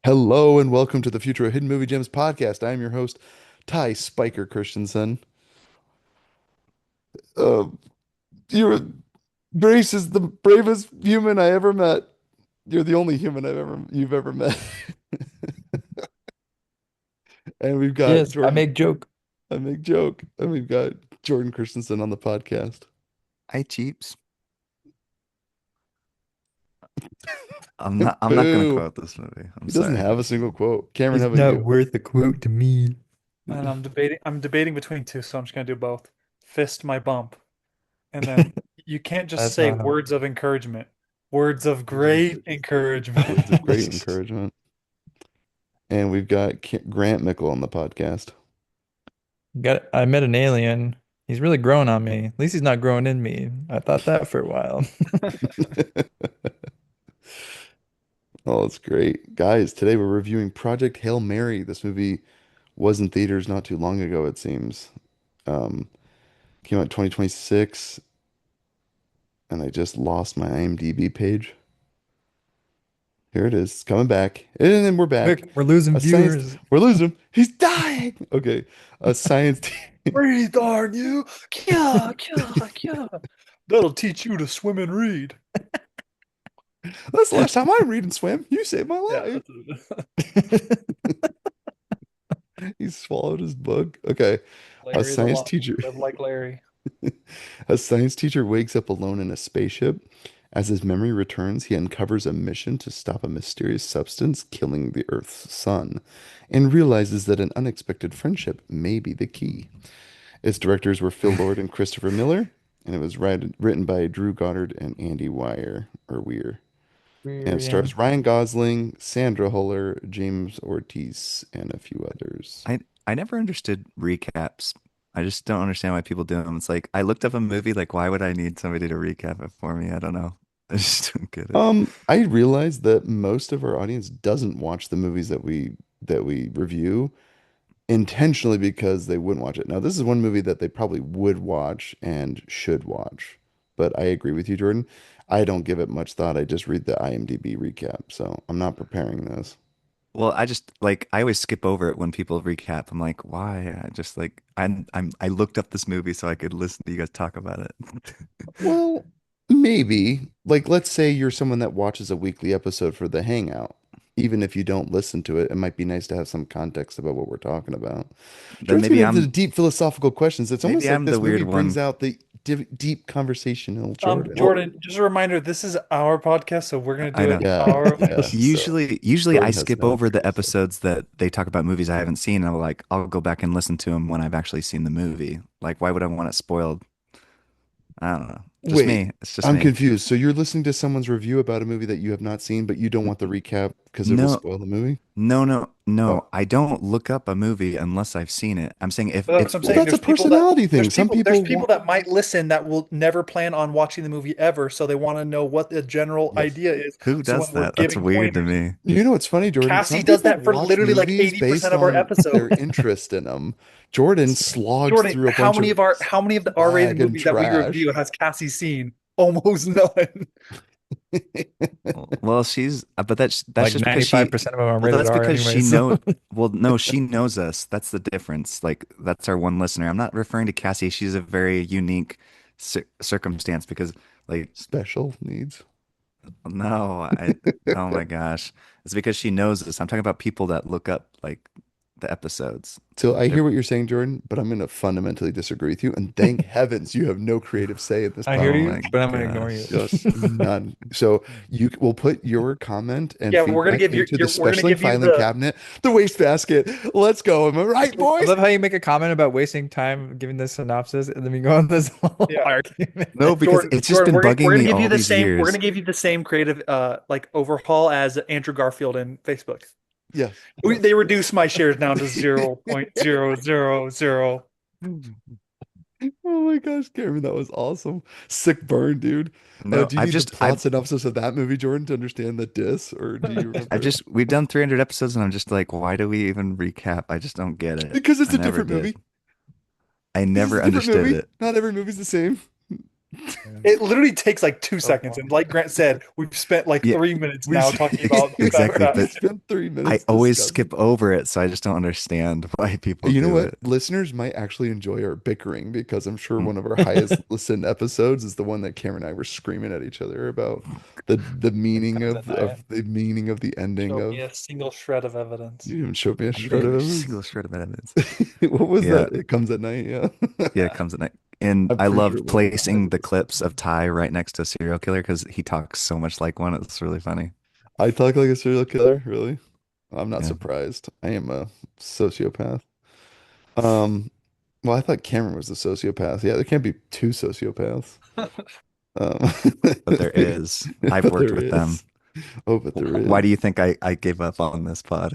Hello and welcome to the Future of Hidden Movie Gems podcast. I am your host, Ty Spiker Christensen. Uh, you're Grace is the bravest human I ever met. You're the only human you've ever met. And we've got Yes, I Jordan. make joke. I make joke. And we've got Jordan Christensen on the podcast. Hi, Cheeps. I'm not gonna Boo. quote this movie. I'm He doesn't sorry. have a single quote. Cameron, how It's about not you? worth a quote to me. And I'm debating between two, so I'm just gonna do both. Fist my bump. And then you can't just That's say not how. words of encouragement. Words of Words of great encouragement. encouragement. Words of great encouragement. And we've got Grant Mickle on the podcast. I met an alien. He's really growing on me. At least he's not growing in me. I thought that for a while. Oh, that's great. Guys, today we're reviewing Project Hail Mary. This movie was in theaters not too long ago, it seems. Um, Came out in 2026, and I just lost my IMDb page. Here it is. It's coming back. And then we're back. Quick, we're losing A science viewers. We're losing him. He's dying. Okay. A science Breathe, darn you! Kya, kya, kya. That'll teach you to swim and read. That's the last time I read and swim. You saved my Yeah, life. that's He swallowed his book. Okay. A Larry the science Lost. teacher. Live like Larry. A science teacher wakes up alone in a spaceship. As his memory returns, he uncovers a mission to stop a mysterious substance killing the Earth's sun and realizes that an unexpected friendship may be the key. Its directors were Phil Lord and Christopher Miller, and it was written by Drew Goddard and Andy Weir. And it Yeah. stars Ryan Gosling, Sandra Huller, James Ortiz, and a few others. I never understood recaps. I just don't understand why people do them. It's like I looked up a movie, like why would I need somebody to recap it for me? I don't know. I just don't get it. I realize that most of our audience doesn't watch the movies that we review intentionally because they wouldn't watch it. Now, this is one movie that they probably would watch and should watch. But I agree with you, Jordan. I don't give it much thought. I just read the IMDb recap, so I'm not preparing this. Well, I just like I always skip over it when people recap. I'm like, why? I just like I looked up this movie so I could listen to you guys talk about it. Well, maybe. Like, let's say you're someone that watches a weekly episode for the Hangout. Even if you don't listen to it, it might be nice to have some context about what we're talking about. Then Jordan's getting into the deep philosophical questions. It's almost maybe like I'm the this movie weird brings one. out the deep conversational Jordan. Well, Jordan, just a reminder, this is our podcast, so we're gonna I do it know. Yeah, our yeah. way. So Usually I Jordan has skip no over the experience. episodes that they talk about movies I haven't seen. And I'll go back and listen to them when I've actually seen the movie. Like, why would I want it spoiled? I don't know. Just Wait, me. It's just I'm me. confused. So you're listening to someone's review about a movie that you have not seen, but you don't want the recap because it will No, spoil the movie? no. Oh, I don't look up a movie unless I've seen it. I'm saying if But that's if what I'm well, saying. that's a There's people that personality thing. Some there's people people want. that might listen that will never plan on watching the movie ever, so they want to know what the general Yes. idea is. who So does when we're that? That's giving weird to pointers, me. You know what's funny, Jordan? Cassie Some does people that for watch literally like movies 80% based of our on their episodes. interest in them. Jordan slogs Jordan, through a bunch of how many of the R-rated swag and movies that we trash. review has Cassie seen? Almost none. Well, but that's Like just because she 95% of them are well, rated that's R because anyway. she So know well, no, she knows us. That's the difference. Like that's our one listener. I'm not referring to Cassie. She's a very unique circumstance because like Special needs. no, oh my gosh. It's because she knows us. I'm talking about people that look up like the episodes. So I They're, hear what you're saying, Jordan, but I'm going to fundamentally disagree with you. And thank heavens you have no creative say in this I hear oh you, my podcast. but I'm gonna ignore you. gosh. Just none. So you will put your comment and Yeah, we're gonna feedback give you into the we're gonna special give you filing the cabinet, the wastebasket. Let's go. Am I right, I boys? love how you make a comment about wasting time giving this synopsis, and then we go on this whole yeah. argument. No, because it's just Jordan, been bugging we're gonna me give you all the these same we're years. gonna give you the same creative like overhaul as Andrew Garfield in Facebook. Yes. Yes. They reduced my shares down to 0.000. Oh my gosh, Cameron, that was awesome. Sick burn, dude. No, Do you need the plot synopsis of that movie, Jordan, to understand the diss, or do you remember? we've done 300 episodes and I'm just like, why do we even recap? I just don't get it. Because it's I a never different did. movie. I This is never a different understood movie. it. Not every movie's the same. Yeah. It literally takes like two So seconds. And funny. like Grant said, we've spent like Yeah, 3 minutes We now talking about the fact exactly. that we But spent three I minutes always discussing. skip over it, so I just don't understand why people You know do what? it. Listeners might actually enjoy our bickering because I'm sure one of our highest listened episodes is the one that Cameron and I were screaming at each other about the It meaning comes at night. of the meaning of the ending show me of. a single shred of evidence. You even showed me a You shred didn't of have a evidence. single shred of evidence. What was Yeah, that? It comes at night, yeah. yeah, it comes at night. And I'm I pretty sure love one of our placing highest the listened clips of episodes. Ty right next to a serial killer because he talks so much like one. It's really funny. I talk like a serial killer, really? I'm not Yeah. surprised. I am a sociopath. Um, well, I thought Cameron was a sociopath. Yeah, there can't be two sociopaths. Um, But there is. I've but worked there with them. is. Oh, but there Why is. do you think I gave up on this pod?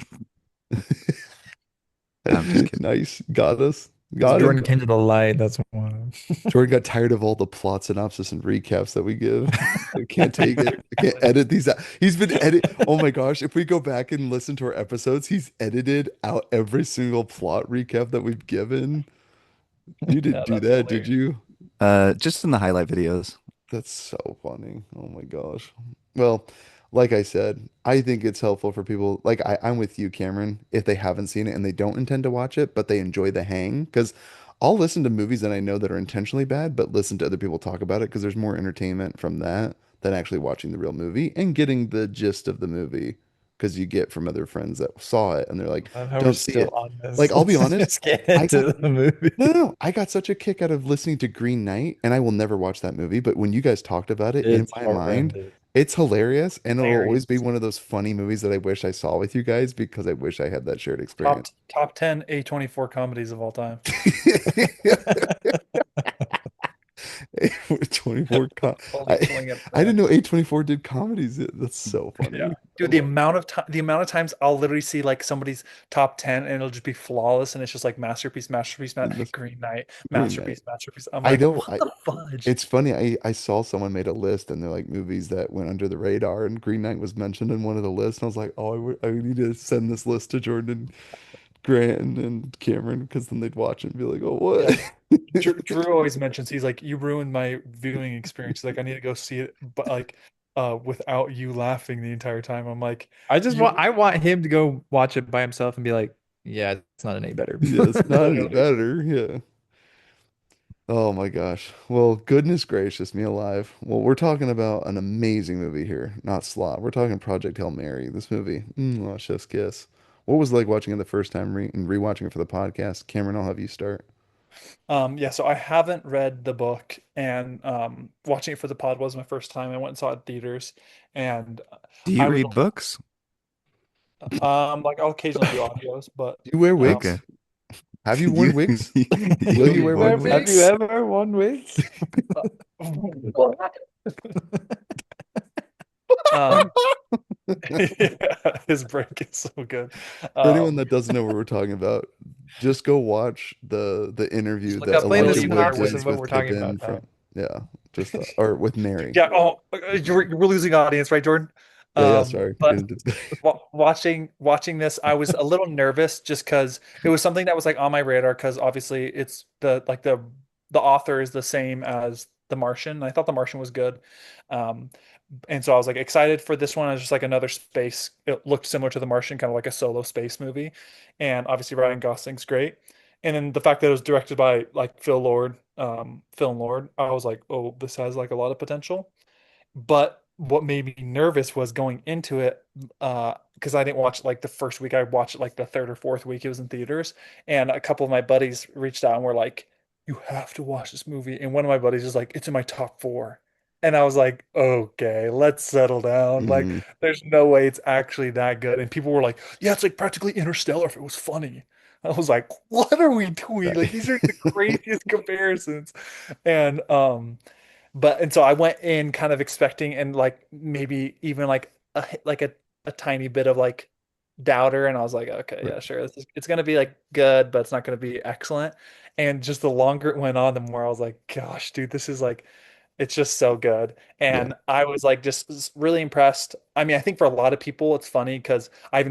I'm just kidding. Nice. Got us. Because Got Jordan him. came to the light. That's why. Jordan got tired of all the plot synopsis and recaps that we give. I can't take it. I can't edit these out. He's been edit. Oh my gosh. If we go back and listen to our episodes, he's edited out every single plot recap that we've given. You didn't Yeah, do that's that, did hilarious. you? Just in the highlight videos. That's so funny. Oh my gosh. Well, like I said, I think it's helpful for people. Like I'm with you, Cameron, if they haven't seen it and they don't intend to watch it, but they enjoy the hang. Because I'll listen to movies that I know that are intentionally bad, but listen to other people talk about it because there's more entertainment from that than actually watching the real movie and getting the gist of the movie. Because you get from other friends that saw it and they're like, Love how we're don't see still it. on this. Like, I'll be Let's honest, just get I got into the movie. no, no, no. I got such a kick out of listening to Green Knight, and I will never watch that movie. But when you guys talked about it, in It's my mind, horrendous. it's hilarious, and it'll always be Hilarious. one of those funny movies that I wish I saw with you guys because I wish I had that shared Top experience. top 10 A24 comedies of all time. 24 Totally I killing it I for didn't them. know A24 did comedies. That's so Yeah. funny. I Dude, love the amount of times I'll literally see like somebody's top 10 and ittle just be flawless and it's just like masterpiece, masterpiece, it. That's Green Knight, Green Knight. masterpiece, masterpiece. I'm I like, know what the fudge? it's funny. I saw someone made a list and they're like movies that went under the radar, and Green Knight was mentioned in one of the lists. And I was like, oh, I need to send this list to Jordan, Grant, and Cameron because then they'd watch it and be like, oh, Yeah. what? Drew always mentions he's like, you ruined my viewing experience. He's like, I need to go see it, but like without you laughing the entire time. I'm like, you I want him to go watch it by himself and be like, yeah, it's not any better. Yeah, it's not any literally. better. Yeah. Oh my gosh. Well, goodness gracious me alive. Well, we're talking about an amazing movie here, not Slot. We're talking Project Hail Mary. This movie, oh, chef's kiss. What was it like watching it the first time and rewatching it for the podcast? Cameron, I'll have you start. Yeah, so I haven't read the book, and watching it for the pod was my first time. I went and saw it in theaters, and Do you I was read books? like I'll occasionally do audios, but Do you wear um, wigs? Okay. Have you You worn wigs? you Will you wear wore one Have you wigs? ever won wigs? uh, um, yeah, his break is so good. For anyone Um, that doesn't know what we're talking about, just go watch the just interview look that up Explain the Elijah William Wood synopsis of does Harris. what with we're talking Kevin about from now. yeah, just or with Mary. Yeah. Oh, we're losing audience, right, Jordan? Yeah, yeah, sorry. But watching this, I was a little nervous just because it was something that was like on my radar because obviously it's the author is the same as The Martian. I thought The Martian was good. Um, and so I was like excited for this one. It's just like another space. It looked similar to The Martian, kind of like a solo space movie. And obviously Ryan Gosling's great. And then the fact that it was directed by like Phil Lord, I was like, oh, this has like a lot of potential. But what made me nervous was going into it, because I didn't watch it like the first week. I watched it like the third or fourth week it was in theaters, and a couple of my buddies reached out and were like, "You have to watch this movie." And one of my buddies is like, "It's in my top four," and I was like, "Okay, let's settle down. Like, Mhm. there's no way it's actually that good." And people were like, "Yeah, it's like practically Interstellar if it was funny." I was like, "What are we doing? Like, these are the craziest comparisons." And and so I went in kind of expecting and like maybe even like a tiny bit of like doubter, and I was like, okay, Right. yeah, sure, it's gonna be like good, but it's not gonna be excellent. And just the longer it went on, the more I was like, gosh, dude, this is like it's just so good. Yeah. And I was like just really impressed. I mean, I think for a lot of people, it's funny because I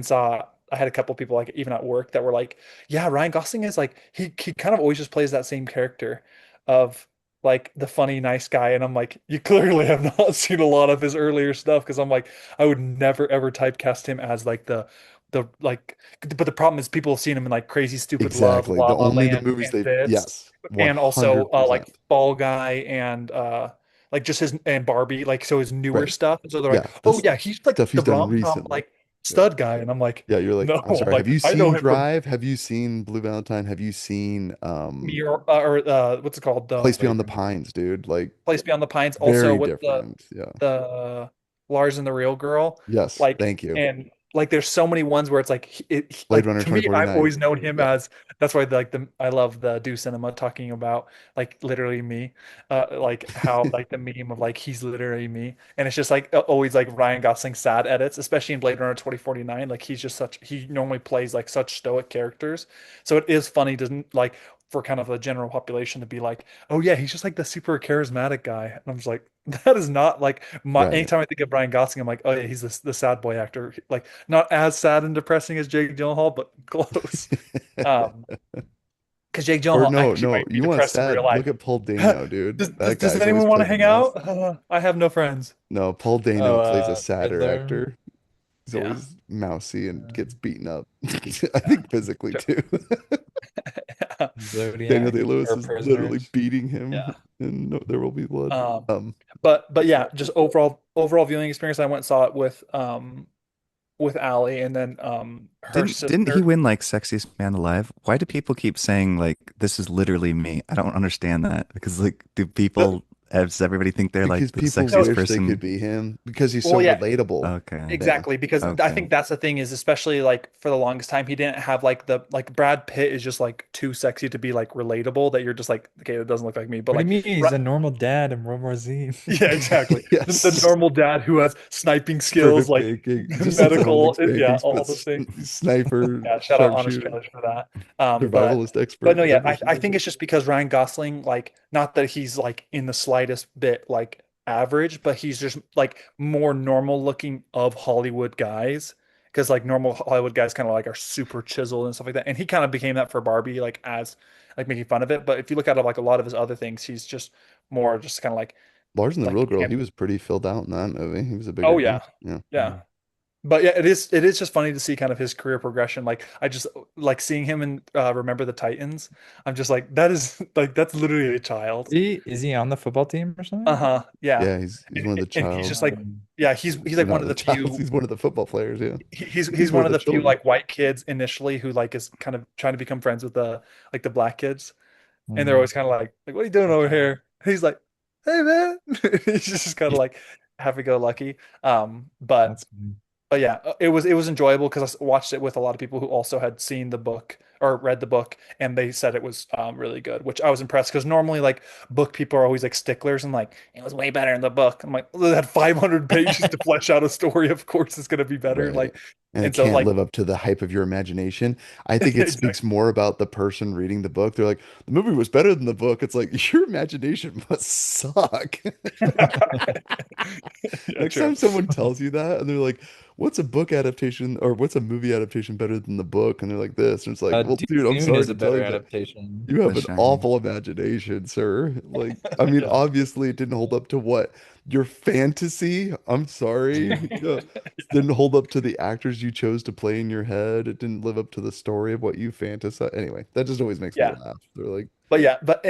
had a couple people like even at work that were like, yeah, Ryan Gosling is like he kind of always just plays that same character of like the funny nice guy, and I'm like, you clearly have not seen a lot of his earlier stuff because I'm like, I would never ever typecast him as like the like, but the problem is people have seen him in like Crazy Stupid Love, Exactly. La The La only the Land, movies and they this, yes, and also like 100%. Fall Guy and like just his and Barbie, like so his newer Right. stuff. And so they're like, Yeah. oh This yeah, he's like stuff the he's done rom-com recently. like Yeah. stud guy, and I'm like, Yeah, you're like, no, I'm sorry, have like you I know seen him from Drive? Have you seen Blue Valentine? Have you seen me or what's it called? The Place Beyond the Pines, dude? Like Place Beyond the Pines. Also, very with different. Yeah. the Lars and the Real Girl, Yes, like thank you. and like there's so many ones where it's like Blade like Runner to me I've 2049. always known him Yeah. as that's why like the I love the Do Cinema talking about like literally me, like how like the meme of like he's literally me, and it's just like always like Ryan Gosling sad edits, especially in Blade Runner 2049. Like he's just such he normally plays like such stoic characters, so it is funny doesn't like for kind of the general population to be like, oh yeah, he's just like the super charismatic guy. And I'm just like, that is not like my Right. anytime I think of Brian Gosling, I'm like, oh yeah, he's the sad boy actor. Like not as sad and depressing as Jake Gyllenhaal, but close. Um, because Jake Or Gyllenhaal no, actually no, might be you want depressed in real sad? life. Look at Paul Dano, dude. That Does guy's always anyone want to played the hang most. out? I have no friends. No, Paul Dano Oh, plays a sadder Riddler. actor. He's Yeah. always mousy and Uh, gets beaten up. I think physically Sure. too. Daniel Zodiac Day-Lewis or is literally Prisoners. beating him, Yeah. and no, there will be blood. Um, Um, but yeah, just overall viewing experience. I went and saw it with Allie, and then her Didn't he sister. win like sexiest man alive? Why do people keep saying like this is literally me? I don't understand that because like do people does everybody think they're like because the people No, sexiest wish they could person? be him because he's so well, yeah, relatable. Okay. Yeah, exactly, because I Okay. think that's the thing is especially like for the longest time he didn't have like the like Brad Pitt is just like too sexy to be like relatable that you're just like okay that doesn't look like me but What do you like mean? He's a normal dad in World War Z. yeah exactly the yes. normal dad who has sniping skills Perfect like pancake. Just eats an medical Onyx yeah pancakes, but all the things sniper, yeah shout out Honest sharpshooter, Trailers for that survivalist but expert. no yeah That I mission I does think it. it's just because Ryan Gosling like not that he's like in the slightest bit like average but he's just like more normal looking of Hollywood guys because like normal Hollywood guys kind of like are super chiseled and stuff like that and he kind of became that for Barbie like as like making fun of it but if you look at like a lot of his other things he's just more just kind of Lars and the Real like Girl. He him was pretty filled out in that movie. He was a bigger oh guy. yeah Yeah. yeah but yeah, it is just funny to see kind of his career progression. Like I just like seeing him in Remember the Titans. I'm just like that is like that's literally a child. Is he on the football team or something? Uh-huh. Yeah. Yeah, he's one of the And he's just child, like yeah, he's or like one not of the the child. few He's one of the football players. Yeah, he's he's one one of of the the few children. like white kids initially who like is kind of trying to become friends with the like the black kids. And they're Mm, always kind of like what are you doing over gotcha. here? He's like, "Hey man." He's just kind of like happy go lucky. Um but That's funny. But yeah, it was enjoyable because I watched it with a lot of people who also had seen the book or read the book, and they said it was really good, which I was impressed because normally like book people are always like sticklers and like it was way better in the book. I'm like, well, it had 500 pages to flesh out a story. Of course, it's gonna be better. Right. Like, And it and so can't like live up to the hype of your imagination. I think it speaks exactly. more about the person reading the book. They're like, the movie was better than the book. It's like, your imagination must suck. Yeah, Next true. time someone tells you that and they're like, what's a book adaptation or what's a movie adaptation better than the book? And they're like this. And it's like, well, dude, I'm Dune sorry is to a tell better you, but adaptation. you have The an Shining. awful imagination, sir. Like, I mean, Yeah. obviously it didn't hold up to what your fantasy. I'm sorry. Mm. Yeah. It didn't hold up to the actors you chose to play in your head. It didn't live up to the story of what you fantasize. Anyway, that just always makes me Yeah. laugh. They're like, But yeah, but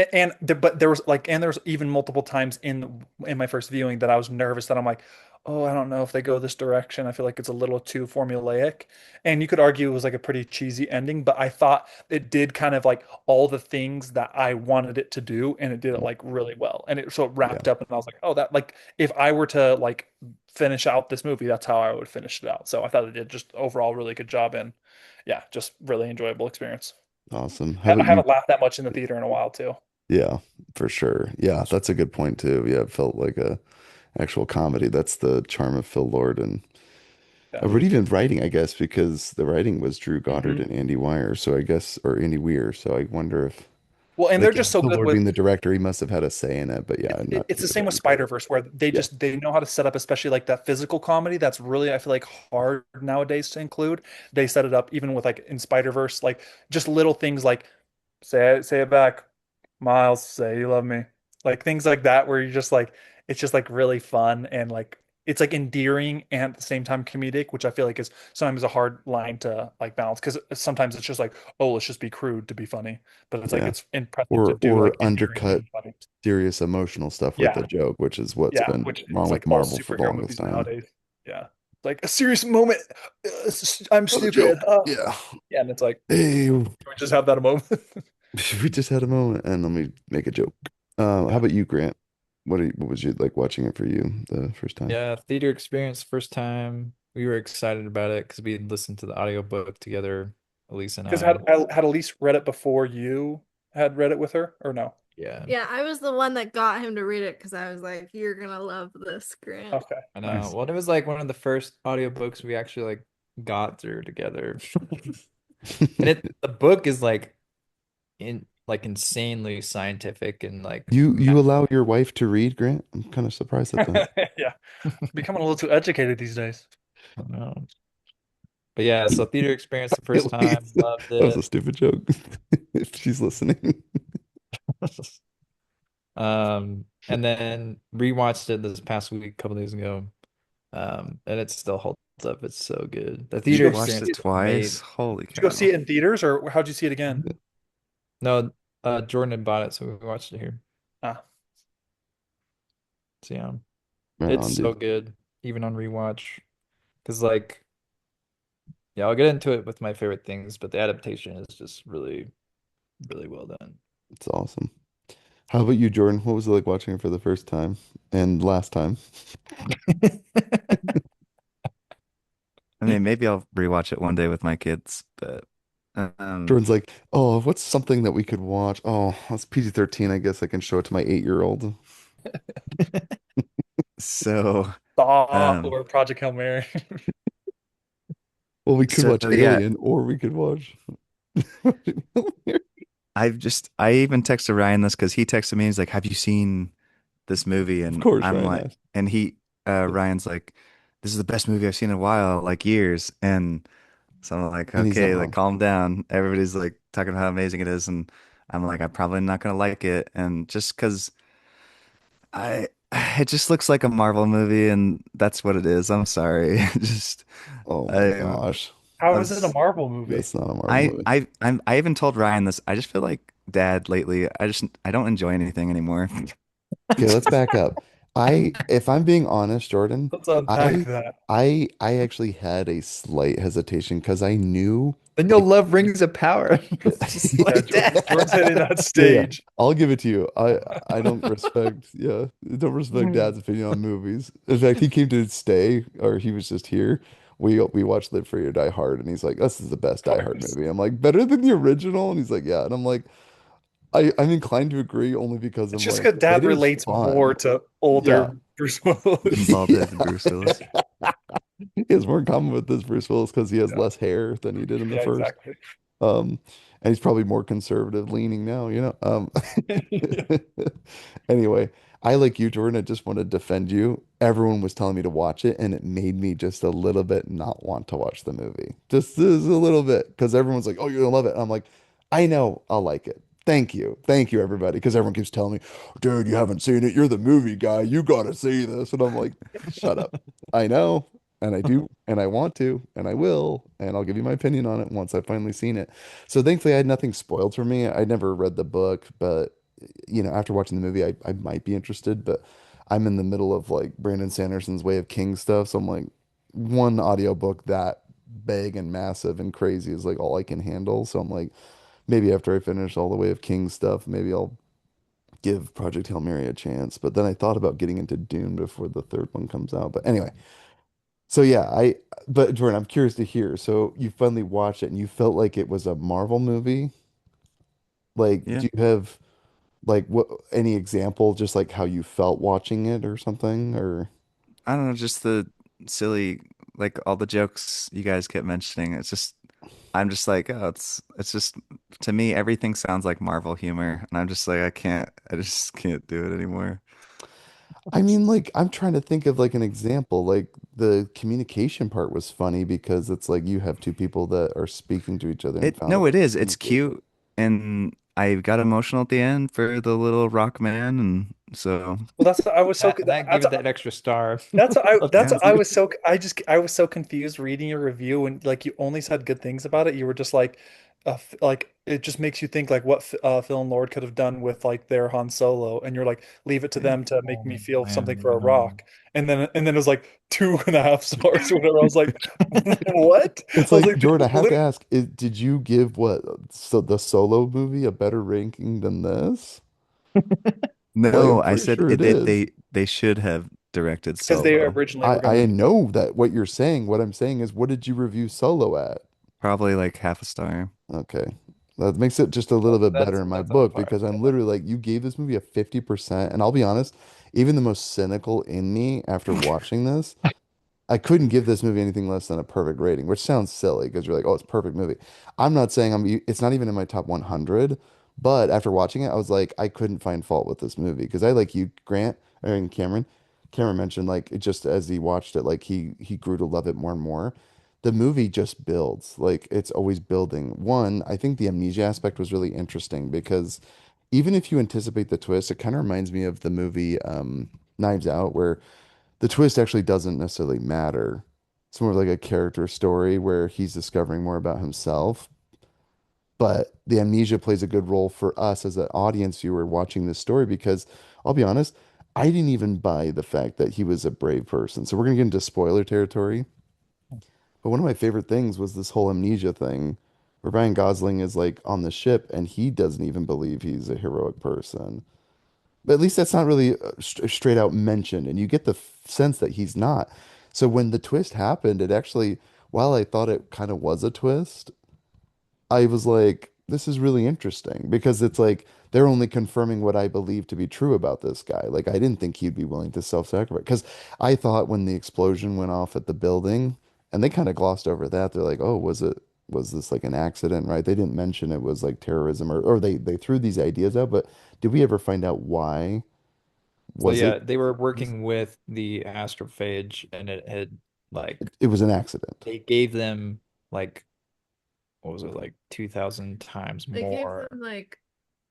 there was like and there was even multiple times in my first viewing that I was nervous that I'm like, oh, I don't know if they go this direction. I feel like it's a little too formulaic. And you could argue it was like a pretty cheesy ending, but I thought it did kind of like all the things that I wanted it to do, and it did it "Mm, like really well. And it so it yeah, wrapped up, and I was like, oh, that like if I were to like finish out this movie, that's how I would finish it out. So I thought it did just overall really good job, and yeah, just really enjoyable experience. awesome. How I about you? haven't laughed that much in the theater in a while too. Yeah, for sure. Yeah, that's a good point too. Yeah, it felt like a actual comedy. That's the charm of Phil Lord and Yeah. but even writing, I guess, because the writing was Drew Goddard Hmm. and Andy Weir. So I guess, or Andy Weir. So I wonder if, Well, and they're like, yeah, just so Phil good Lord with being the director, he must have had a say in it. But yeah, I'm not it's too the sure same about with you, Cole. Spider-Verse where Yeah, they know how to set up especially like that physical comedy that's really I feel like hard nowadays to include. They set it up even with like in Spider-Verse, like just little things like say it back, Miles, say you love me. like things like that where you're just like it's just like really fun and like it's like endearing and at the same time comedic, which I feel like is sometimes a hard line to like balance because sometimes it's just like, oh, let's just be crude to be funny, but it's like Yeah. it's impressive to do Or like endearing undercut and funny. serious emotional stuff with Yeah, a joke, which is what's yeah, been which wrong is with like all Marvel for the superhero longest movies time. nowadays. Yeah, like a serious moment. I'm Another stupid. joke. Yeah. Yeah, and it's like, Hey, can we just have that a moment? we just had a moment and let me make a joke. How Yeah, about you, Grant? What was you like watching it for you the first time? Yeah, theater experience first time. We were excited about it because we had listened to the audiobook together, Elise and because I. had Elise read it before you had read it with her, or no? Yeah, Yeah, I was the one that got him to read it because I was like, "You're gonna love this, Grant." Okay, I know. nice. Well, it was like one of the first audiobooks we actually like got through together. And the book is like insanely scientific and like You allow your wife to read, Grant? I'm kind of surprised at that. Yeah, becoming a little too educated these days. I don't know. But yeah, so theater experience the first At time, least loved that was a it. stupid joke. If she's listening. And then rewatched it this past week, a couple days ago. And it still holds up. It's so good. The Did you theater go You see watched experience it was twice? amazing. Holy Did you go see cow. it in theaters, or how'd you see it again? No, Jordan had bought it, so we watched it here. Ah, So yeah, Right it's on, so dude. good, even on rewatch. Because like, yeah, I'll get into it with my favorite things, but the adaptation is just really, really well done. It's awesome. How about you, Jordan? What was it like watching it for the first time and last time? I mean, maybe I'll rewatch it one day with my kids, but um Jordan's like, oh, what's something that we could watch? Oh, it's PG-13. I guess I can show it to my 8-year-old. so Saw um or Project Hail Mary. Well, we could so watch yeah, Alien or we could watch. I even texted Ryan this because he texted me. He's like, "Have you seen this movie?" Of And course, I'm Ryan like, asked. and he Ryan's like, "This is the best movie I've seen in a while, like years." And so I'm like, And he's not "Okay, like wrong. calm down." Everybody's like talking about how amazing it is, and I'm like, "I'm probably not gonna like it." And just because I it just looks like a Marvel movie, and that's what it is. I'm sorry. Just Oh my I gosh. How I'm is it a Marvel movie? That's not a Marvel movie. I even told Ryan this. I just feel like dad lately. I don't enjoy anything anymore. Okay, let's back up. If I'm being honest, Jordan, Let's unpack I that. I actually had a slight hesitation because I knew Then you'll like love Rings of Power. Just Yeah, like that. Jordan's hitting that yeah, yeah. stage. I'll give it to you. I don't respect don't respect Dad's opinion on movies. In fact, he came to stay or he was just here. We watched Live Free or Die Hard and he's like, this is the best Die Hard Course. movie. I'm like, better than the original? And he's like, yeah. And I'm like, I'm inclined to agree only because It's I'm just like, because it Dad is relates more fun. to Yeah. older Bruce Willis. Bald Yeah. head Bruce Willis. He has more in common with this Bruce Willis because he has Yeah, less hair than he did in the yeah, first. exactly. Um, and he's probably more conservative leaning now. Anyway, I like you, Jordan. I just want to defend you. Everyone was telling me to watch it, and it made me just a little bit not want to watch the movie. Just a little bit, because everyone's like, "Oh, you're gonna love it." And I'm like, "I know, I'll like it. Thank you, everybody." Because everyone keeps telling me, "Dude, you haven't seen it. You're the movie guy. You gotta see this." And I'm like, "Shut up. I know, and I do, and I want to, and I will, and I'll give you my opinion on it once I've finally seen it." So thankfully, I had nothing spoiled for me. I never read the book, but after watching the movie, I might be interested, but I'm in the middle of like Brandon Sanderson's Way of King stuff. So I'm like, one audiobook that big and massive and crazy is like all I can handle. So I'm like, maybe after I finish all the Way of King stuff, maybe I'll give Project Hail Mary a chance. But then I thought about getting into Dune before the third one comes out. But anyway, so yeah, but Jordan, I'm curious to hear. So you finally watched it and you felt like it was a Marvel movie? Like, Yeah. do you have like what any example, just like how you felt watching it or something? Or I don't know, just the silly, like all the jokes you guys kept mentioning. It's just, I'm just like, oh, it's just, to me, everything sounds like Marvel humor. And I'm just like, I just can't do it anymore. I mean, like I'm trying to think of like an example. Like the communication part was funny because it's like you have two people that are speaking to each other and found a No, way it to is. It's communicate. But cute. And I got emotional at the end for the little rock man, and so Well, that's I was so And I gave it that extra star of that's I empathy. was so I was so confused reading your review and like you only said good things about it. You were just like like it just makes you think like what Phil and Lord could have done with like their Han Solo, and you're like leave it to them to make Oh me feel something man, for a no. rock. And then it was like 2.5 stars or whatever. I was like, what? It's I was like, like, they Jordan, I have to literally ask, did you give what, so the Solo movie a better ranking than this? Like, I'm no, I pretty said sure it that is. they should have directed because they Solo. originally I were gonna I do. know that what you're saying. What I'm saying is, what did you review Solo at? Probably like half a star. Okay. That makes it just a little bit better in my That's on book par. because I'm literally like, you gave this movie a 50%. And I'll be honest, even the most cynical in me after watching this, I couldn't give this movie anything less than a perfect rating, which sounds silly because you're like, oh, it's a perfect movie. I'm not saying it's not even in my top 100, but after watching it, I was like, I couldn't find fault with this movie because I like you, Grant, and Cameron. Cameron mentioned like it just as he watched it, like he grew to love it more and more. The movie just builds, like it's always building. One, I think the amnesia aspect was really interesting because even if you anticipate the twist, it kind of reminds me of the movie Knives Out, where the twist actually doesn't necessarily matter. It's more like a character story where he's discovering more about himself. But the amnesia plays a good role for us as an audience viewer watching this story because I'll be honest, I didn't even buy the fact that he was a brave person. So we're gonna get into spoiler territory. But one of my favorite things was this whole amnesia thing, where Ryan Gosling is like on the ship and he doesn't even believe he's a heroic person. But at least that's not really straight out mentioned, and you get the sense that he's not. So when the twist happened, it actually, while I thought it kind of was a twist, I was like, this is really interesting because it's like they're only confirming what I believe to be true about this guy. Like I didn't think he'd be willing to self-sacrifice because I thought when the explosion went off at the building, and they kind of glossed over that, they're like, oh, was this like an accident, right? They didn't mention it was like terrorism or they threw these ideas out, but did we ever find out why? So Was it? yeah, they were working with the astrophage, and it had like It was an accident. they gave them like what was it like 2,000 times They gave more. them like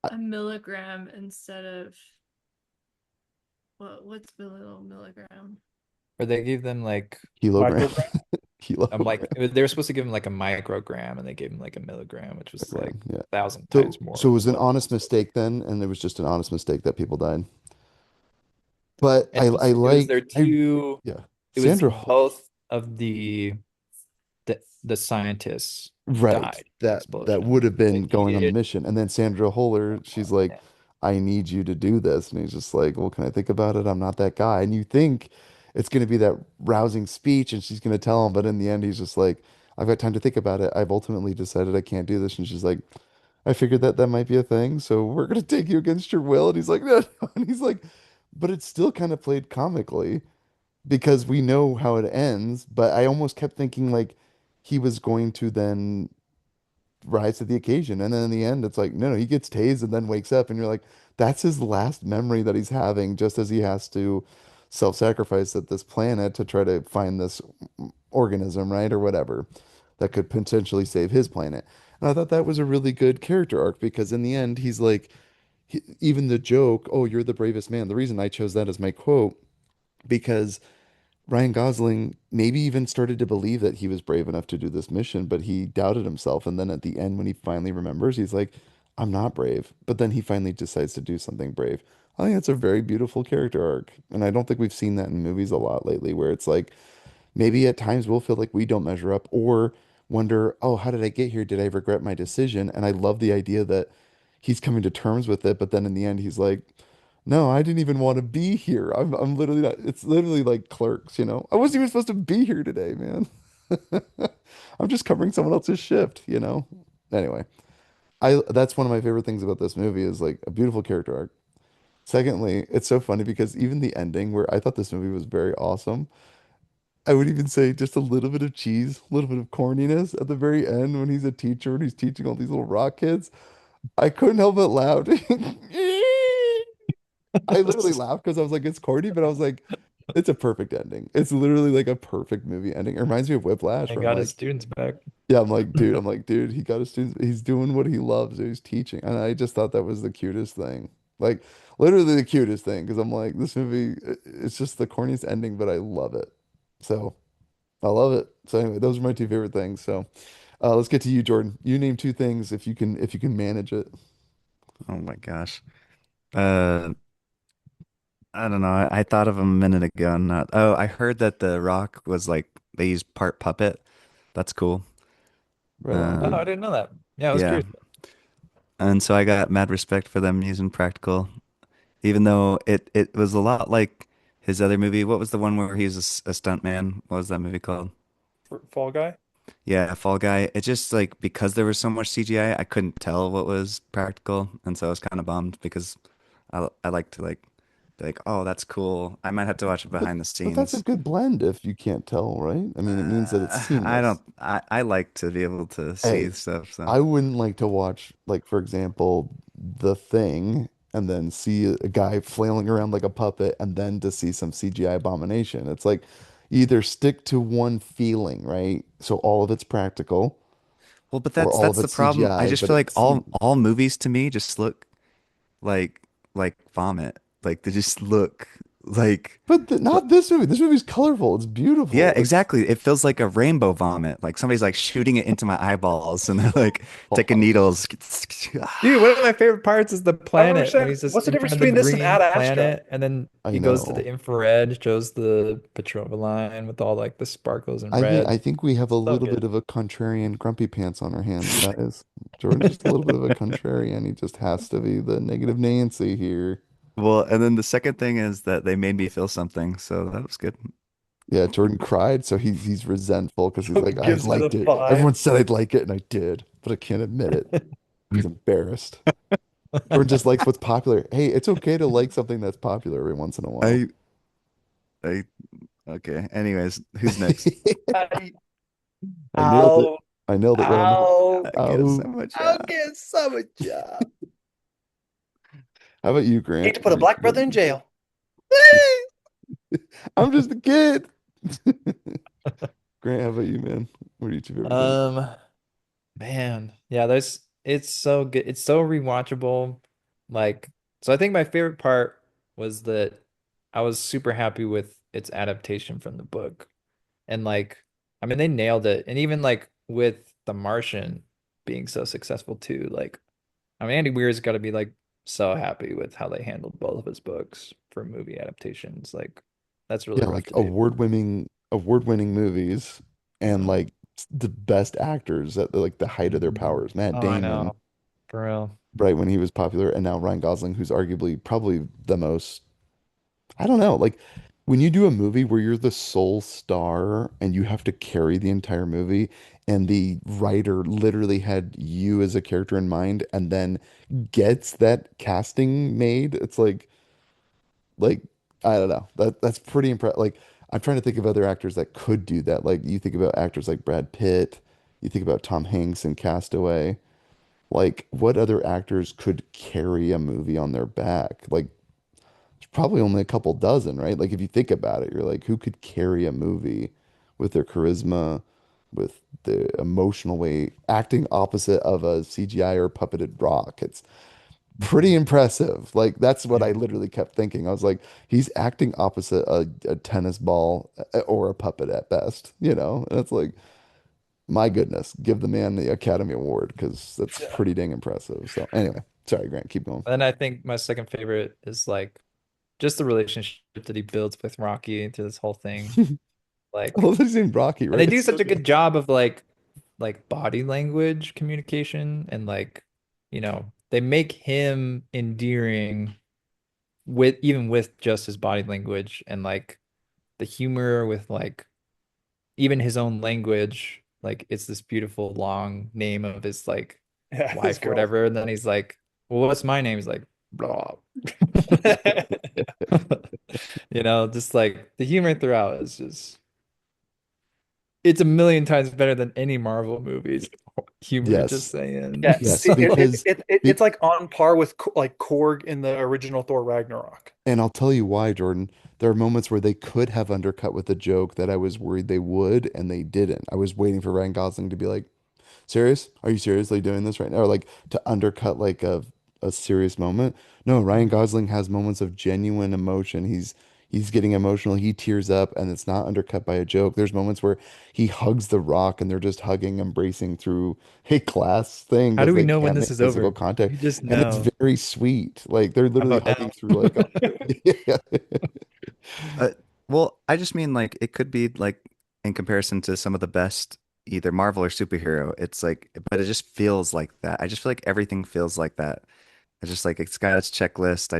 I- a milligram instead of what's milligram? Or they gave them like Kilogram. Microgram. I'm like Kilogram. they were supposed to give him like a microgram, and they gave him like a milligram, which was like Kilogram. Yeah. 1,000 times So more it of was an what he honest was supposed to. mistake then, and it was just an honest mistake that people died. But And it was their I two. yeah. It was Sandra both of the scientists Right. died in the That would explosion. have They been going on the needed mission. And then Sandra Holler, she's like, yeah. I need you to do this. And he's just like, well, can I think about it? I'm not that guy. And you think it's going to be that rousing speech and she's going to tell him, but in the end, he's just like, I've got time to think about it. I've ultimately decided I can't do this. And she's like, I figured that that might be a thing. So we're going to take you against your will. And he's like, no, no. And he's like, but it's still kind of played comically because we know how it ends. But I almost kept thinking like he was going to then rise to the occasion. And then in the end, it's like, no, no, he gets tased and then wakes up, and you're like, that's his last memory that he's having, just as he has to self-sacrifice at this planet to try to find this organism, right? Or whatever that could potentially save his planet. And I thought that was a really good character arc because in the end, he's like, even the joke, oh, you're the bravest man. The reason I chose that as my quote, because Ryan Gosling maybe even started to believe that he was brave enough to do this mission, but he doubted himself. And then at the end, when he finally remembers, he's like, I'm not brave. But then he finally decides to do something brave. I think it's a very beautiful character arc. And I don't think we've seen that in movies a lot lately, where it's like maybe at times we'll feel like we don't measure up or wonder, oh, how did I get here? Did I regret my decision? And I love the idea that he's coming to terms with it. But then in the end, he's like, no, I didn't even want to be here. I'm literally not, it's literally like Clerks, you know? I wasn't even supposed to be here today, man. I'm just covering someone else's shift, you know? Anyway, I that's one of my favorite things about this movie is like a beautiful character arc. Secondly, it's so funny because even the ending where I thought this movie was very awesome, I would even say just a little bit of cheese, a little bit of corniness at the very end when he's a teacher and he's teaching all these little rock kids. I couldn't help but laugh. I literally laughed because I was like, it's corny, but I was like, It's a perfect ending. It's literally like a perfect movie ending. It reminds me of Whiplash, And where I'm got his like, students back. yeah, I'm like, dude, he got his students. He's doing what he loves. He's teaching, and I just thought that was the cutest thing. Like, literally the cutest thing, because I'm like, this movie, it's just the corniest ending, but I love it. So I love it. So anyway, those are my two favorite things. So let's get to you, Jordan. You name two things if you can manage it. Oh my gosh. Uh, I don't know. I thought of him a minute ago. And not. Oh, I heard that The Rock was like they used part puppet. That's cool. Right on, Oh, Uh, I dude. didn't know that. Yeah, I was yeah. curious. And so I got mad respect for them using practical, even though it was a lot like his other movie. What was the one where he was a stunt man? What was that movie called? Fall Guy. Yeah, Fall Guy. It just like because there was so much CGI, I couldn't tell what was practical, and so I was kind of bummed because I like to like be like, oh, that's cool. I might have to watch it But behind the but that's a scenes. good blend if you can't tell, right? I mean, it means that it's I don't. seamless. I like to be able to see Hey, stuff. So, I wouldn't like to watch, like, for example, The Thing, and then see a guy flailing around like a puppet, and then to see some CGI abomination. It's like you either stick to one feeling, right? So all of it's practical, well, but or all of that's the it's problem. I CGI, just but feel like it's seamless. all movies to me just look like vomit. Like they just look like. But not this movie. This movie's colorful. It's Yeah, beautiful. It's exactly. It feels like a rainbow vomit. Like somebody's like shooting it into my eyeballs and they're like taking oh, needles. Dude, one of my favorite parts is the I don't planet when understand. he's just What's the in difference front of the between this and green Ad Astra? planet, and then I he goes to the know. infrared, shows the petrol line with all like the sparkles in I red. think we have a So little bit good. of a contrarian grumpy pants on our hands, guys. Jordan's just a little bit of a contrarian. He just has to be the negative Nancy here. Well, and then the second thing is that they made me feel something, so that was good. Yeah, Jordan cried, so he's resentful because he's like, I Gives it a liked it. five. Everyone said I'd like it, and I did, but I can't admit it. He's embarrassed. Jordan just likes what's popular. Hey, it's okay to like something that's popular every once in a while. I I okay. Anyways, who's next? I, I nailed it. I'll, I nailed it right on the head. I'll, I guess Oh, so much. I'll get some job. how about you, Hate Grant? to put a black brother in jail. I'm just a kid. Grant, how about you, man? What are your two favorite things? Um, Man, yeah, there's it's so good. It's so rewatchable. Like, so I think my favorite part was that I was super happy with its adaptation from the book. And like, I mean, they nailed it. And even like with The Martian being so successful too, like, I mean, Andy Weir's got to be like so happy with how they handled both of his books for movie adaptations. Like, that's really Yeah, rough like to do. award-winning movies and Yeah. like the best actors at like the height of their Mhm. powers. Matt Oh, I Damon, know. For real. right when he was popular, and now Ryan Gosling, who's arguably probably the most, I don't know, like when you do a movie where you're the sole star and you have to carry the entire movie, and the writer literally had you as a character in mind and then gets that casting made, it's like I don't know. That's pretty impressive. Like I'm trying to think of other actors that could do that. Like you think about actors like Brad Pitt, you think about Tom Hanks in Castaway. Like what other actors could carry a movie on their back? Like there's probably only a couple dozen, right? Like if you think about it, you're like, who could carry a movie with their charisma, with the emotional way, acting opposite of a CGI or puppeted rock? It's pretty Mhm. impressive. Like that's what I Yeah. literally kept thinking. I was like, he's acting opposite a tennis ball or a puppet at best, you know? And it's like, my goodness, give the man the Academy Award because that's Yeah. pretty dang impressive. So anyway, sorry, Grant, keep going. And I think my second favorite is like just the relationship that he builds with Rocky through this whole thing. I Like, love that he's named Rocky, and they right? do It's so such a good. good job of like body language communication and like, they make him endearing with even with just his body language and like the humor with like even his own language. Like it's this beautiful long name of his like Yeah, his wife or girl. whatever. And then he's like, well, what's my name? He's like, blah. Just like the humor throughout is just it's a million times better than any Marvel movies. humor, just Yes. saying. Yeah, Yes, it's like on par with like Korg in the original Thor Ragnarok. and I'll tell you why, Jordan. There are moments where they could have undercut with a joke that I was worried they would, and they didn't. I was waiting for Ryan Gosling to be like, serious? Are you seriously doing this right now? Or like to undercut like a serious moment. No, Ryan Mhm. Gosling has moments of genuine emotion. He's getting emotional. He tears up and it's not undercut by a joke. There's moments where he hugs the rock and they're just hugging, embracing through a glass thing How do because we they know when can't this make is physical over? contact. We just And it's know. very sweet. Like they're How literally about hugging now? through like a yeah. Uh, well, I just mean like it could be like in comparison to some of the best either Marvel or superhero. It's like, but it just feels like that. I just feel like everything feels like that. It's just like it's got its checklist. I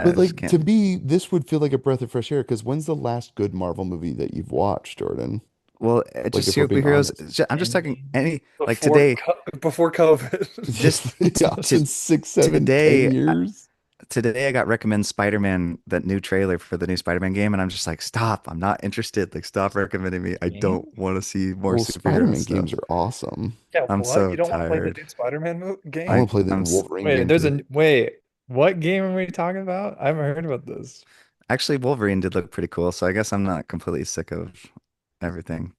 But just like to can't. me, this would feel like a breath of fresh air because when's the last good Marvel movie that you've watched, Jordan? Well, Like just if we're being superheroes. honest. I'm just talking Endgame. any like Before today. before COVID. Just Yeah, to since six, seven, ten today. years. Today I got recommend Spider-Man, that new trailer for the new Spider-Man game, and I'm just like, stop, I'm not interested. Like, stop recommending me. I don't Game? want to see more Well, superhero Spider-Man games stuff. are awesome. Yeah, I'm what? so You don't want to play the tired. new Spider-Man I game? want to play the I'm new Wolverine Wait, game too. what game are we talking about? I haven't heard about this. actually Wolverine did look pretty cool, so I guess I'm not completely sick of everything.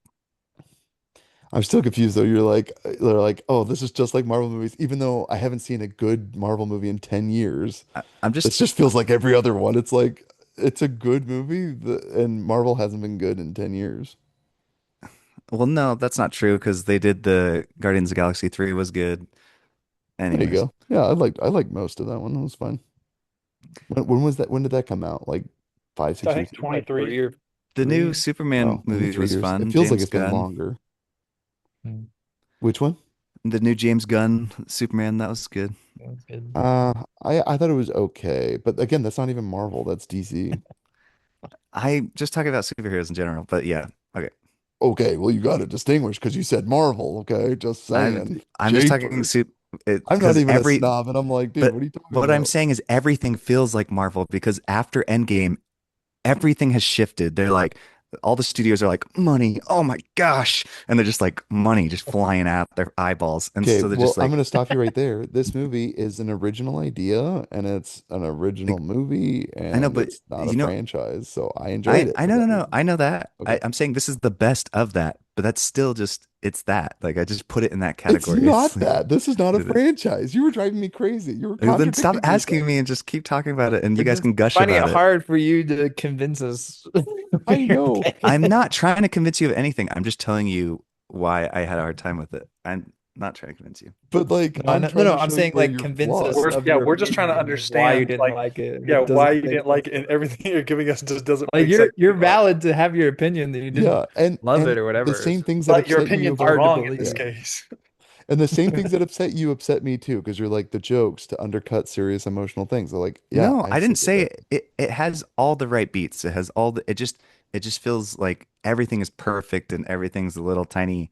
I'm still confused though. They're like, oh, this is just like Marvel movies, even though I haven't seen a good Marvel movie in 10 years. I'm This just, just feels like every other one. It's like it's a good movie, and Marvel hasn't been good in 10 years. well, no, that's not true because they did the Guardians of the Galaxy 3 was good. There you Anyways, go. Yeah, I like most of that one. That was fine. When was that? When did that come out? Like five, I six think years ago? Like 23. the new 3 years? Superman Oh, maybe movie three was years. It fun. feels like James it's been Gunn, longer. Hmm, Which one? the new James Gunn Superman, that was good. that's good. I thought it was okay, but again, that's not even Marvel. That's DC. I just talking about superheroes in general, but yeah, okay. Okay, well, you got to distinguish because you said Marvel. Okay, just I'm saying. I'm just talking Japers. soup it I'm not because even a snob, and I'm like, dude, but what are you talking what I'm about? saying is everything feels like Marvel because after Endgame, everything has shifted. They're like all the studios are like money, oh my gosh, and they're just like money just flying out their eyeballs, and Okay, so they're well, just I'm like, going to stop you right there. This movie is an original idea, and it's an original like movie, I know, and but it's not a you know, franchise. So I enjoyed it I for know, no, that no, reason. I know that. Okay. I'm saying this is the best of that, but that's still just it's that. Like I just put it in that It's category. It's not like that. This is not a it is. franchise. You were driving me crazy. You were Then stop contradicting asking yourself. me and just keep talking about it, and you We're guys just can gush finding it about it. hard for you to convince us I you're know, okay. I'm not trying to convince you of anything. I'm just telling you why I had a hard time with it. I'm not trying to convince you. but like No, I'm no, no, trying no. to I'm show you saying where like you're convince us flawed. of Yeah, your we're just trying to opinion and why you understand didn't like it. yeah, It why doesn't you make didn't like sense. it, and everything you're giving us just doesn't Like make sense you're at all. valid to have your opinion that you didn't Yeah, and love and it or the whatever. same It's things that But your upset you opinion's about hard to wrong in this believe. yeah. case. And the same things that upset you upset me too, because you're like the jokes to undercut serious emotional things. They're like, yeah, No, I I see didn't say that. it. It has all the right beats. It has all the it just feels like everything is perfect and everything's a little tiny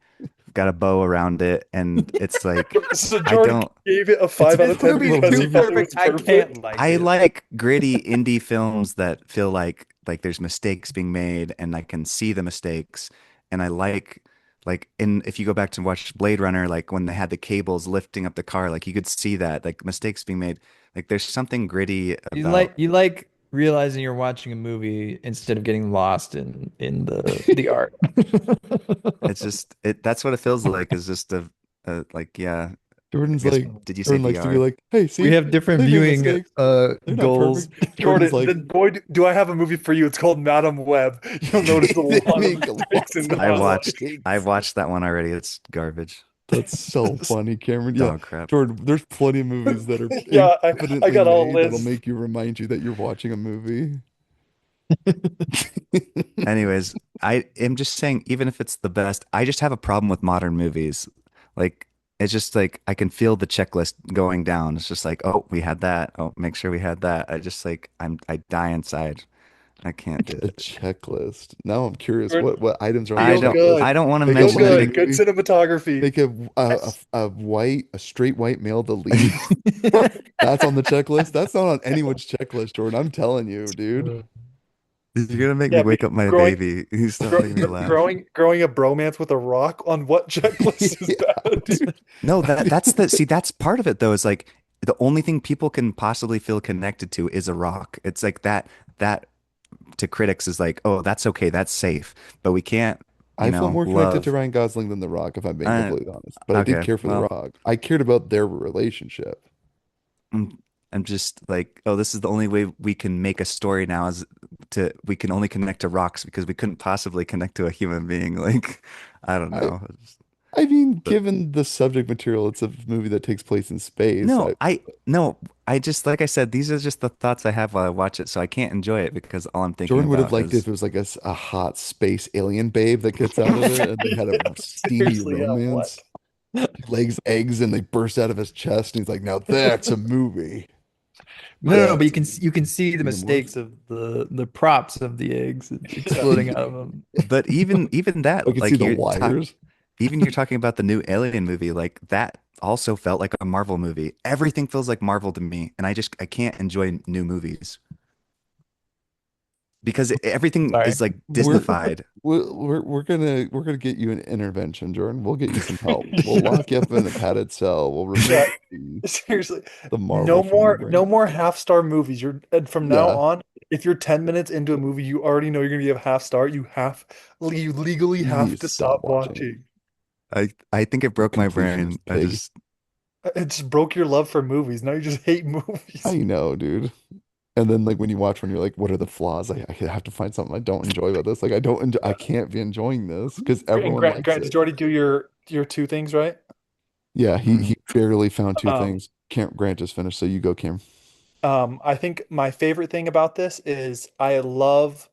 got a bow around it and it's like So I Jordan don't gave it a It's a 5 out This of 10 perfect movie's little because too he movie. thought it perfect. was I perfect. can't like I it. like gritty indie films that feel like there's mistakes being made and I can see the mistakes. And I like in if you go back to watch Blade Runner, like when they had the cables lifting up the car, like you could see that, like mistakes being made. Like there's something gritty about You like realizing you're watching a movie instead of getting lost in the art. it's just it that's what it feels like is just a like yeah, I Jordan's guess like did you say Jordan likes to be VR? like, hey, We see, have different they made viewing mistakes. They're not goals. perfect. Jordan's Jordan, like, then boy, do I have a movie for you. It's called Madam Web. You'll notice a they lot of make mistakes lots in of I that one. I mistakes. watched that one already. It's garbage. That's so funny, Cameron. Yeah, Dog crap. Jordan, there's plenty of movies that are Yeah, I infinitely got a made that'll list. make you remind you that you're watching a movie. Anyways, I am just saying, even if it's the best, I just have a problem with modern movies. Like, it's just like I can feel the checklist going down. It's just like, oh, we had that. Oh, make sure we had that. I just like I die inside. I can't do A it. checklist. Now I'm curious Jordan, what items are on the feel I good. checklist. don't want to Make a Feel mention white any. good. Good movie. cinematography. Make a straight white male the lead. That's on the checklist. That's not on anyone's checklist, Jordan. I'm telling you, dude. You're gonna make me Yeah, wake up my growing baby. You stop making me laugh. growing a bromance with a rock on what checklist is that, Yeah. dude? No, that's the see, that's part of it though, is like the only thing people can possibly feel connected to is a rock. It's like that to critics is like, oh, that's okay, that's safe. But we can't, I felt more connected to love. Ryan Gosling than The Rock, if I'm being Uh, completely honest. But I did okay, care for The well, Rock. I cared about their relationship. I'm, I'm just like, oh, this is the only way we can make a story now is to we can only connect to rocks because we couldn't possibly connect to a human being. Like, I don't I know. I mean, But given the subject material, it's a movie that takes place in space. no, I just like I said, these are just the thoughts I have while I watch it, so I can't enjoy it because all I'm thinking Jordan would have about liked it if is it was like a hot space alien babe that gets out of it and they had a Yeah, steamy seriously, yeah, romance. what? He lays eggs and they burst out of his chest and he's like, now that's a movie. No, but That's a you can see the xenomorph. mistakes of the props of the eggs exploding out of them. but even I that, could see like the wires. you're talking about the new Alien movie, like that also felt like a Marvel movie. Everything feels like Marvel to me, and I can't enjoy new movies because everything Sorry. is like We're Disneyfied. we're gonna get you an intervention, Jordan. We'll get you some help. We'll lock you up in a padded cell. We'll Yeah, remove the, seriously. the Marvel from your No brain. more half-star movies. You're and from now Yeah, on, if you're 10 minutes into a movie, you already know you're gonna give half star. You legally you need have to to stop stop watching it. watching. I think it broke my brain. Completionist pig. It just broke your love for movies. Now you just hate movies. I know, dude. And then like when you watch one, you're like, what are the flaws? I have to find something I don't enjoy about this. Like I can't be enjoying this because And everyone likes Grant, did it. you already do your two things right? Yeah, he Mm. barely found two Um, things. Cam Grant just finished, so you go, Cam. I think my favorite thing about this is I love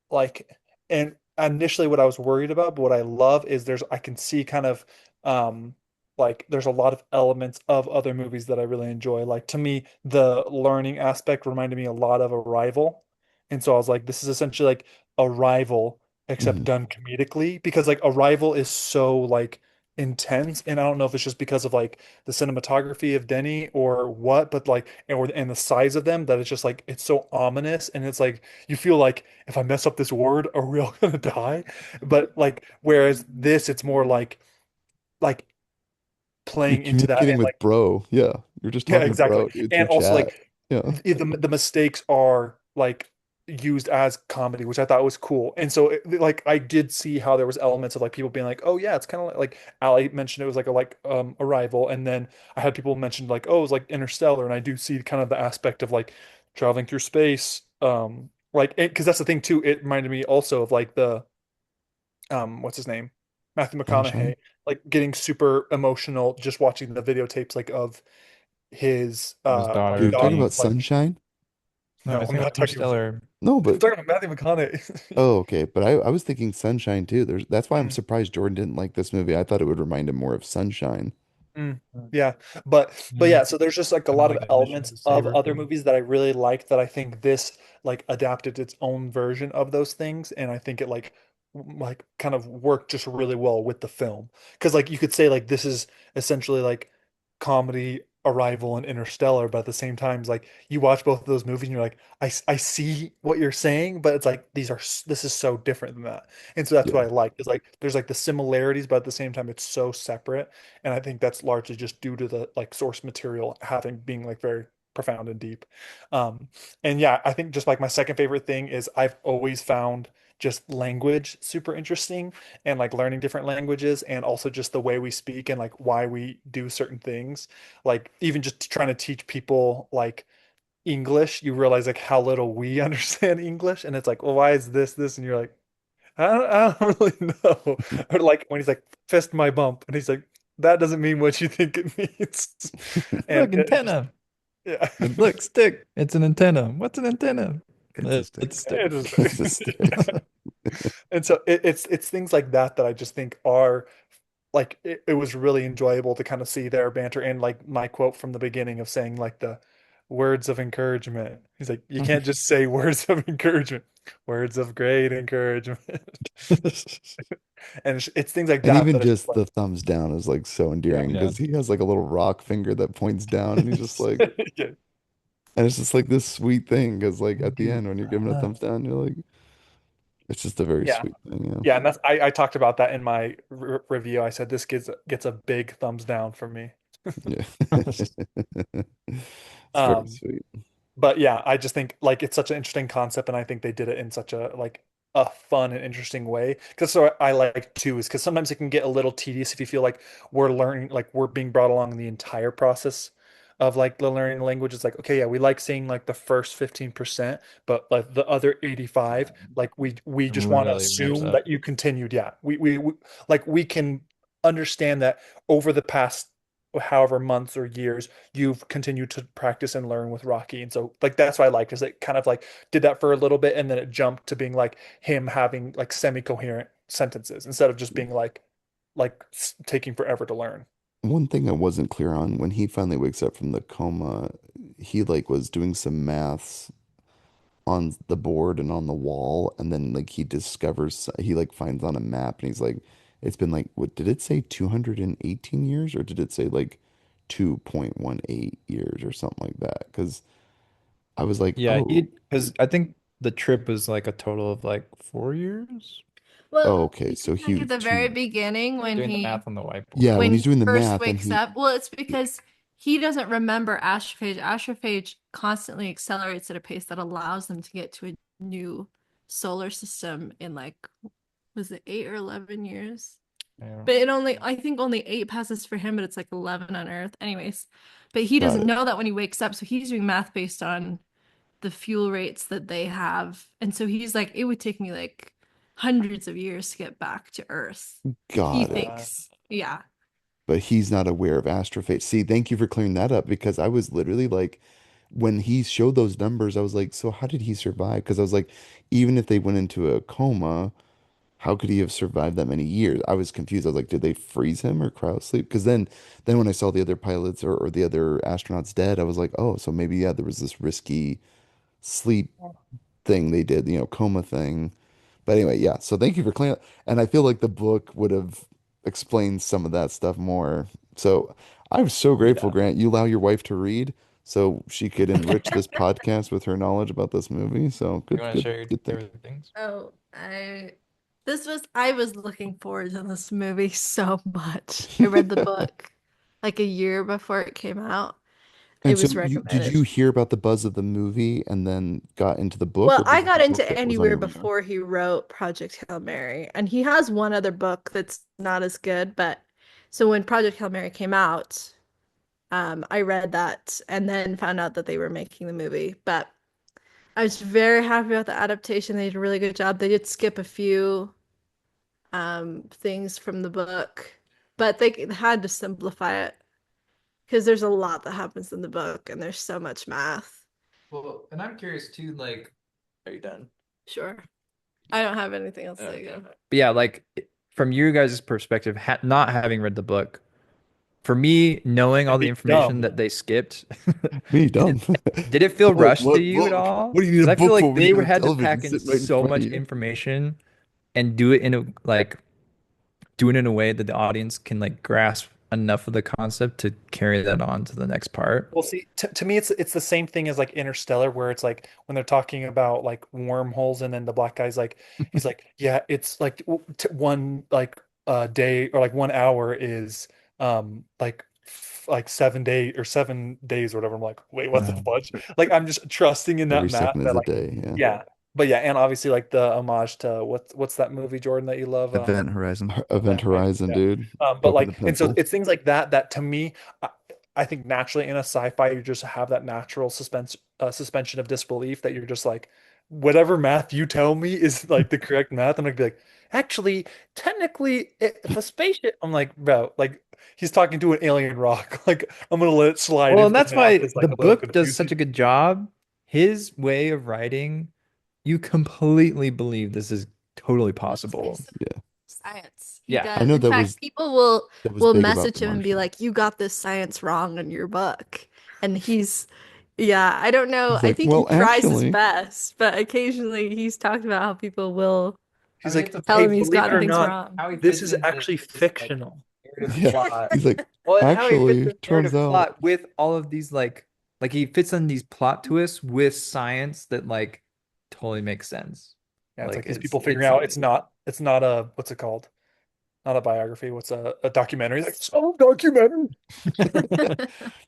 like and initially what I was worried about, but what I love is I can see kind of um like there's a lot of elements of other movies that I really enjoy. Like to me, the learning aspect reminded me a lot of Arrival. And so I was like, this is essentially like Arrival, except Mhm. done comedically, because like Arrival is so like intense. And I don't know if it's just because of like the cinematography of Denny or what, but like and the size of them that it's just like it's so ominous and it's like you feel like if I mess up this word, are we all gonna die? But like, whereas this, it's more like You're playing into that communicating and with like, bro. Yeah, you're just yeah, talking to exactly. bro, dude, through And also chat. like Yeah, the mistakes are like used as comedy, which I thought was cool. And so like I did see how there was elements of like people being like, oh yeah, it's kind of like Ali mentioned it was like Arrival, and then I had people mention like, oh, it was like Interstellar, and I do see kind of the aspect of like traveling through space, like because that's the thing too. It reminded me also of like the what's his name? Matthew sunshine. McConaughey, like getting super emotional just watching the videotapes like Of his of his You're daughter talking daughter. about being Like, sunshime? no, no, I I'm think not talking about Interstellar. No, I'm but talking about Matthew McConaughey. oh, okay. But I was thinking sunshine too. That's why I'm Mm, surprised Jordan didn't like this movie. I thought it would remind him more of sunshine. mm, yeah. But Yeah, yeah, so there's just like a kind of lot of like a Mission elements to of Savor other thing. movies that I really like that I think this like adapted its own version of those things, and I think it like kind of worked just really well with the film. Because like you could say like this is essentially like comedy Arrival and Interstellar, but at the same time, it's like you watch both of those movies and you're like, I see what you're saying, but it's like this is so different than that. And so that's Yeah, what I like. Is like there's like the similarities, but at the same time, it's so separate. And I think that's largely just due to the like source material having being like very profound and deep. Um, and yeah, I think just like my second favorite thing is I've always found just language super interesting and like learning different languages and also just the way we speak and like why we do certain things. Like even just trying to teach people like English, you realize like how little we understand English. And it's like, well, why is this? And you're like, I don't really know. Or like when he's like, fist my bump, and he's like, that doesn't mean what you think it means. And Look, it just, antenna. yeah, Look, stick. It's an antenna. What's an antenna? It's a It's stick. stick. it just, it's a stick. and so it's things like that that I just think are like it was really enjoyable to kind of see their banter and like my quote from the beginning of saying like the words of encouragement. He's like, you can't just say words of encouragement, words of great encouragement. And it's things like And that even that are just just like, the thumbs down is like so yeah. endearing Yeah. because he has like a little rock finger that points down and he's just like, Yeah. And it's just like this sweet thing because like at the Dude, end when you're giving a thumbs down, you're like, it's just a very Yeah. sweet thing, Yeah, and that's I talked about that in my review. I said this gets a big thumbs down from me. yeah. Yeah. It's very Um, sweet. but yeah, I just think like it's such an interesting concept, and I think they did it in such a like a fun and interesting way. Because so I like too is because sometimes it can get a little tedious if you feel like we're learning, like we're being brought along in the entire process of like the learning the language. It's like okay, yeah, we like seeing like the first 15%, but like the other 85, like we just want to really ramps assume up. that you continued. Yeah, we like we can understand that over the past however months or years you've continued to practice and learn with Rocky. And so like that's what I liked is it kind of like did that for a little bit and then it jumped to being like him having like semi-coherent sentences instead of just being like taking forever to learn. One thing I wasn't clear on when he finally wakes up from the coma, he like was doing some maths on the board and on the wall, and then like he discovers he like finds on a map and he's like, it's been like what did it say 218 years or did it say like 2.18 years or something like that? Because I was like, Yeah, oh, he because I think the trip was like a total of like 4 years oh, Well, okay, so like he at the very two, beginning doing the math on the whiteboard. yeah, when when he's he doing the first math and wakes he up, well, it's because he doesn't remember astrophage. Astrophage constantly accelerates at a pace that allows them to get to a new solar system in like was it 8 or 11 years? Yeah. But it only I think only 8 passes for him, but it's like 11 on Earth. Anyways, but he got doesn't it, know that when he wakes up, so he's doing math based on the fuel rates that they have. And so he's like, it would take me like hundreds of years to get back to Earth. He got it. thinks, yeah, But he's not aware of astrophase. See, thank you for clearing that up because I was literally like, when he showed those numbers, I was like, so how did he survive? Because I was like, even if they went into a coma, how could he have survived that many years? I was confused. I was like, did they freeze him or cryo sleep? Because then when I saw the other pilots or the other astronauts dead, I was like, oh, so maybe yeah, there was this risky sleep thing they did, coma thing. But anyway, yeah. So thank you for clearing. And I feel like the book would have explained some of that stuff more. So I'm so grateful, Yeah. Grant. You allow your wife to read so she could enrich this podcast with her knowledge about this movie. So You good, want to good, share your good thing. favorite things? oh, I was looking forward to this movie so much. I read the book like a year before it came out. It And so was you did recommended. you hear about the buzz of the movie and then got into the book, Well, or I was it got the book into that was on Anywhere your radar? before he wrote Project Hail Mary, and he has one other book that's not as good, but so when Project Hail Mary came out, I read that and then found out that they were making the movie. But I was very happy about the adaptation. They did a really good job. They did skip a few things from the book, but they had to simplify it because there's a lot that happens in the book and there's so much math. Well, and I'm curious too, like, are you done? Sure. I don't have anything else to say. Okay. But yeah, like from you guys' perspective, ha not having read the book, for me, knowing all And the be information dumb. that they skipped, Me did dumb. did it feel rushed to What you at book? all? What do you need Because a I feel book for like when you they got a had to television pack in sitting right in so front of much you? information and do it in a like do it in a way that the audience can like grasp enough of the concept to carry that on to the next part. Well, see, to me, it's the same thing as like Interstellar, where it's like when they're talking about like wormholes, and then the black guy's like, he's like, yeah, it's like one like day or like 1 hour is like like 7 day or 7 days or whatever. I'm like, wait, what the Um, fudge? Like I'm just trusting in that Every math second is that a like day. Yeah. yeah, but yeah, and obviously like the homage to what's that movie, Jordan, that you love? Event Horizon. Event Event Horizon. Horizon, Yeah. dude. But Poke the like, and so pencil. it's things like that that to me, I, I think naturally in a sci-fi, you just have that natural suspension of disbelief that you're just like, whatever math you tell me is like the correct math. I'm gonna be like, actually, technically, if a spaceship, I'm like, bro, like he's talking to an alien rock. Like I'm gonna let it slide well, if and the that's math why is the like a little book does such confusing. a good job. His way of writing, you completely believe this is totally It's possible. based Yeah. on science. He Yeah. I does. know In fact, people will that was will big about message The him and be Martian. like, "You got this science wrong in your book." And yeah, I don't know. He's I like, think he well, tries his actually, best, but occasionally he's talked about how people will I He's mean, like, it's a tell hey, him he's believe it gotten or things not, wrong. how he this fits is into actually this like fictional. narrative yeah. plot. He's like, Well, and how he fits actually, this turns narrative out, plot with all of these like like he fits in these plot twists with science that like totally makes sense. Yeah, it's Like like these people figuring it's out it's not a what's it called? Not a biography. What's a documentary? Like, it's not a documentary.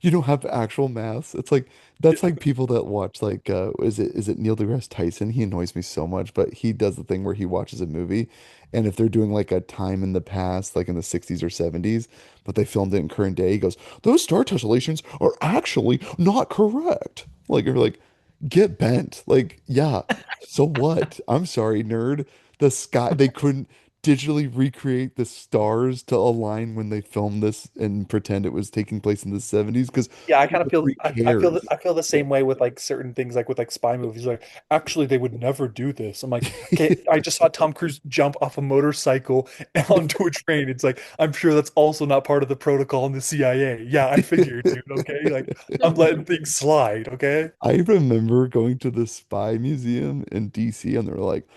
You don't have actual maths. It's like that's like people that watch like is it Neil deGrasse Tyson? He annoys me so much, but he does the thing where he watches a movie and if they're doing like a time in the past, like in the 60s or 70s, but they filmed it in current day, he goes, "Those star tessellations are actually not correct." Like you're like, get bent. Like, yeah, so what? I'm sorry, nerd. The sky, they couldn't digitally recreate the stars to align when they filmed this and pretend it was taking place in the 70s because Yeah, I who kind of the feel freak cares? I feel the same way with like certain things like with like spy movies. Like, actually they would never do this. I'm like, okay, I just saw Tom Cruise jump off a motorcycle onto a train. It's like, I'm sure that's also not part of the protocol in the CIA. Yeah, I figured, dude. Okay. Like I'm letting things slide, okay? I remember going to the Spy Museum in DC and they're like,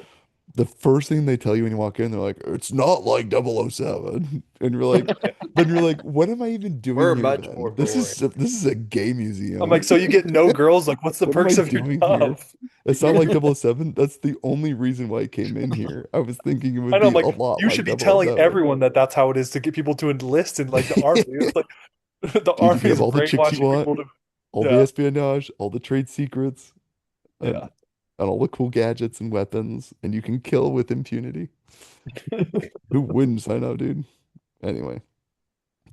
the first thing they tell you when you walk in, they're like, it's not like 007. And you're like, then you're like, what am I even doing we're here much then? more boring. This is a gay I'm like, museum. so you get no girls? Like, what's the What am I perks of your doing here? job? It's not like 007. That's the only reason why I came in here. I was thinking it I would know, I'm be a like, lot you like should be telling 007. everyone that that's how it is to get people to enlist in like the army. It's like the Dude, you army can is have all the chicks you brainwashing want, people to, all the yeah, espionage, all the trade secrets, yeah. and, and all the cool gadgets and weapons, and you can kill with impunity. Who wouldn't sign up, dude? Anyway.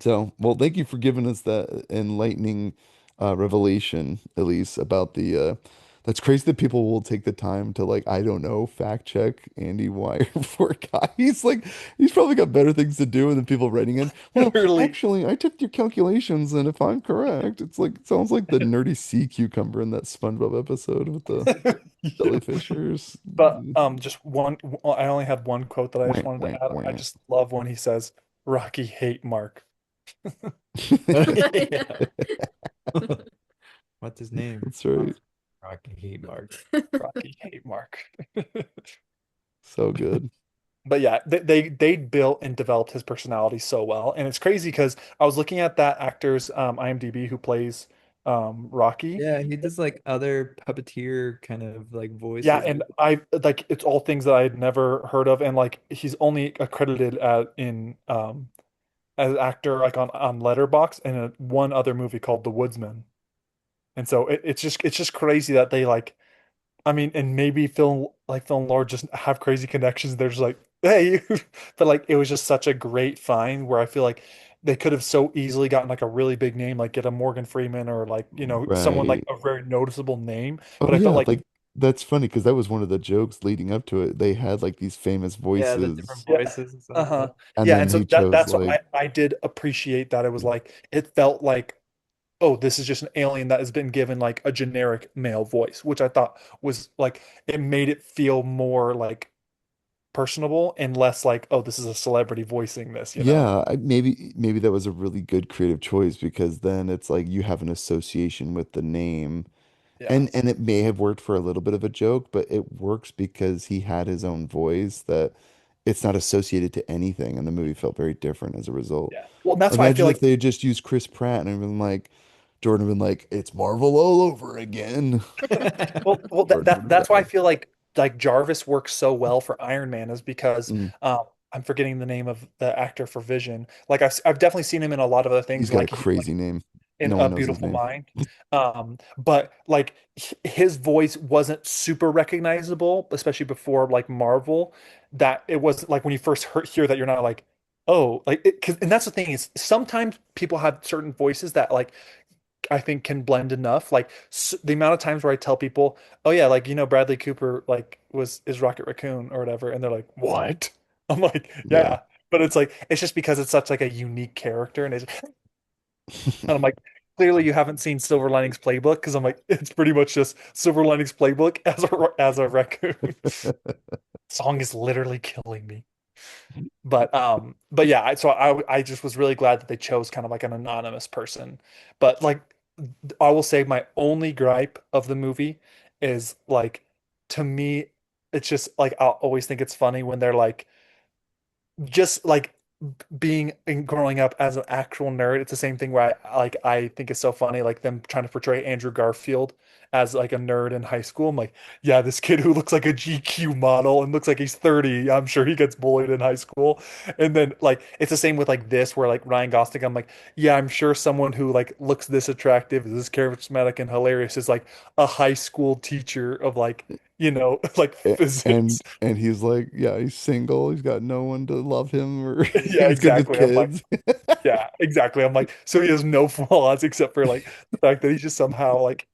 So, well, thank you for giving us that enlightening revelation, Elise, about the that's crazy that people will take the time to like, I don't know, fact check Andy Wire for a guy. He's probably got better things to do than people writing in. Well, Literally. actually, I took your calculations, and if I'm correct, it's like it sounds like the nerdy sea cucumber in that SpongeBob episode with the Yeah. jellyfishers. But just one. I only had one quote that I just Wah, wanted wah, to add. I wah. just love when he says, "Rocky hate Mark." Yeah. What's his name? That's right. Rocky Heat Mark. Rocky hate Mark. So good. But yeah, they built and developed his personality so well, and it's crazy because I was looking at that actor's IMDb who plays Rocky. Yeah, he does like other puppeteer kind of like Yeah, voices. and I like it's all things that I had never heard of, and like he's only accredited in as an actor like on Letterbox and one other movie called The Woodsman. And so it's just crazy that they like I mean, and maybe Phil and Lord just have crazy connections. They're just like, hey, but like it was just such a great find where I feel like they could have so easily gotten like a really big name, like get a Morgan Freeman or like, someone like Right. a very noticeable name. Oh But I felt yeah, like like that's funny because that was one of the jokes leading up to it. They had like these famous Yeah, the different voices, yeah, voices and stuff. uh-huh. Yeah. and Yeah, then and so he that chose that's what like I did appreciate that it was like it felt like oh, this is just an alien that has been given like a generic male voice, which I thought was like it made it feel more like personable and less like, oh, this is a celebrity voicing this. yeah, maybe that was a really good creative choice because then it's like you have an association with the name. Yeah. And it may have worked for a little bit of a joke, but it works because he had his own voice that it's not associated to anything, and the movie felt very different as a result. Yeah. Well, and that's why I feel Imagine if like they had just used Chris Pratt and been like, Jordan been like, it's Marvel all over again. well that, Jordan would that have that's why I died. feel like Jarvis works so well for Iron Man is because Mm, I'm forgetting the name of the actor for Vision. Like I've definitely seen him in a lot of other he's things got a like like crazy name. in No A one knows his Beautiful name. Mind. But like his voice wasn't super recognizable, especially before like Marvel, that it was like when you first hear that you're not like, oh, like and that's the thing is sometimes people have certain voices that like I think can blend enough. Like the amount of times where I tell people, oh yeah, like Bradley Cooper like was is Rocket Raccoon or whatever, and they're like, what? I'm like, Yeah. yeah. But it's like it's just because it's such like a unique character, and I'm like, clearly you haven't seen Silver Linings Playbook because I'm like, it's pretty much just Silver Linings Playbook as a raccoon. Song is literally killing me. But yeah, so I just was really glad that they chose kind of like an anonymous person. But like I will say my only gripe of the movie is like to me it's just like I'll always think it's funny when they're like just like being and growing up as an actual nerd, it's the same thing where I think it's so funny, like them trying to portray Andrew Garfield as like a nerd in high school. I'm like, yeah, this kid who looks like a GQ model and looks like he's 30, I'm sure he gets bullied in high school. And then like it's the same with like this, where like Ryan Gosling, I'm like, yeah, I'm sure someone who like looks this attractive, is this charismatic and hilarious is like a high school teacher of like, like physics. And he's like, yeah, he's single. He's got no one to love him, or Yeah, he's good with exactly. I'm like, kids. yeah, exactly. I'm like, so he has no flaws except for like the fact that he just somehow like,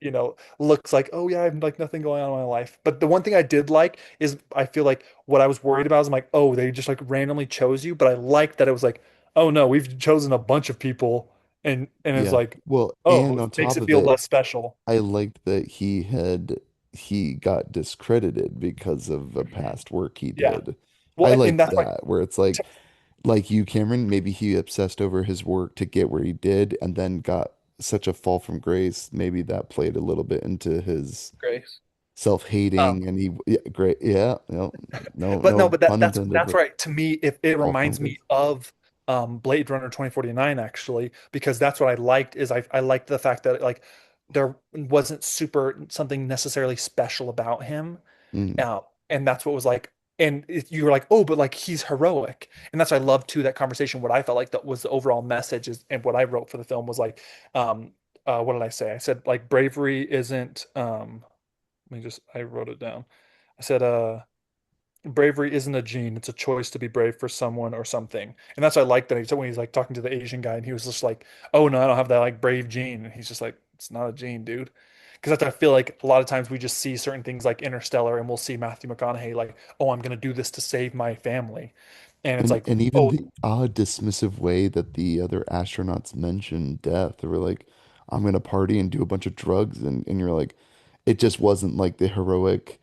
looks like, oh yeah, I have like nothing going on in my life. But the one thing I did like is I feel like what I was worried about is I'm like, oh, they just like randomly chose you. But I liked that it was like, oh no, we've chosen a bunch of people and it's Yeah. like, Well, oh, and it on makes top it of feel it, less special. I liked that he got discredited because of the past work he Yeah. did. I Well, and liked that's why that, where it's like you, Cameron, maybe he obsessed over his work to get where he did and then got such a fall from grace. Maybe that played a little bit into his Grace. self-hating and he yeah, great. Yeah, But no, no but pun intended, that's but right. To me, if it fall from reminds me grace. of Blade Runner 2049 actually, because that's what I liked is I liked the fact that like there wasn't super something necessarily special about him. Mm. And that's what was like, and you were like, oh, but like he's heroic. And that's what I love too, that conversation. What I felt like that was the overall message is, and what I wrote for the film was like, what did I say? I said like bravery isn't let me just I wrote it down. I said bravery isn't a gene, it's a choice to be brave for someone or something. And that's what I like that he said when he's like talking to the Asian guy and he was just like, oh no, I don't have that like brave gene. And he's just like, it's not a gene, dude. Because I feel like a lot of times we just see certain things like Interstellar and we'll see Matthew McConaughey like, oh, I'm gonna do this to save my family. And it's like, And even oh the odd dismissive way that the other astronauts mentioned death, they were like, I'm gonna party and do a bunch of drugs, and you're like, it just wasn't like the heroic,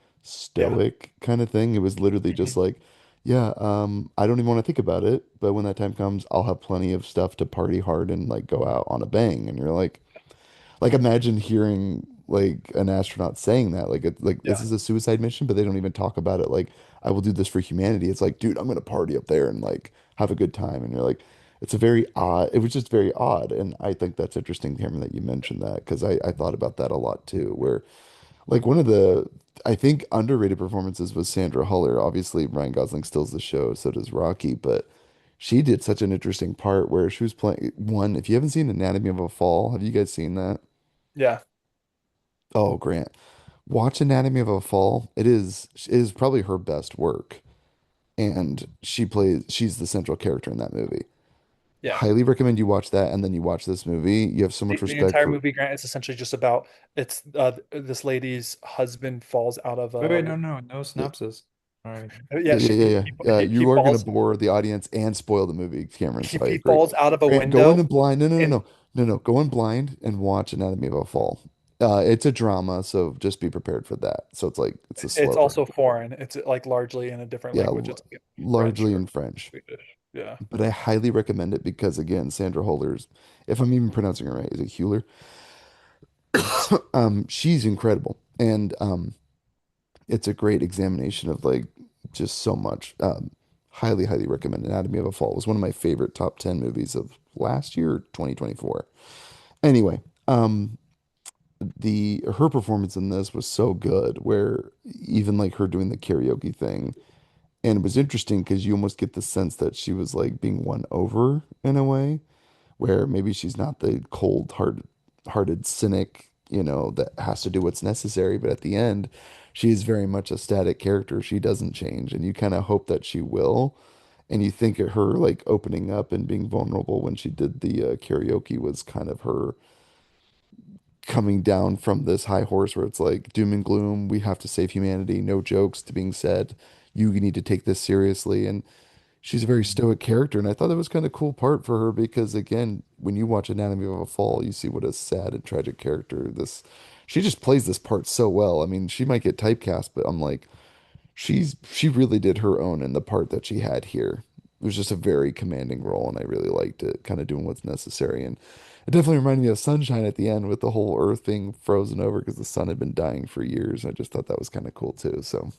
yeah. stoic kind of thing. It was literally just Mhm. like, yeah, I don't even want to think about it, but when that time comes, I'll have plenty of stuff to party hard and like go out on a bang. And you're like imagine hearing like an astronaut saying that like this Yeah. is a suicide mission, but they don't even talk about it like I will do this for humanity. It's like, dude, I'm gonna party up there and like have a good time. And you're like, it's a very odd. It was just very odd, and I think that's interesting, Cameron, that you mentioned that because I thought about that a lot too. Where like one of the I think underrated performances was Sandra Huller. Obviously, Ryan Gosling steals the show, so does Rocky, but she did such an interesting part where she was playing one. If you haven't seen Anatomy of a Fall, have you guys seen that? Yeah. Oh, Grant, watch Anatomy of a Fall. It is probably her best work, and she's the central character in that movie. Yeah. Highly recommend you watch that, and then you watch this movie. You have so much The respect entire for. movie, Grant, is essentially just about it's this lady's husband falls out of Wait, wait, a no Yeah, synopsis. All right. yeah, yeah, yeah, yeah, yeah. he You are gonna falls bore the audience and spoil the movie, Cameron. So I he agree. falls out of a Grant, go in window and blind. No, no, no, and no, no, no. Go in blind and watch Anatomy of a Fall. It's a drama, so just be prepared for that. So it's a it's slow burn. also foreign. It's like largely in a different Yeah, language. It's like French largely or in French. Swedish. Yeah. But I highly recommend it because again, Sandra Holler's, if I'm even pronouncing it right, is it Hewler? She's incredible, and it's a great examination of like just so much. Highly, highly recommend. Anatomy of a Fall. It was one of my favorite top 10 movies of last year, 2024. Anyway, the her performance in this was so good, where even like her doing the karaoke thing, and it was interesting because you almost get the sense that she was like being won over in a way where maybe she's not the hearted cynic, that has to do what's necessary, but at the end, she's very much a static character. She doesn't change, and you kind of hope that she will. And you think of her like opening up and being vulnerable when she did the karaoke was kind of her coming down from this high horse where it's like doom and gloom, we have to save humanity, no jokes to being said. You need to take this seriously. And she's a very stoic character, and I thought that was kind of cool part for her because again, when you watch Anatomy of a Fall, you see what a sad and tragic character this. She just plays this part so well. I mean, she might get typecast, but I'm like, she really did her own in the part that she had here. It was just a very commanding role, and I really liked it, kind of doing what's necessary. And it definitely reminded me of Sunshine at the end with the whole Earth being frozen over because the sun had been dying for years. I just thought that was kind of cool too. So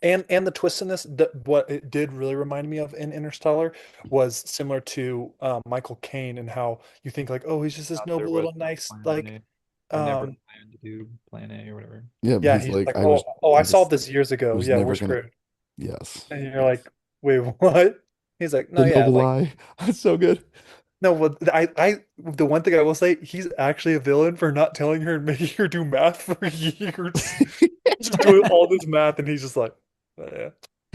And the twist in this, what it did really remind me of in Interstellar was similar to Michael Caine, and how you think like, oh, he's just this Thought there noble was little no nice plan like A. They never um planned to do plan A or whatever. Yeah, but yeah, he's he's like, like, oh, I I solved just this years ago. was Yeah, we're never gonna. screwed. Yes, And you're yes. like, wait, what? He's like, no, The yeah, noble like lie. That's so good. no, well, the one thing I will say, he's actually a villain for not telling her and making her do math for years. Just doing all this math, and he's just like, "Oh, yeah."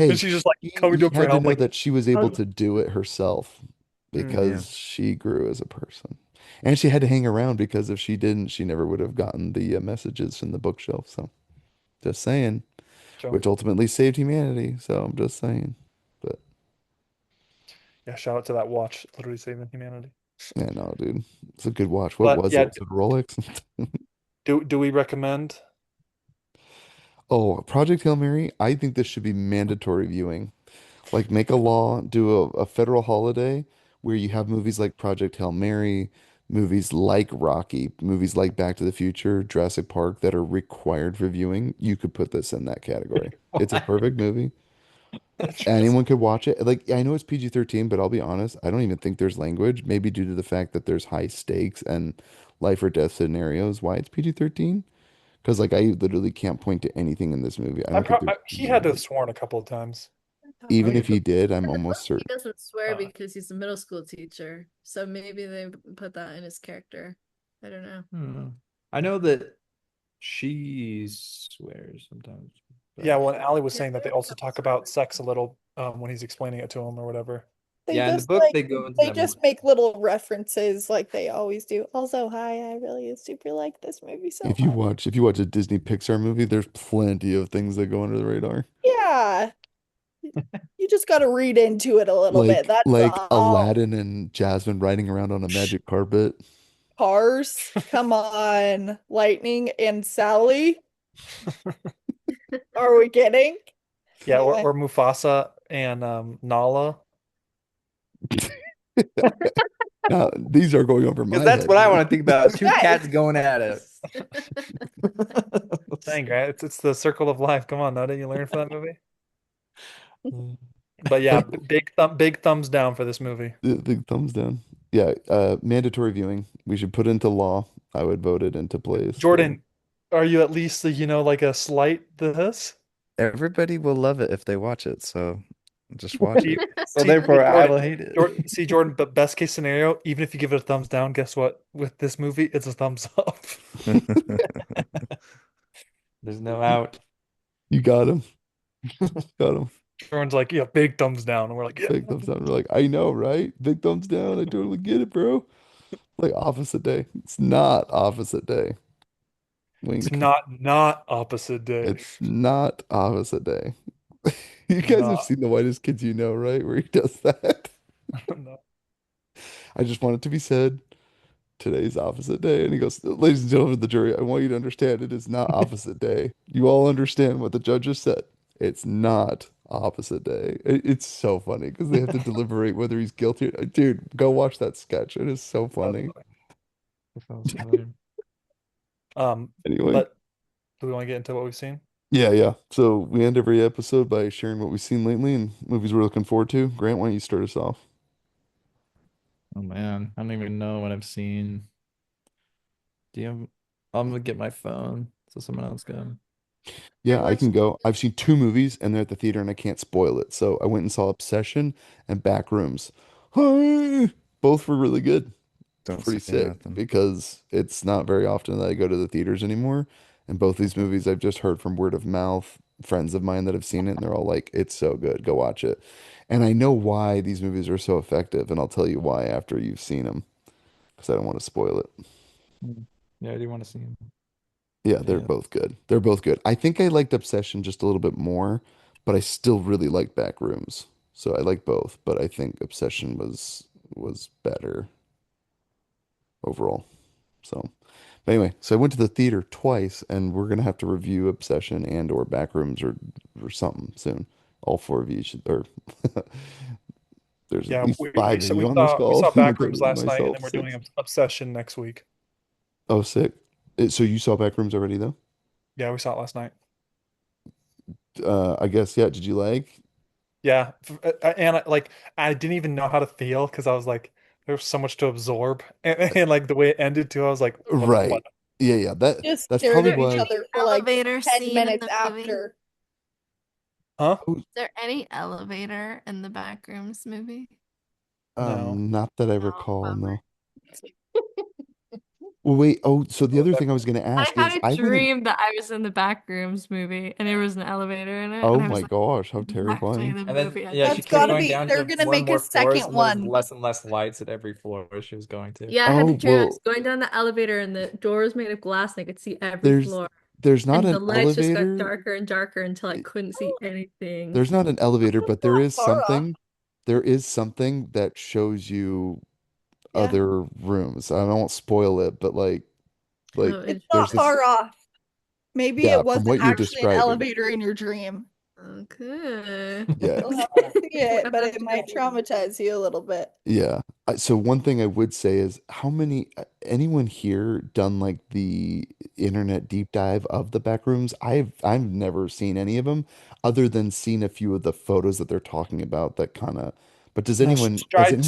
And Hey, she's just like coming to he him for had to help, know like, that she was I able was to do it herself mm. Yeah. because she grew as a person. And she had to hang around because if she didn't, she never would have gotten the messages from the bookshelf. So just saying, So which ultimately saved humanity. So I'm just saying. But yeah, shout out to that watch, literally saving humanity. yeah, no, dude, it's a good watch. What But was yeah, it? Was it a Rolex? do we recommend? Oh, Project Hail Mary. I think this should be mandatory viewing. Like make a law, do a federal holiday where you have movies like Project Hail Mary, movies like Rocky, movies like Back to the Future, Jurassic Park that are required for viewing. You could put this in that category. It's a What? perfect movie. Jurassic- Anyone could watch it. Like I know it's PG-13, but I'll be honest, I don't even think there's language, maybe due to the fact that there's high stakes and life or death scenarios why it's PG-13. Because like I literally can't point to anything in this movie. I don't think there's He any had to have language. sworn a couple of times. I Even think if it's a, he did, I'm in the book almost he certain. doesn't swear uh, because he's a middle school teacher. So maybe they put that in his character. I don't know. Hmm. I know that she swears sometimes, yeah. but Well, and Allie was Yeah, saying that they there's a also couple talk swear about words. sex a little when he's explaining it to him or whatever. They yeah, in the just book like they go into they that more. just make little references like they always do. Also, hi, I really super like this movie so much. If you watch a Disney Pixar movie, there's plenty of things that go under the radar. Yeah, you just got to read into it a little bit. That's Like all. Aladdin and Jasmine riding around on a magic carpet. Cars, come on, Lightning and Sally. Are we kidding? Yeah, Anyway, or Mufasa and Nala. Now, these are going over Because my that's head, what I dude. want to think about. Two guys, cats going at it. Dang, right? It's the circle of life. Come on, now didn't you learn from that movie? But yeah, Like big thumbs down for this movie. the thumbs down. Yeah, mandatory viewing. We should put into law. I would vote it into place. So Jordan, are you at least like a slight this? Everybody will love it if they watch it, so just watch See, it. So see, therefore, I Jordan, will hate it. Jordan, but best case scenario, even if you give it a thumbs down, guess what? With this movie, it's a thumbs up. There's no out. you got him. Got him. Jordan's like, yeah, big thumbs down. And we're like, yeah. Big thumbs down. We're like, I know, right? Big thumbs down. I totally get it, bro. Like opposite day. It's not opposite day. It's Wink. not opposite day. It's not opposite day. You guys have Not. seen the whitest kids you know, right? Where he does that. No. I just want it to be said. Today's opposite day. And he goes, ladies and gentlemen of the jury, I want you to understand it is not opposite day. You all understand what the judge just said. It's not opposite day. It's so funny because they have to deliberate whether he's guilty. Dude, go watch that sketch. It is so That was funny. funny. That sounds familiar. Anyway, But do we want to get into what we've seen? yeah, yeah. So we end every episode by sharing what we've seen lately and movies we're looking forward to. Grant, why don't you start us off? Oh man, I don't even know what I've seen. Do you have... I'm gonna get my phone so someone else go. I Yeah, I can watched go. I've seen two movies and they're at the theater and I can't spoil it. So I went and saw Obsession and Backrooms. Hi! Both were really good. Don't Pretty say sick nothing. because it's not very often that I go to the theaters anymore. And both these movies I've just heard from word of mouth, friends of mine that have seen it, and they're all like, it's so good, go watch it. And I know why these movies are so effective, and I'll tell you why after you've seen them because I don't want to spoil it. Hmm. Yeah, I do want to see him. Yeah, they're Yeah. both good. They're both good. I think I liked Obsession just a little bit more, but I still really like Backrooms. So I like both, but I think Obsession was better overall. So, but anyway, so I went to the theater twice, and we're gonna have to review Obsession and or Backrooms or something soon. All four of you should, or there's at Yeah, least five of we you on this we call, saw Backrooms including last night, and myself, then we're doing six. Obsession next week. Oh, sick. So you saw Backrooms already though? Yeah, we saw it last night. I guess yeah. Did you like? Yeah, and like I didn't even know how to feel because I was like, there was so much to absorb, and like the way it ended too, I was like, what? Right. Yeah, yeah. Just That's stared probably at There each why. any other for like elevator 10 scene in minutes the movie? Is after. Huh? Oh, there any elevator in the Backrooms movie? No. not that I Oh, recall. bummer. No. Well, wait. Oh, so the Oh, other thing I was definitely. going to I ask had is a I wouldn't. dream that I was in the Backrooms movie and there was an elevator in it, Oh and I was my like, gosh, how exactly terrifying! the And then movie I yeah, she That's think kept it gotta going is. be, down they're to gonna more and make a more floors, second and there's one. less and less lights at every floor she was going to. Yeah, I had a Oh, dream I was well, going down the elevator and the door was made of glass and I could see every there's floor. there's not And the an lights just got elevator. darker and darker until I eh, couldn't see anything. There's not an elevator, but there is Far off. something. There is something that shows you Yeah. other rooms. I won't spoil it, but like Oh, It's there's not this. far off. Maybe Yeah, it from wasn't what you're actually an describing. elevator in your dream. okay. Yeah. You'll have to see it, I'm but gonna have it to go might see it. traumatize you a little bit. Yeah. So one thing I would say is how many anyone here done like the internet deep dive of the back rooms? I've never seen any of them other than seen a few of the photos that they're talking about that kind of but No, has anyone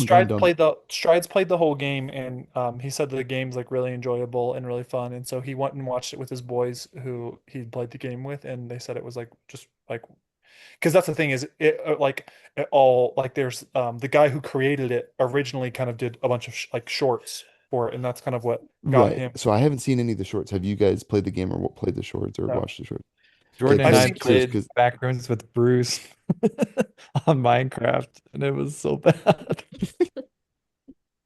gone down Strides played the whole game, and he said that the game's like really enjoyable and really fun, and so he went and watched it with his boys who he played the game with, and they said it was like just like because that's the thing is it like it all like there's the guy who created it originally kind of did a bunch of like shorts for it, and that's kind of what got right. him. So I haven't seen any of the shorts. Have you guys played the game or played the shorts or No, watched the shorts? Jordan It's and I've I seen so it's played because Backrooms with Bruce on Minecraft, and it was so bad.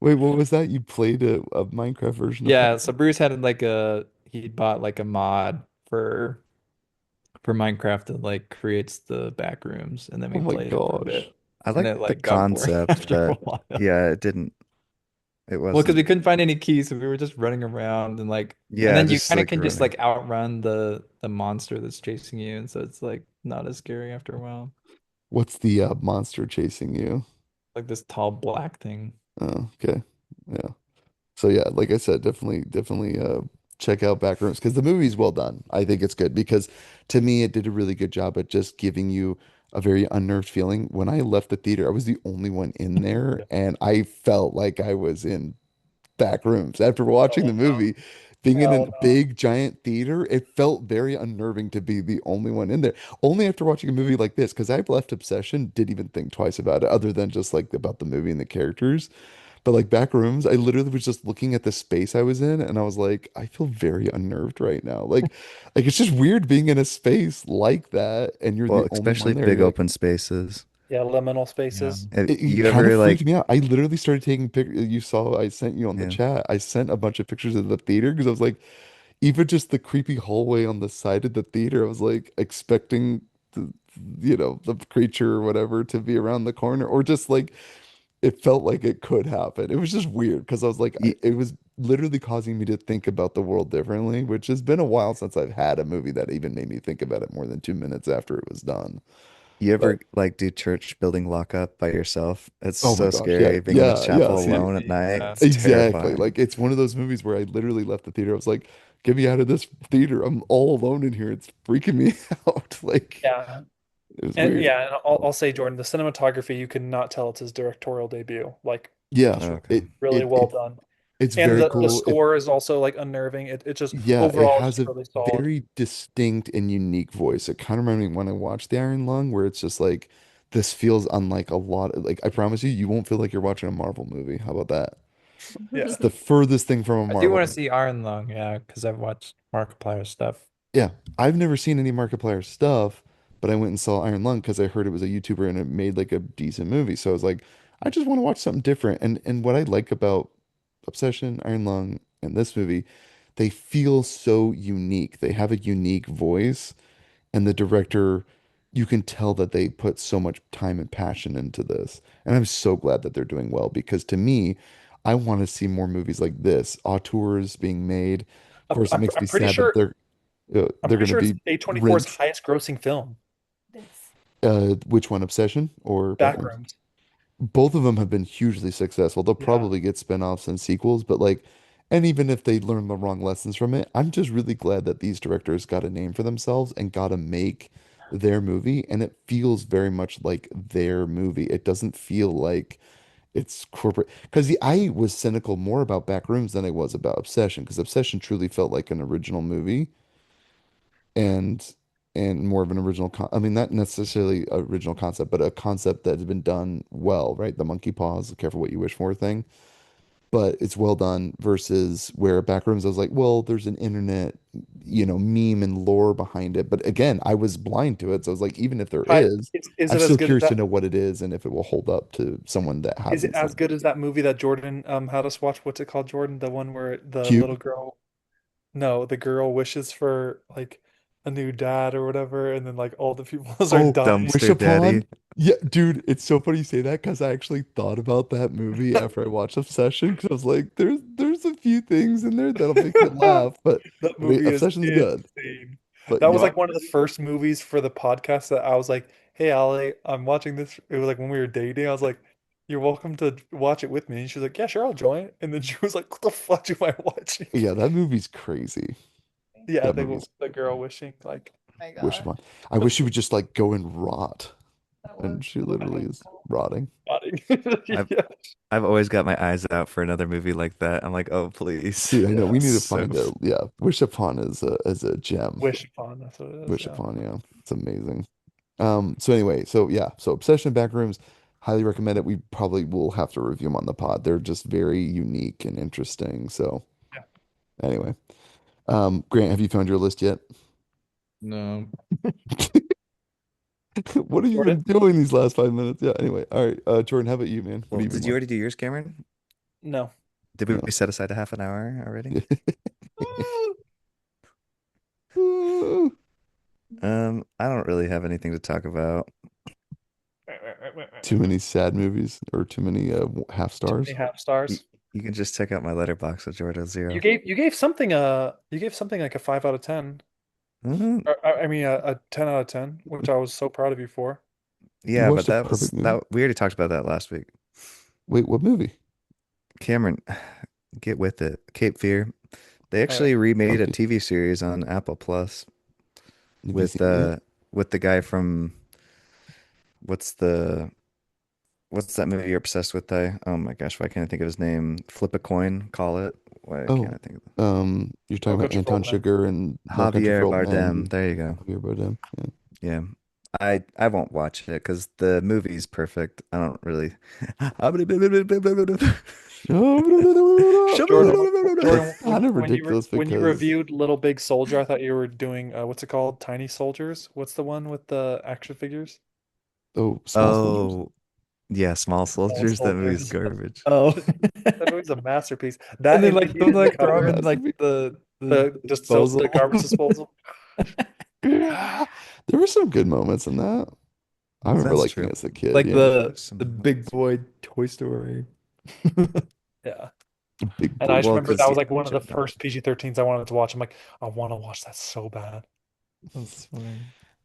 wait, what was that? You played a Minecraft version of Yeah, so Minecraft? Bruce had like he bought like a mod for Minecraft that like creates the backrooms, and then Oh we my played it for a gosh. bit, I and like it the like got boring concept, after a but while. yeah, it didn't. It Well, because wasn't. we couldn't find any keys, so we were just running around and like, and Yeah, then you just kind of like can just running. like outrun the monster that's chasing you, and so it's like not as scary after a while. What's the monster chasing you? Like this tall black thing. Oh, okay. Yeah. So yeah, like I said, definitely check out Backrooms because the movie's well done. I think it's good because to me it did a really good job at just giving you a very unnerved feeling. When I left the theater, I was the only one in there Yeah. and I felt like I was in Backrooms. After watching oh the no, movie, being in a hell no. big giant theater, it felt very unnerving to be the only one in there. Only after watching a movie like this, because I've left Obsession, didn't even think twice about it, other than just like about the movie and the characters. But like back rooms, I literally was just looking at the space I was in and I was like, I feel very unnerved right now. Like it's just weird being in a space like that and you're the Well, only especially one there. big You're like, open spaces. Yeah, liminal Yeah. spaces. it You kind of ever like, freaked me out. I literally started taking pictures. You saw I sent you on the yeah, chat. I sent a bunch of pictures of the theater because I was like, even just the creepy hallway on the side of the theater, I was like expecting the, the creature or whatever to be around the corner or just like it felt like it could happen. It was just weird because I was like, you, it was literally causing me to think about the world differently, which has been a while since I've had a movie that even made me think about it more than 2 minutes after it was done. you But ever like do church building lockup by yourself? It's oh my so gosh, yeah, scary being in the yeah, yeah. chapel See, alone at night. Yeah. It's exactly. terrifying. Like it's one of those movies where I literally left the theater. I was like, get me out of this theater. I'm all alone in here. It's freaking me out. Like Yeah, it was and weird. yeah, and I'll say Jordan, the cinematography you cannot tell it's his directorial debut. Like Yeah, it's Okay. really it well it done. it's And very the cool. score is also like unnerving. It just Yeah, it overall it's has just a really solid. very distinct and unique voice. It kind of reminded me when I watched The Iron Lung, where it's just like this feels unlike a lot. Like I promise you, you won't feel like you're watching a Marvel movie. How about that? It's Yeah. the furthest thing from a I do Marvel want to movie. see Iron Lung, yeah, because I've watched Markiplier stuff. Yeah, I've never seen any Markiplier stuff, but I went and saw Iron Lung because I heard it was a YouTuber and it made like a decent movie. So I was like, I just want to watch something different. And what I like about Obsession, Iron Lung, and this movie, they feel so unique. They have a unique voice, and the director, you can tell that they put so much time and passion into this. And I'm so glad that they're doing well because to me, I want to see more movies like this, auteurs being made. Of course, it makes I'm me pretty sad that sure I'm they're pretty going to sure it's be A24's rinsed. highest grossing film. This. Which one, Obsession or Backrooms? Backrooms. Both of them have been hugely successful. They'll Yeah. probably get spin-offs and sequels, but like, and even if they learn the wrong lessons from it, I'm just really glad that these directors got a name for themselves and got to make their movie, and it feels very much like their movie. It doesn't feel like it's corporate. Because I was cynical more about Backrooms than I was about Obsession, because Obsession truly felt like an original movie and more of an original I mean, not necessarily original concept, but a concept that has been done well, right? The monkey paws, careful what you wish for thing. But it's well done versus where Backrooms, I was like, well, there's an internet, meme and lore behind it. But again, I was blind to it. So I was like, even if there Hi, is, is I'm it as still good as curious to that? know what it is and if it will hold up to someone that Is it hasn't as seen it. good as that movie that Jordan had us watch? What's it called, Jordan? The one where the little Cube. girl, no, the girl wishes for like a new dad or whatever, and then like all the people are Oh, dying. Wish Dumpster Daddy. Upon. Yeah, dude, it's so funny you say that because I actually thought about that movie after I watched Obsession because I was like, there's a few things in there that'll make you laugh, but That I mean, movie is Obsession's good, insane. but That yeah, was like one of the first movies for the podcast that I was like, "Hey, Allie, I'm watching this." It was like when we were dating. I was like, "You're welcome to watch it with me." And she was like, "Yeah, sure, I'll join." And then she was like, "What the fuck am I watching?" yeah, that movie's crazy. Yeah, That movie's the girl wishing like My Wish God, Upon. I wish she would just like go and rot, that and was she literally so is cool. rotting. body. I've Yeah. I've always got my eyes out for another movie like that. I'm like, oh please. Dude, I know we need to So find a yeah. Wish Upon is a gem. Wish upon, that's what it is. Wish Yeah. Upon, yeah, it's amazing. So anyway, so yeah, so Obsession Backrooms, highly recommend it. We probably will have to review them on the pod. They're just very unique and interesting. So Yeah. anyway, Grant, have you found your list yet? No. What have you been Jordan? doing these last 5 minutes? Yeah, anyway. All right. Jordan, how about you, man? What well, have you been did you watching? already do yours, Cameron? No. Did we No. set aside a half an hour already? I don't really have anything to talk about. Too many sad movies or too many half Too many stars? half You, stars. you can just check out my letterbox with Jordan You Zero. gave something like a 5 out of 10. Mhm. I mean a 10 out of 10, which I was so proud of you for. You Yeah, but watched a that perfect was movie? that we already talked about that last week. Wait, what movie? Cameron, get with it. Cape Fear. They Oh yeah. actually remade a Okay. TV series on Apple Plus Have you with seen it yet? uh with the guy from what's the what's that movie you're obsessed with, Ty? Oh my gosh, why can't I think of his name? Flip a coin, call it. Why can't Oh, I think of you're No talking about Country for Anton Old Men. Sugar and No Country for Javier Old Men Bardem. and There you go. Javier Bardem. Yeah. I won't watch it because the movie's perfect. I don't really. Yeah. Jordan, That's Jordan, kind of ridiculous when you because reviewed Little Big Soldier, I thought you were doing what's it called? Tiny Soldiers? What's the one with the action figures? oh, Small Soldiers. Oh, yeah, Small Small Soldiers. That movie's Soldiers. garbage. Oh. That movie's a masterpiece. And That then and like Heat don't in the like throw him in Cupboard, like Masterpiece. the the disposal. garbage disposal. There were some good moments in that. I remember That's liking true. it as a kid. Like Yeah, There's the some big moments. boy Toy Story. Yeah. big And I boy just Well, remember because that toys. was like one of the Jordan. first PG-13s I wanted to watch. I'm like, I want to watch that so bad. That's funny.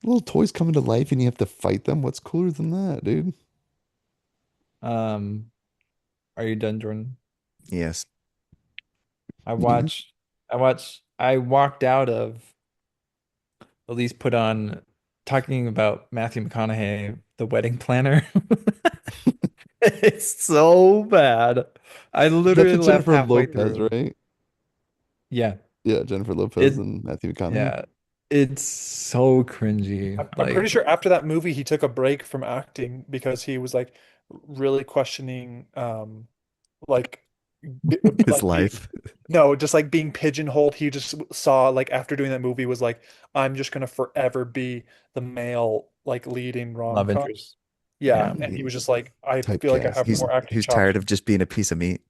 Little toys coming to life and you have to fight them. What's cooler than that, dude? Um, are you done, Jordan? Yes. I Yeah. watched I walked out of at least put on talking about Matthew McConaughey, The Wedding Planner. It's so bad. I That's literally with left Jennifer halfway Lopez, through. right? Yeah. Yeah, Jennifer Lopez It and Matthew McConaughey. yeah. It's so cringy. I'm pretty Like sure after that movie, he took a break from acting because he was like really questioning, like, His like being life. no, just like being pigeonholed. He just saw like after doing that movie was like, I'm just gonna forever be the male like leading love rom-com. interest. Yeah, Yeah. and he was just like, I feel like I Typecast. have He's more acting he's chops. tired of just being a piece of meat.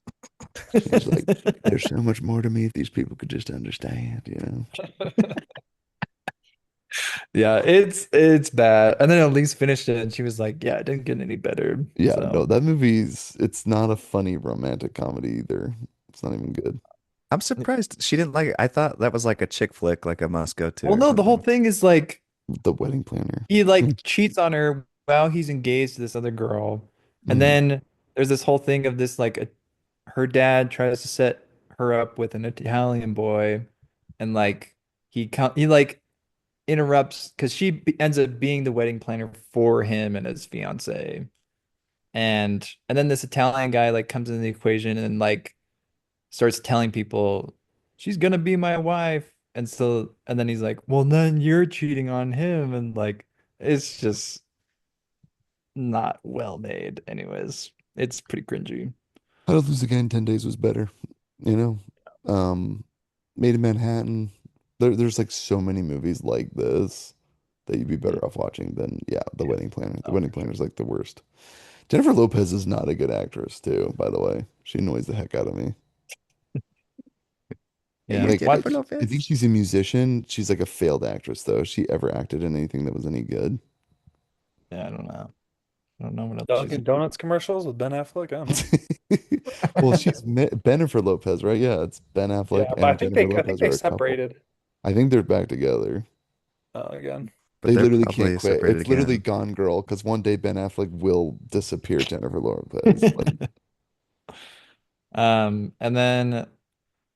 He's like, there's so much more to me if these people could just understand, you know? Yeah, it's bad. And then Elise finished it and she was like, yeah, it didn't get any better. Yeah, no, So that movie's it's not a funny romantic comedy either. It's not even good. I'm surprised she didn't like it. I thought that was like a chick flick, like a must go to well or no, the whole something. thing is like The Wedding Planner. he like cheats on her while he's engaged to this other girl. And Mm. then there's this whole thing of this like her dad tries to set her up with an Italian boy and like he like interrupts because ends up being the wedding planner for him and his fiance. And then this Italian guy like comes into the equation and like starts telling people she's gonna be my wife. And then he's like, well, then you're cheating on him. And like, it's just not well made. Anyways, it's pretty cringy. How to Lose a Guy in 10 Days was better, you know? Made in Manhattan. There's like so many movies like this that you'd be better off watching than, yeah, The Yeah. Wedding Planner. The Oh, Wedding for Planner sure. is like the worst. Jennifer Lopez is not a good actress, too, by the way. She annoys the heck out of me. Hey, Yeah. it's Like, Jennifer I think Lopez. she's a musician. She's like a failed actress, though. Has she ever acted in anything that was any good? Yeah, I don't know. I don't know what else she's Dunkin' Donuts commercials with Ben Affleck. I don't know. Well, Jennifer Lopez, right? Yeah, it's Ben Affleck Yeah, but and Jennifer I think Lopez they are a couple. separated I think they're back together. again. But They they're literally can't probably quit. separated It's literally again. Gone Girl because one day Ben Affleck will disappear Jennifer Lopez. Like, And then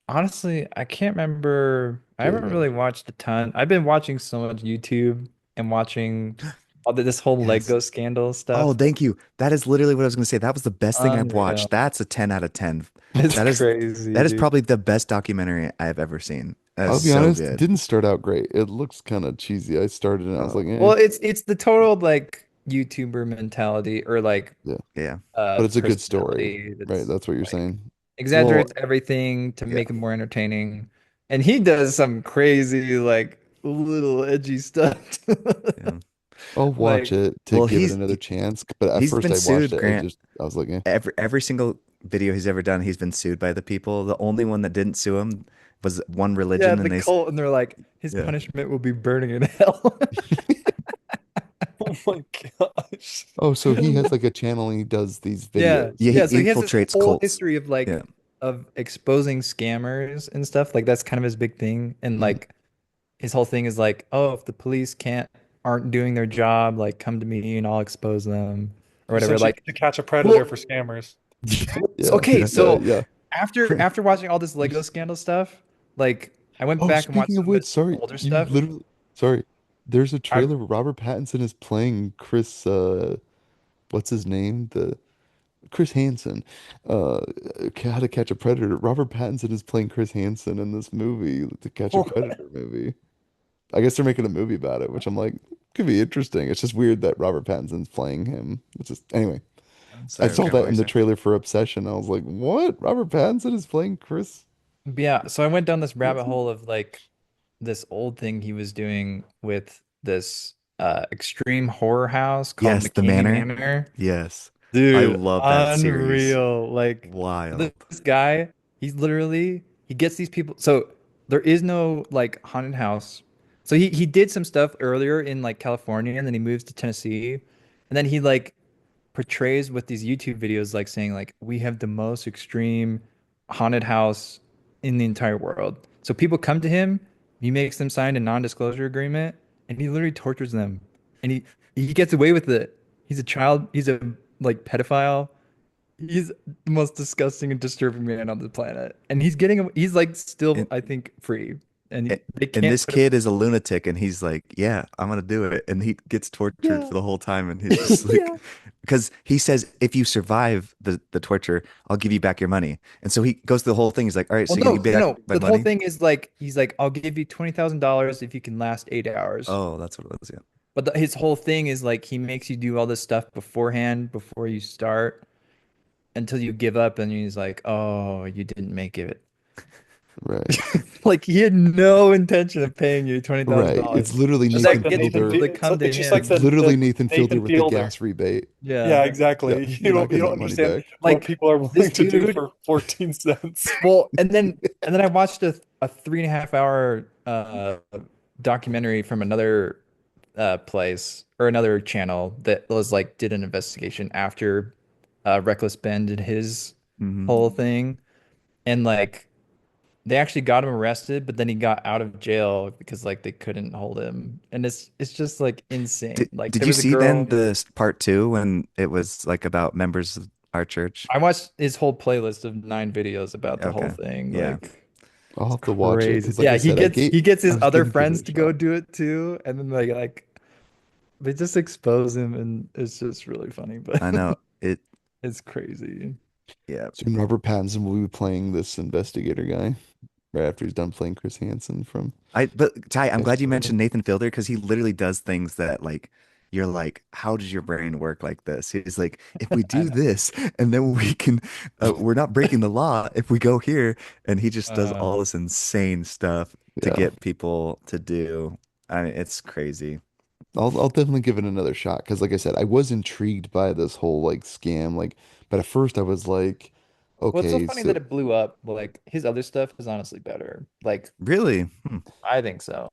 honestly, I can't remember. I yeah, haven't no. really watched a ton. I've been watching so much YouTube and watching this whole Yes. Lego scandal Oh, stuff. thank you. That is literally what I was going to say. That was the best thing I've watched. Unreal. That's a 10 out of 10. It's That is crazy, that is dude. probably the best documentary I have ever seen. That is I'll be so honest, it good. didn't start out great. It looks kind of cheesy. I started and I was Oh, like, eh, Well, it's the total like YouTuber mentality or like yeah. yeah. But it's a good story, personality right? that's That's what you're like saying. Well, exaggerates everything to yeah. make it more entertaining. And he does some crazy like little edgy stuff. Yeah. I'll watch Like it to Well, give it another chance. But at he's first been I watched sued, it, Grant. I was like, eh. Every single video he's ever done, he's been sued by the people. The only one that didn't sue him was one yeah, religion, the and cult and they're like his yeah. punishment will be burning in hell. Oh my gosh. Oh, so he has like a channel and he does these Yeah. videos. Yeah, he Yeah, so he has this infiltrates whole cults. history of like Yeah. of exposing scammers and stuff. Like that's kind of his big thing. And Mhm. like his whole thing is like, oh, if the police aren't doing their job, like come to me and I'll expose them or whatever. Essentially Like, to catch a predator well, for scammers. so, Yeah, okay, so yeah. after watching all this Lego scandal stuff, like I went Oh, back and watched speaking of some of which, his sorry, older you stuff. literally, sorry. There's a I trailer where Robert Pattinson is playing Chris, what's his name? The Chris Hansen. Uh, How to Catch a Predator. Robert Pattinson is playing Chris Hansen in this movie, To Catch a Predator movie. I guess they're making a movie about it, which I'm like, could be interesting. It's just weird that Robert Pattinson's playing him. It's just, anyway, I Sorry, saw Grant, what that were in you the saying? trailer for Obsession. I was like, what? Robert Pattinson is playing Chris Yeah, so I went down this rabbit Hansen? hole of like this old thing he was doing with this extreme horror house called Yes, the McKamey manor. Manor. Yes. I Dude, love that series. unreal. Like Wild. this guy, he gets these people. So there is no like haunted house. So he did some stuff earlier in like California and then he moves to Tennessee. And then he like portrays with these YouTube videos like saying like we have the most extreme haunted house in the entire world. So people come to him, he makes them sign a non-disclosure agreement, and he literally tortures them. And he gets away with it. He's a like pedophile. He's the most disgusting and disturbing man on the planet. And he's like still And, I think free. And and they and can't this put him kid is a lunatic, and he's like, "Yeah, I'm gonna do it." And he gets tortured Yeah. for the whole time, and he's just like, Yeah. because he says, "If you survive the torture, I'll give you back your money." And so he goes through the whole thing. He's like, "All right, Well, so you're gonna no, give me no, back no. my The whole money?" thing is like he's like, I'll give you $20,000 if you can last 8 hours. Oh, that's what it was. Yeah. But his whole thing is like he makes you do all this stuff beforehand before you start until you give up, and he's like, oh, you didn't make it. Right. Like he had no intention of paying you twenty thousand Right. It's dollars, literally but Just like Nathan that the gets Nathan people Fielder. to Field. come to It's just like It's him. literally the Nathan Fielder Nathan with the Fielder. gas rebate. Yeah, Yeah, Yeah, exactly. you're not You getting don't that money understand back. what like people are this willing to do dude. for 14 cents. Well, and then I watched a 3.5 hour documentary from another place or another channel that was like did an investigation after Reckless Ben did his Hmm. whole thing, and like they actually got him arrested, but then he got out of jail because like they couldn't hold him, and it's just like insane. Like Did there you was a see then girl. the part two when it was like about members of our church? I watched his whole playlist of 9 videos about the whole Okay. thing. Yeah. Like I'll It's have to watch it crazy. because, like I Yeah, he said, gets he gets I his was other gonna give it friends a to go shot. do it too, and then they just expose him, and it's just really funny. But I know it. it's crazy. Yeah. Soon Robert Pattinson will be playing this investigator guy right after he's done playing Chris Hansen from But Ty, I'm glad you Castle. mentioned Nathan Fielder because he literally does things that like you're like, how does your brain work like this? He's like, if we I do know. this and then we can, we're not breaking the law if we go here. And he just does Uh, all this insane stuff to Yeah, get people to do. I mean, it's crazy. I'll definitely give it another shot because, like I said, I was intrigued by this whole like scam. Like, but at first I was like, well, it's so okay, funny that so it blew up. Like his other stuff is honestly better. Like Really? Hmm. I think so.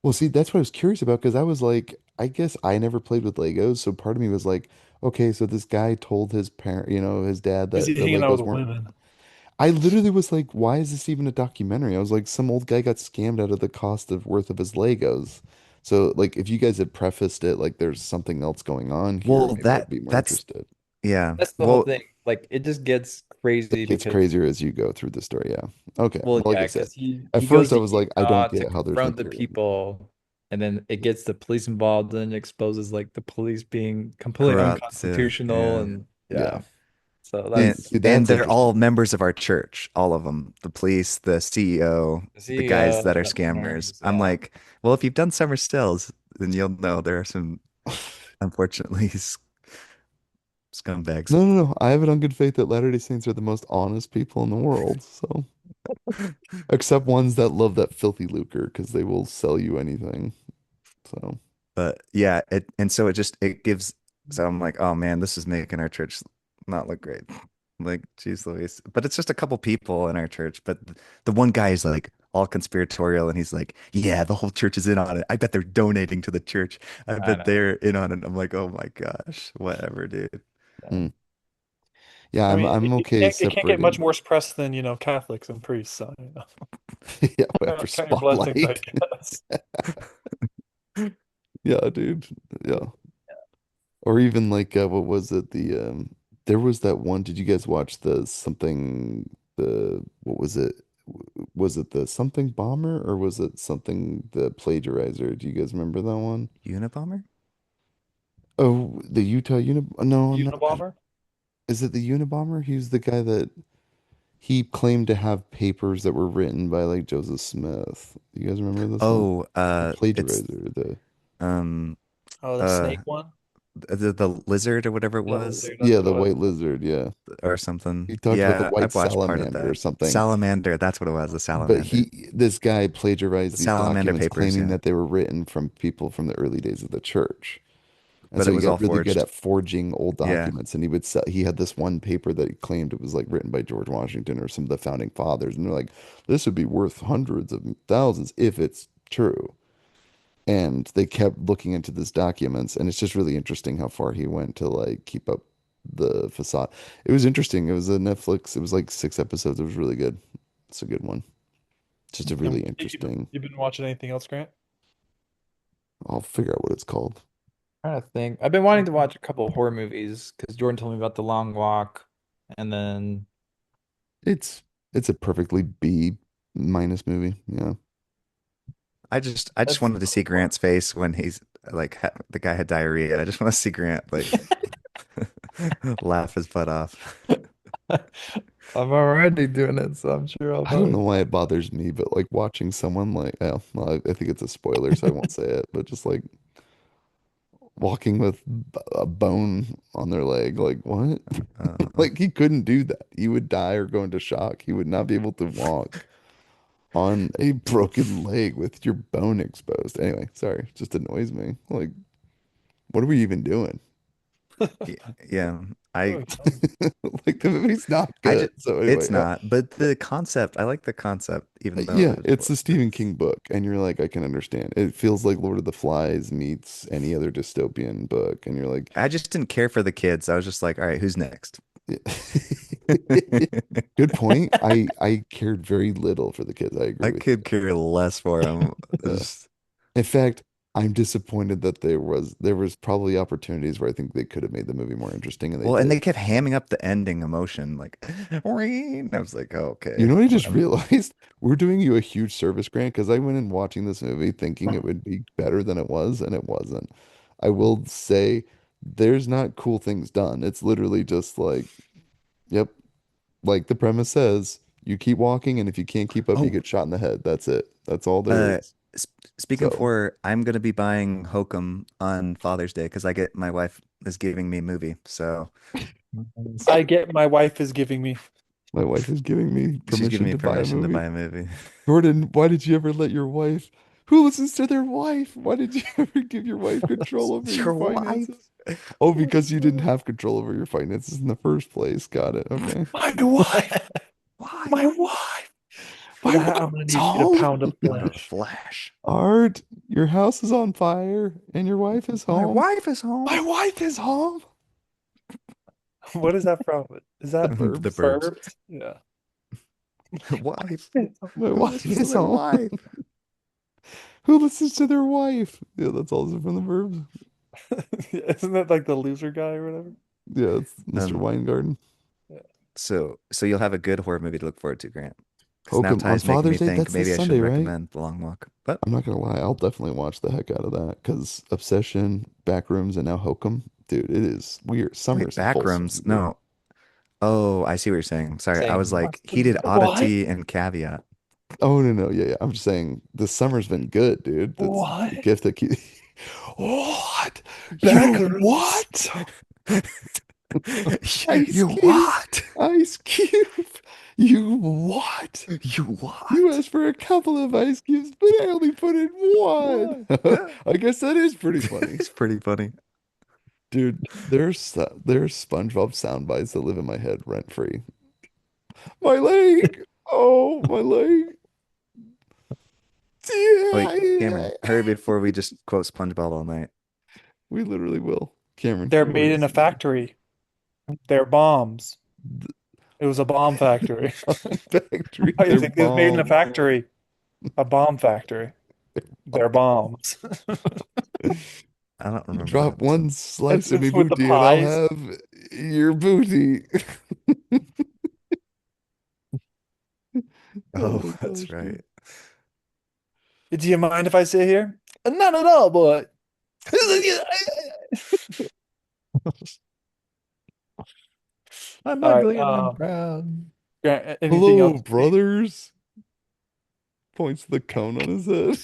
well, see, that's what I was curious about because I was like, I guess I never played with Legos, so part of me was like, okay, so this guy told his parent, his dad Is he that the hanging out Legos with weren't. women? I literally was like, why is this even a documentary? I was like, some old guy got scammed out of the cost of worth of his Legos. So, like, if you guys had prefaced it like there's something else going on here, Well, maybe I'd be more that's, interested. yeah. That's the whole Well, thing. Like it just gets It crazy gets because crazier as you go through the story. Yeah. Okay. well, Well, like I yeah, said, because he at he goes first I to was like, I don't Utah to get how there's confront the material. people, and then it gets the police involved, and it exposes like the police being completely corrupt. unconstitutional, Yeah. and Yeah. yeah. So See, And that's see, and that's they're all interesting. members of our church, all of them. The police, the CEO, the the guys CEO, that are the scammers. owners, I'm yeah. like, well, if you've done summer stills, then you'll know there are some, unfortunately, scumbags. No, no, no. I have it on good faith that Latter-day Saints are the most honest people in the world. So, except ones that love that filthy lucre because they will sell you anything. So, But yeah, and so it gives. So I'm like, oh man, this is making our church not look great. Like, geez Louise. But it's just a couple people in our church. But the one guy is like all conspiratorial, and he's like, yeah, the whole church is in on it. I bet they're donating to the church. I I bet know. they're in on it. I'm like, oh my gosh, whatever, dude. Yeah. mm. Yeah, I I'm mean, I'm okay it can't get much separating. worse press than Catholics and priests. So Yeah, whatever count your blessings, I spotlight. guess. Yeah, dude. Yeah. Or even like what was it? There was that one. Did you guys watch the something the what was it? Was it the something bomber or was it something the plagiarizer? Do you guys remember that one? Unabomber? Oh, the Utah Uni no, no. Unabomber? Is it the Unabomber? He was the guy that he claimed to have papers that were written by like Joseph Smith. You guys remember this one? Oh, The it's plagiarizer, the um Oh, the uh snake one? the lizard or whatever it Yeah, the was lizard. That's yeah, what it the was. white lizard, yeah. or something. He talked about the Yeah, white I've watched part of salamander or that. something. Salamander, that's what it was, the But salamander. this guy The plagiarized these salamander documents papers, claiming yeah. that they were written from people from the early days of the church. And But so it he was all got really good forged. at forging old Yeah. documents. And he had this one paper that he claimed it was like written by George Washington or some of the founding fathers. And they're like, this would be worth hundreds of thousands if it's true. And they kept looking into these documents. And it's just really interesting how far he went to like keep up the facade. It was interesting. It was a Netflix, it was like 6 episodes. It was really good. It's a good one. Just a really And interesting. you've been watching anything else, Grant? I'll figure out what it's called. Trying to think. I've been wanting to watch a couple of horror movies because Jordan told me about The Long Walk, and then It's it's a perfectly B minus movie. Yeah. I just that's wanted to see Grant's face when he's like the guy had diarrhea. I just want to see Grant like laugh his butt off. I'm already doing it, so I'm sure I'll I don't probably. know why it bothers me, but like watching someone like, yeah, well, I think it's a spoiler, so I won't say it, but just like walking with a bone on their leg, like what? Uh, Like he couldn't do that. He would die or go into shock. He would not be able to walk on a broken leg with your bone exposed. Anyway, sorry, it just annoys me. Like, what are we even doing? y- yeah, Oh, I yeah. Like the movie's not I good. just So anyway, it's not, but the concept, I like the concept, even though yeah, it's the Stephen it's King book, and you're like, I can understand. It feels like Lord of the Flies meets any other dystopian book, and you're like, I just didn't care for the kids. I was just like, all right, who's next? yeah. Good point. I cared very little for the kids. I agree I with you. could care less for them. Yeah. In fact, I'm disappointed that there was probably opportunities where I think they could have made the movie more interesting and they Well, and they did. kept hamming up the ending emotion, like, "Ring." I was like, oh, You okay, know what I just whatever. realized? We're doing you a huge service, Grant, because I went in watching this movie thinking it would be better than it was, and it wasn't. I will say there's not cool things done. It's literally just like, yep, like the premise says, you keep walking, and if you can't keep up, you Oh, get shot in the head. That's it. That's all there uh, is. speaking of So horror, I'm gonna be buying Hokum on Father's Day because I get my wife is giving me a movie, so I get my wife is giving me. my wife is giving me she's giving permission me to buy a permission to movie. buy a movie. Jordan, why did you ever let your wife? Who listens to their wife? Why did you ever give your wife control over your Your wife, finances? Oh, your because you didn't wife, have control over your finances in the first place. Got it. Okay. My wife, my wife. wife. For My that, I'm gonna wife's need you to home. pound of The flesh. Flash. Art, your house is on fire and your wife is My home. wife is My home. wife is home. What is that from? Is The that The Burbs. Burbs. Burbs? Yeah. Wife. My Who wife listens to is their home. wife? Who listens to their wife? Yeah, that's also from the Burbs. Isn't that like the loser guy or whatever? Yeah, it's Mr. Um, Weingarten. Yeah. so you'll have a good horror movie to look forward to, Grant. Because now Hokum on Ty's making me Father's Day. think That's this maybe I should Sunday, right? recommend The Long Walk. But I'm not gonna lie, I'll definitely watch the heck out of that because Obsession, Backrooms, and now Hokum, dude, it is weird. wait, Summer's full swing, Backrooms? dude. No. Oh, I see what you're saying. Sorry, I was Same. like heated What? oddity and caveat. Oh no, no, yeah, yeah. I'm just saying the summer's been good, dude. That's the What? gift that keeps. What? You Backrooms. what? Ice You Cube, what? Ice Cube. You what? You You what? asked for a couple of ice cubes, but I only put in one. What? Yeah. I guess that is pretty funny. It's pretty funny. Dude, there's SpongeBob sound bites that live in my head rent free. My leg. Oh, my leg. Wait, Cameron, hurry before we just quote SpongeBob all night. We literally will. Cameron, They're what were made you in a saying? factory. They're bombs. It was a bomb factory. Factory, I they're think it was made in a bombs. factory. A bomb factory. They're bombs. I don't You remember that drop episode. one slice of me It's with the booty and I'll pies. have your booty. Oh Oh, my that's gosh, dude. right. Do you mind if I sit here? Not at all, boy. I'm All right. ugly and I'm proud. Anything Hello, else? brothers. Points the cone on his head.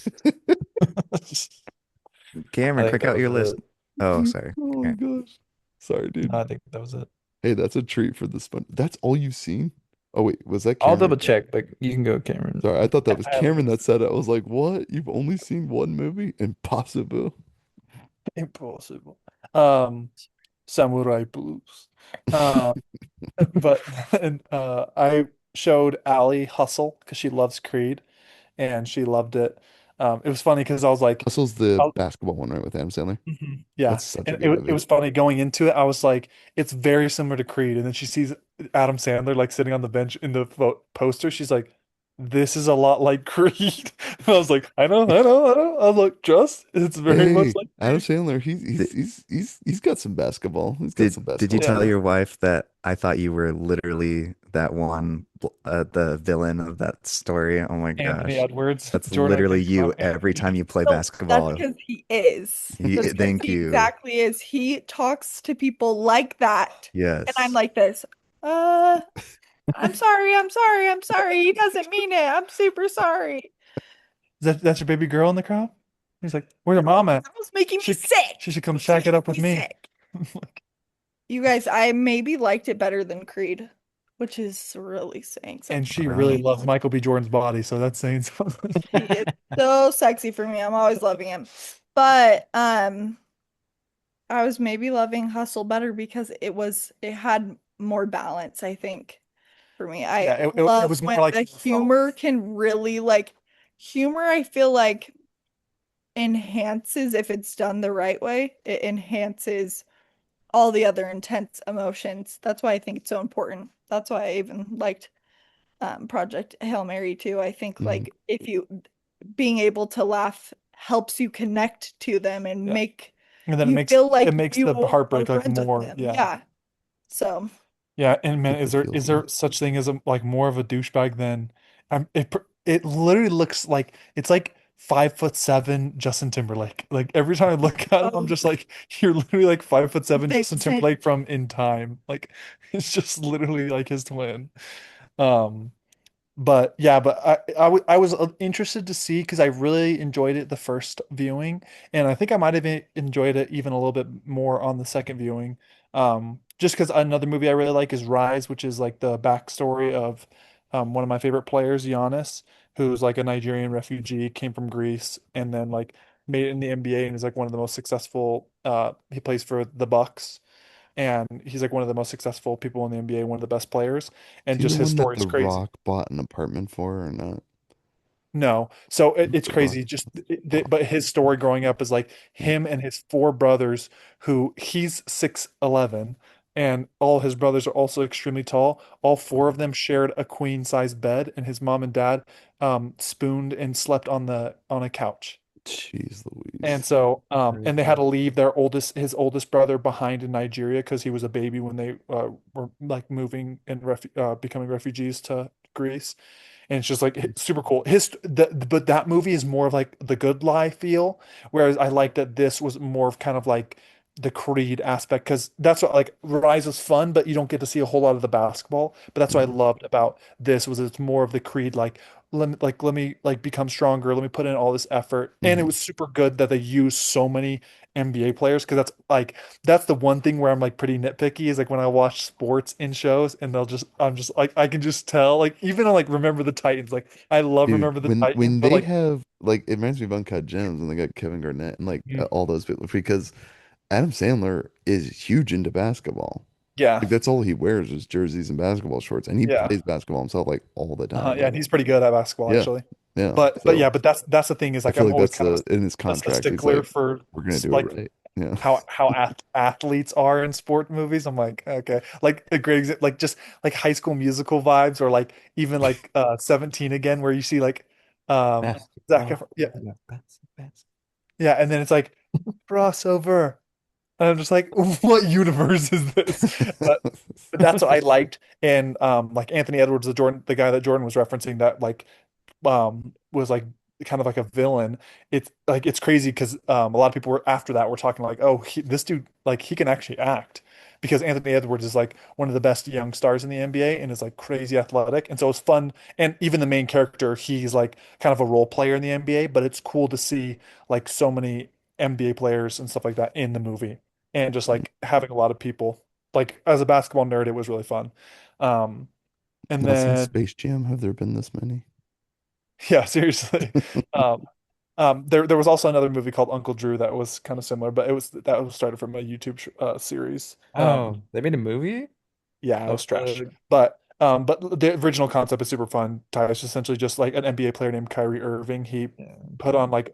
Cameron, I think quick that out was your list. it. Oh, sorry. Oh my Grant. gosh. Sorry, dude. No, I think that was it. Hey, that's a treat for the sponge. That's all you've seen? Oh wait, was that I'll Cameron or double Grant? check, but you can go, Cameron. Sorry, I thought that was At Cameron that least said it. I was like, what? You've only seen one movie? Impossible. impossible. Samurai Blues. Um, but and I showed Allie Hustle because she loves Creed and she loved it. It was funny because I was like, Hustle's the I, basketball one, right, with Adam Sandler? yeah, That's such a and good it movie. was funny going into it. I was like, it's very similar to Creed, and then she sees Adam Sandler like sitting on the bench in the poster. She's like, this is a lot like Creed. And I was like, I know, I know, I know. I was like, just it's very much Hey, like Adam Creed. Sandler, he's got some basketball. He's got some Did you basketball tell talent. your wife that I thought you were literally that one the villain of that story? Oh my Anthony gosh. Edwards, That's Jordan, I literally think you about every time Anthony. you play No, that's basketball. because he is. That's because Thank he you. exactly is. He talks to people like that. And I'm Yes. like this. I'm sorry, I'm sorry, I'm sorry. He doesn't mean it. I'm super sorry. That's your baby girl in the crowd? He's like, where's your mom at? That was making me She sick. she should come It's shack it making up with me me. sick. You guys, I maybe liked it better than Creed, which is really saying And something she for really Really? me. loves Michael B. Jordan's body, so that's saying something. He is so sexy for me. I'm always loving him. But I was maybe loving Hustle better because it had more balance, I think, for me. I Yeah, it love was more when like the humor can really like humor, I feel like enhances if it's done the right way. It enhances all the other intense emotions. That's why I think it's so important. That's why I even liked Project Hail Mary too. I think Mhm. like if you being able to laugh helps you connect to them and Yeah. make And then you feel it like makes the you are heartbreak like friends with more, them. yeah. Yeah. So, Yeah, and man, Get the is feels there good. such thing as a like more of a douchebag than it literally looks like it's like 5'7" Justin Timberlake. Like every time I look at him, I'm oh, just like, you're literally like 5'7" they Justin say, Timberlake from In Time. Like it's just literally like his twin. Um, but yeah, but I was interested to see because I really enjoyed it the first viewing, and I think I might have enjoyed it even a little bit more on the second viewing. Just because another movie I really like is Rise, which is like the backstory of one of my favorite players, Giannis, who's like a Nigerian refugee, came from Greece, and then like made it in the NBA and is like one of the most successful. He plays for the Bucks, and he's like one of the most successful people in the NBA, one of the best players, Is and he the just his one that story is The crazy. Rock bought an apartment for or not? No. So it's The Rock. crazy. But his story growing up is like Yeah. him and his four brothers, who he's 6'11", and all his brothers are also extremely tall. All four of them shared a queen size bed, and his mom and dad spooned and slept on a couch. Jeez And Louise. so, and they had Crazy. to leave his oldest brother behind in Nigeria because he was a baby when they were like moving and becoming refugees to Greece. And it's just like super cool. But that movie is more of like the Good Life feel, whereas I like that this was more of kind of like the Creed aspect because that's what like Rise is fun, but you don't get to see a whole lot of the basketball. But that's what I No. loved about this was it's more of the Creed like let me like become stronger. Let me put in all this effort. And it Mhm. was super good that they used so many NBA players because that's the one thing where I'm like pretty nitpicky is like when I watch sports in shows and I'm just like I can just tell like even on like Remember the Titans like I love Dude, Remember the Titans when but they like have like it reminds me of Uncut Gems when they got Kevin Garnett and like mm, all those people because Adam Sandler is huge into basketball. yeah Like that's all he wears is jerseys and basketball shorts, and he yeah plays basketball himself like all the time. yeah Like and he's pretty good at basketball yeah, actually yeah. but So yeah but that's the thing is I like feel I'm like always that's kind of in his a contract. It's stickler like for we're gonna do it like right. Yeah. how athletes are in sport movies. I'm like, okay, like a great example, like just like High School Musical vibes, or like even like 17 again, where you see like Zac Basketball. Efron, yeah, Yeah, that's yeah, and then it's like crossover, and I'm just like, what universe is this? But that's what I liked, and like Anthony Edwards, the guy that Jordan was referencing, that like was like kind of like a villain. It's like it's crazy because a lot of people were after that were talking like, oh, this dude like he can actually act because Anthony Edwards is like one of the best young stars in the NBA and is like crazy athletic. And so it's fun. And even the main character, he's like kind of a role player in the NBA, but it's cool to see like so many NBA players and stuff like that in the movie and just like having a lot of people. Like as a basketball nerd, it was really fun. Um, and Now since then Space Jam, have there been this many? yeah, seriously. Um, there was also another movie called Uncle Drew that was kind of similar, but that was started from a YouTube series. Oh, they made a movie Yeah, it of was trash. the But the original concept is super fun. Ty is essentially just like an NBA player named Kyrie Irving. He yeah. put on like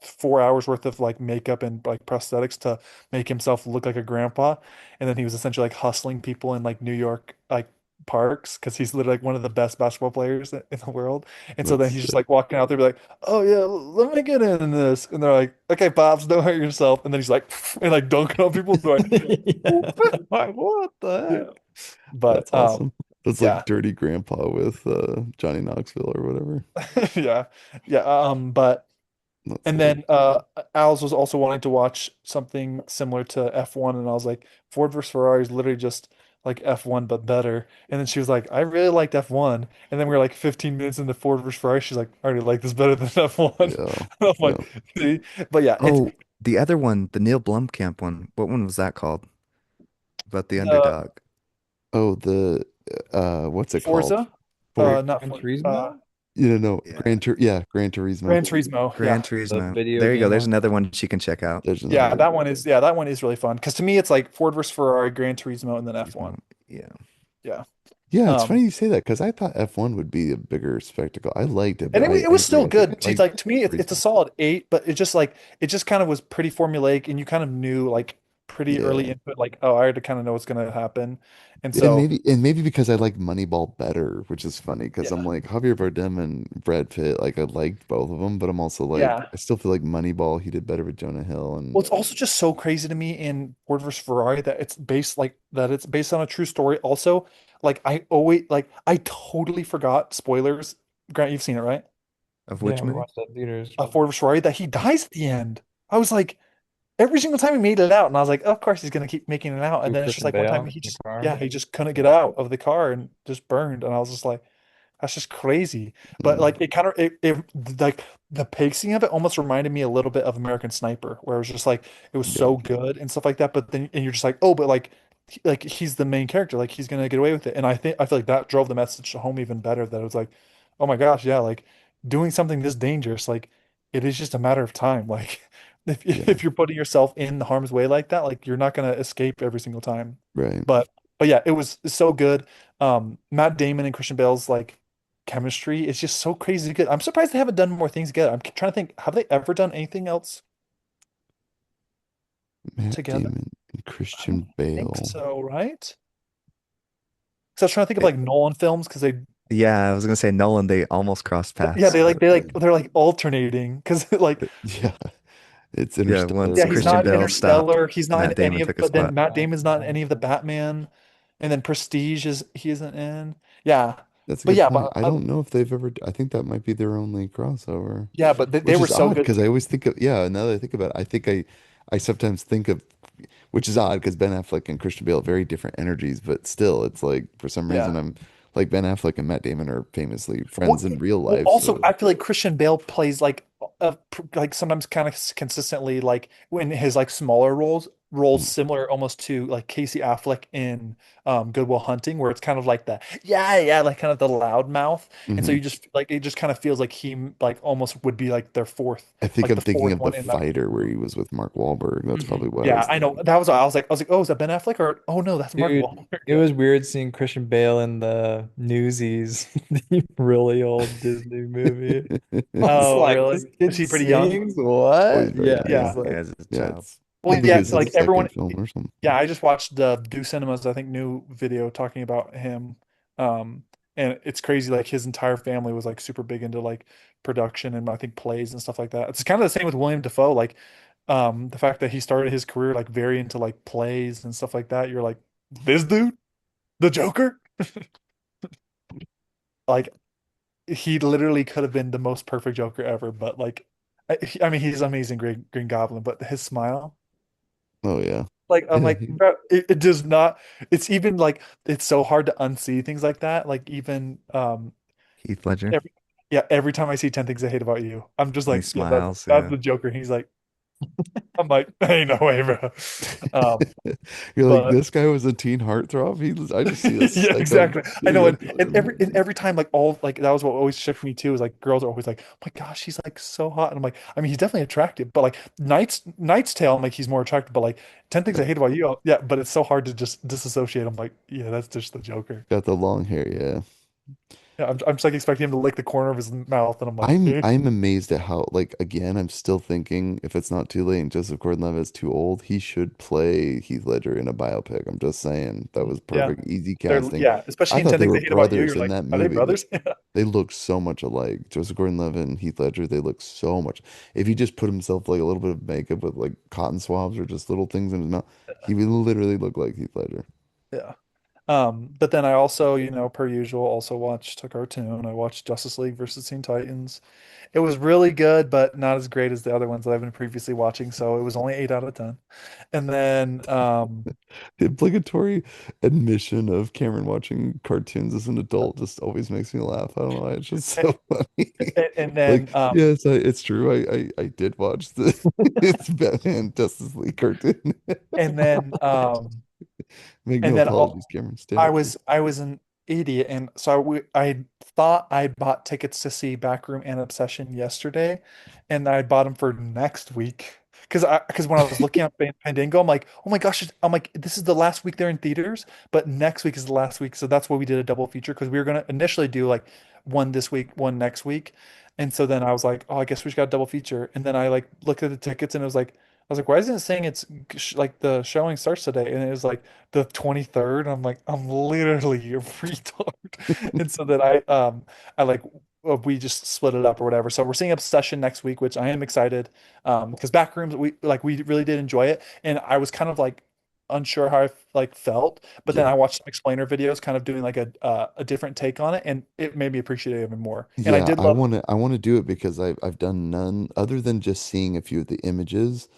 4 hours worth of like makeup and like prosthetics to make himself look like a grandpa, and then he was essentially like hustling people in like New York like parks because he's literally like one of the best basketball players in the world. And so then That's he's just sick. like walking out there, be like, "Oh yeah, let me get in this," and they're like, "Okay, pops, don't hurt yourself." And then he's like, and like dunking on people. They're Yeah. like, Like, what the yeah. That's But awesome. That's yeah, like Dirty Grandpa with Johnny Knoxville or whatever. yeah, yeah. But That's and sick. then Al's was also wanting to watch something similar to F1, and I was like, Ford versus Ferrari is literally just like F1 but better. And then she was like, I really liked F1, and then we were like 15 minutes into Ford versus Ferrari. She's like, I already like this better than F1. Yeah. I'm Yeah. like, see, but yeah, it's Oh, the other one, the Neil Blomkamp one. What one was that called? About the the underdog. Oh, the what's it called? Forza, For not Gran For, Turismo? no, Yeah. Gran Turismo. Gran Turismo. Gran Yeah, The Turismo. video There you go. game There's one? another one she can check out. There's another one. that one is really fun because to me it's like Ford versus Ferrari, Gran Turismo, and then F1. Turismo. Yeah. Yeah. Yeah, it's Um, funny you say that because I thought F1 would be a bigger spectacle. I liked it, and but it I was agree. still I think I good. like Like to me, Gran it's a Turismo. solid 8, but it just kind of was pretty formulaic, and you kind of knew like pretty early Yeah. into it, like, oh, I already kind of know what's gonna happen. And And so maybe because I like Moneyball better, which is funny because I'm yeah. like Javier Bardem and Brad Pitt, like I liked both of them, but I'm also like Yeah. I still feel like Moneyball he did better with Jonah Hill and Well, it's also just so crazy to me in Ford versus Ferrari that it's based on a true story. Also, like I totally forgot, spoilers. Grant, you've seen it, right? Of Yeah, which we movie? watched that in theaters. Ford versus Ferrari, that he dies at the end. I was like, every single time he made it out, and I was like, of course he's gonna keep making it out. And Who, then it's just Christian like one time Bale in the yeah, car? he just couldn't get out of the car and just burned. And I was just like, that's just crazy. But mm, like it kind of like the pacing of it almost reminded me a little bit of American Sniper, where it was just like it was yeah, so good and stuff like that. But then and you're just like, oh, but like like he's the main character, like he's gonna get away with it. And I feel like that drove the message home even better. That it was like, oh my gosh, yeah, like doing something this dangerous, like it is just a matter of time. Like yeah, if you're putting yourself in harm's way like that, like you're not gonna escape every single time. right. But yeah, it was so good. Matt Damon and Christian Bale's like chemistry is just so crazy good. I'm surprised they haven't done more things together. I'm trying to think, have they ever done anything else Matt together? Damon and I don't Christian think Bale. so, right? Because I was trying to think of Eh, like Nolan films because they Yeah, I was gonna say Nolan, they almost crossed yeah, paths. they're like alternating because like Yeah, it's Yeah, Interstellar once yeah, he's or Christian not in Bale stopped, Interstellar, he's not in Matt any Damon of, took his but then spot. Matt Damon's not in any of the Batman, and then Prestige is he isn't in. Yeah, that's a but good yeah, point. but I don't know if they've ever. I think that might be their only crossover, yeah, but they which were is so odd good because I together. always think of yeah. Now that I think about it, I think I sometimes think of which is odd because Ben Affleck and Christian Bale have very different energies, but still, it's like for some reason Yeah. I'm like Ben Affleck and Matt Damon are famously Well, friends in real well, life, also, so I feel like Christian Bale plays like sometimes kind of consistently like when his like smaller roles mm, similar almost to like Casey Affleck in Good Will Hunting, where it's kind of like the yeah like kind of the loud mouth, and so mhm. you just like it just kind of feels like he like almost would be like their fourth I think like I'm the thinking fourth of The one in that. Fighter where he was with Mark Wahlberg. That's probably Mhm. what I Yeah, was I know thinking. that was I was like, oh, is that Ben Affleck or oh no, that's Mark Dude, Wahlberg. it was weird seeing Christian Bale in the Newsies, the really old Disney movie. I was Oh, like, this really? Is kid he pretty young? sings? Oh, he's What? very Yeah, young. he's Yeah. Yeah, like, as a Yeah, child. it's I Well, think yeah, it's his like everyone. second film or something. Yeah, I just watched the Do Cinemas, I think, new video talking about him. And it's crazy, like his entire family was like super big into like production and I think plays and stuff like that. It's kind of the same with William Dafoe, like the fact that he started his career like very into like plays and stuff like that. You're like, this dude, the Joker? Like he literally could have been the most perfect Joker ever, but like I mean he's amazing Green Goblin, but his smile. Oh yeah. Like I'm Yeah, like, bro, it does not. It's even like it's so hard to unsee things like that. Like even Heath Ledger, every yeah, every time I see 10 Things I Hate About You, I'm just when he like, yeah, smiles, that's yeah. the Joker. He's like, I'm like, ain't no way, bro. Um, You're like, but this guy was a teen heartthrob. I just see a yeah, psycho exactly. I know, serial killer. and every time, like all like that was what always shook me too. Is like girls are always like, oh my gosh, he's like so hot, and I'm like, I mean, he's definitely attractive, but like Knight's Tale, I'm like, he's more attractive, but like 10 Things I Hate About You, yeah, but it's so hard to just disassociate. I'm like, yeah, that's just the Joker. Got the long hair, yeah. Yeah, I'm just like expecting him to lick the corner of his mouth, and I'm like, I'm eh. I'm amazed at how like again I'm still thinking if it's not too late and Joseph Gordon-Levitt is too old, he should play Heath Ledger in a biopic. I'm just saying that was Yeah, perfect, easy they're casting. yeah, especially I in thought 10 they Things were I Hate About You. You're brothers in like, that are they movie. brothers? They look so much alike. Joseph Gordon-Levitt and Heath Ledger, they look so much. If he just put himself like a little bit of makeup with like cotton swabs or just little things in his mouth, he would literally look like Heath Ledger. Yeah. But then I also, per usual, also watched a cartoon. I watched Justice League versus Teen Titans. It was really good, but not as great as the other ones that I've been previously watching. So it was only 8 out of 10. And then, The obligatory admission of Cameron watching cartoons as an adult just always makes me laugh. I don't know why. It's just and, so funny. and then, Like, yes, it's true. I did watch the it's Batman Justice League cartoon. and then, Make and no then apologies, Cameron. Stand I up for was I was an idiot, and so I thought I bought tickets to see Backroom and Obsession yesterday, and I bought them for next week because when I was looking at Fandango, I'm like, oh my gosh, I'm like, this is the last week they're in theaters, but next week is the last week, so that's why we did a double feature because we were gonna initially do like one this week, one next week, and so then I was like, oh, I guess we just got a double feature, and then I like looked at the tickets and it was like. I was like, why isn't it saying it's like the showing starts today? And it was like the 23rd. I'm like, I'm literally a retard. And so that I like we just split it up or whatever. So we're seeing Obsession next week, which I am excited. Because Backrooms we really did enjoy it. And I was kind of like unsure how I like felt, but then Yeah. I watched some explainer videos kind of doing like a different take on it, and it made me appreciate it even more. And I Yeah, did love I want to do it because I've done none other than just seeing a few of the images.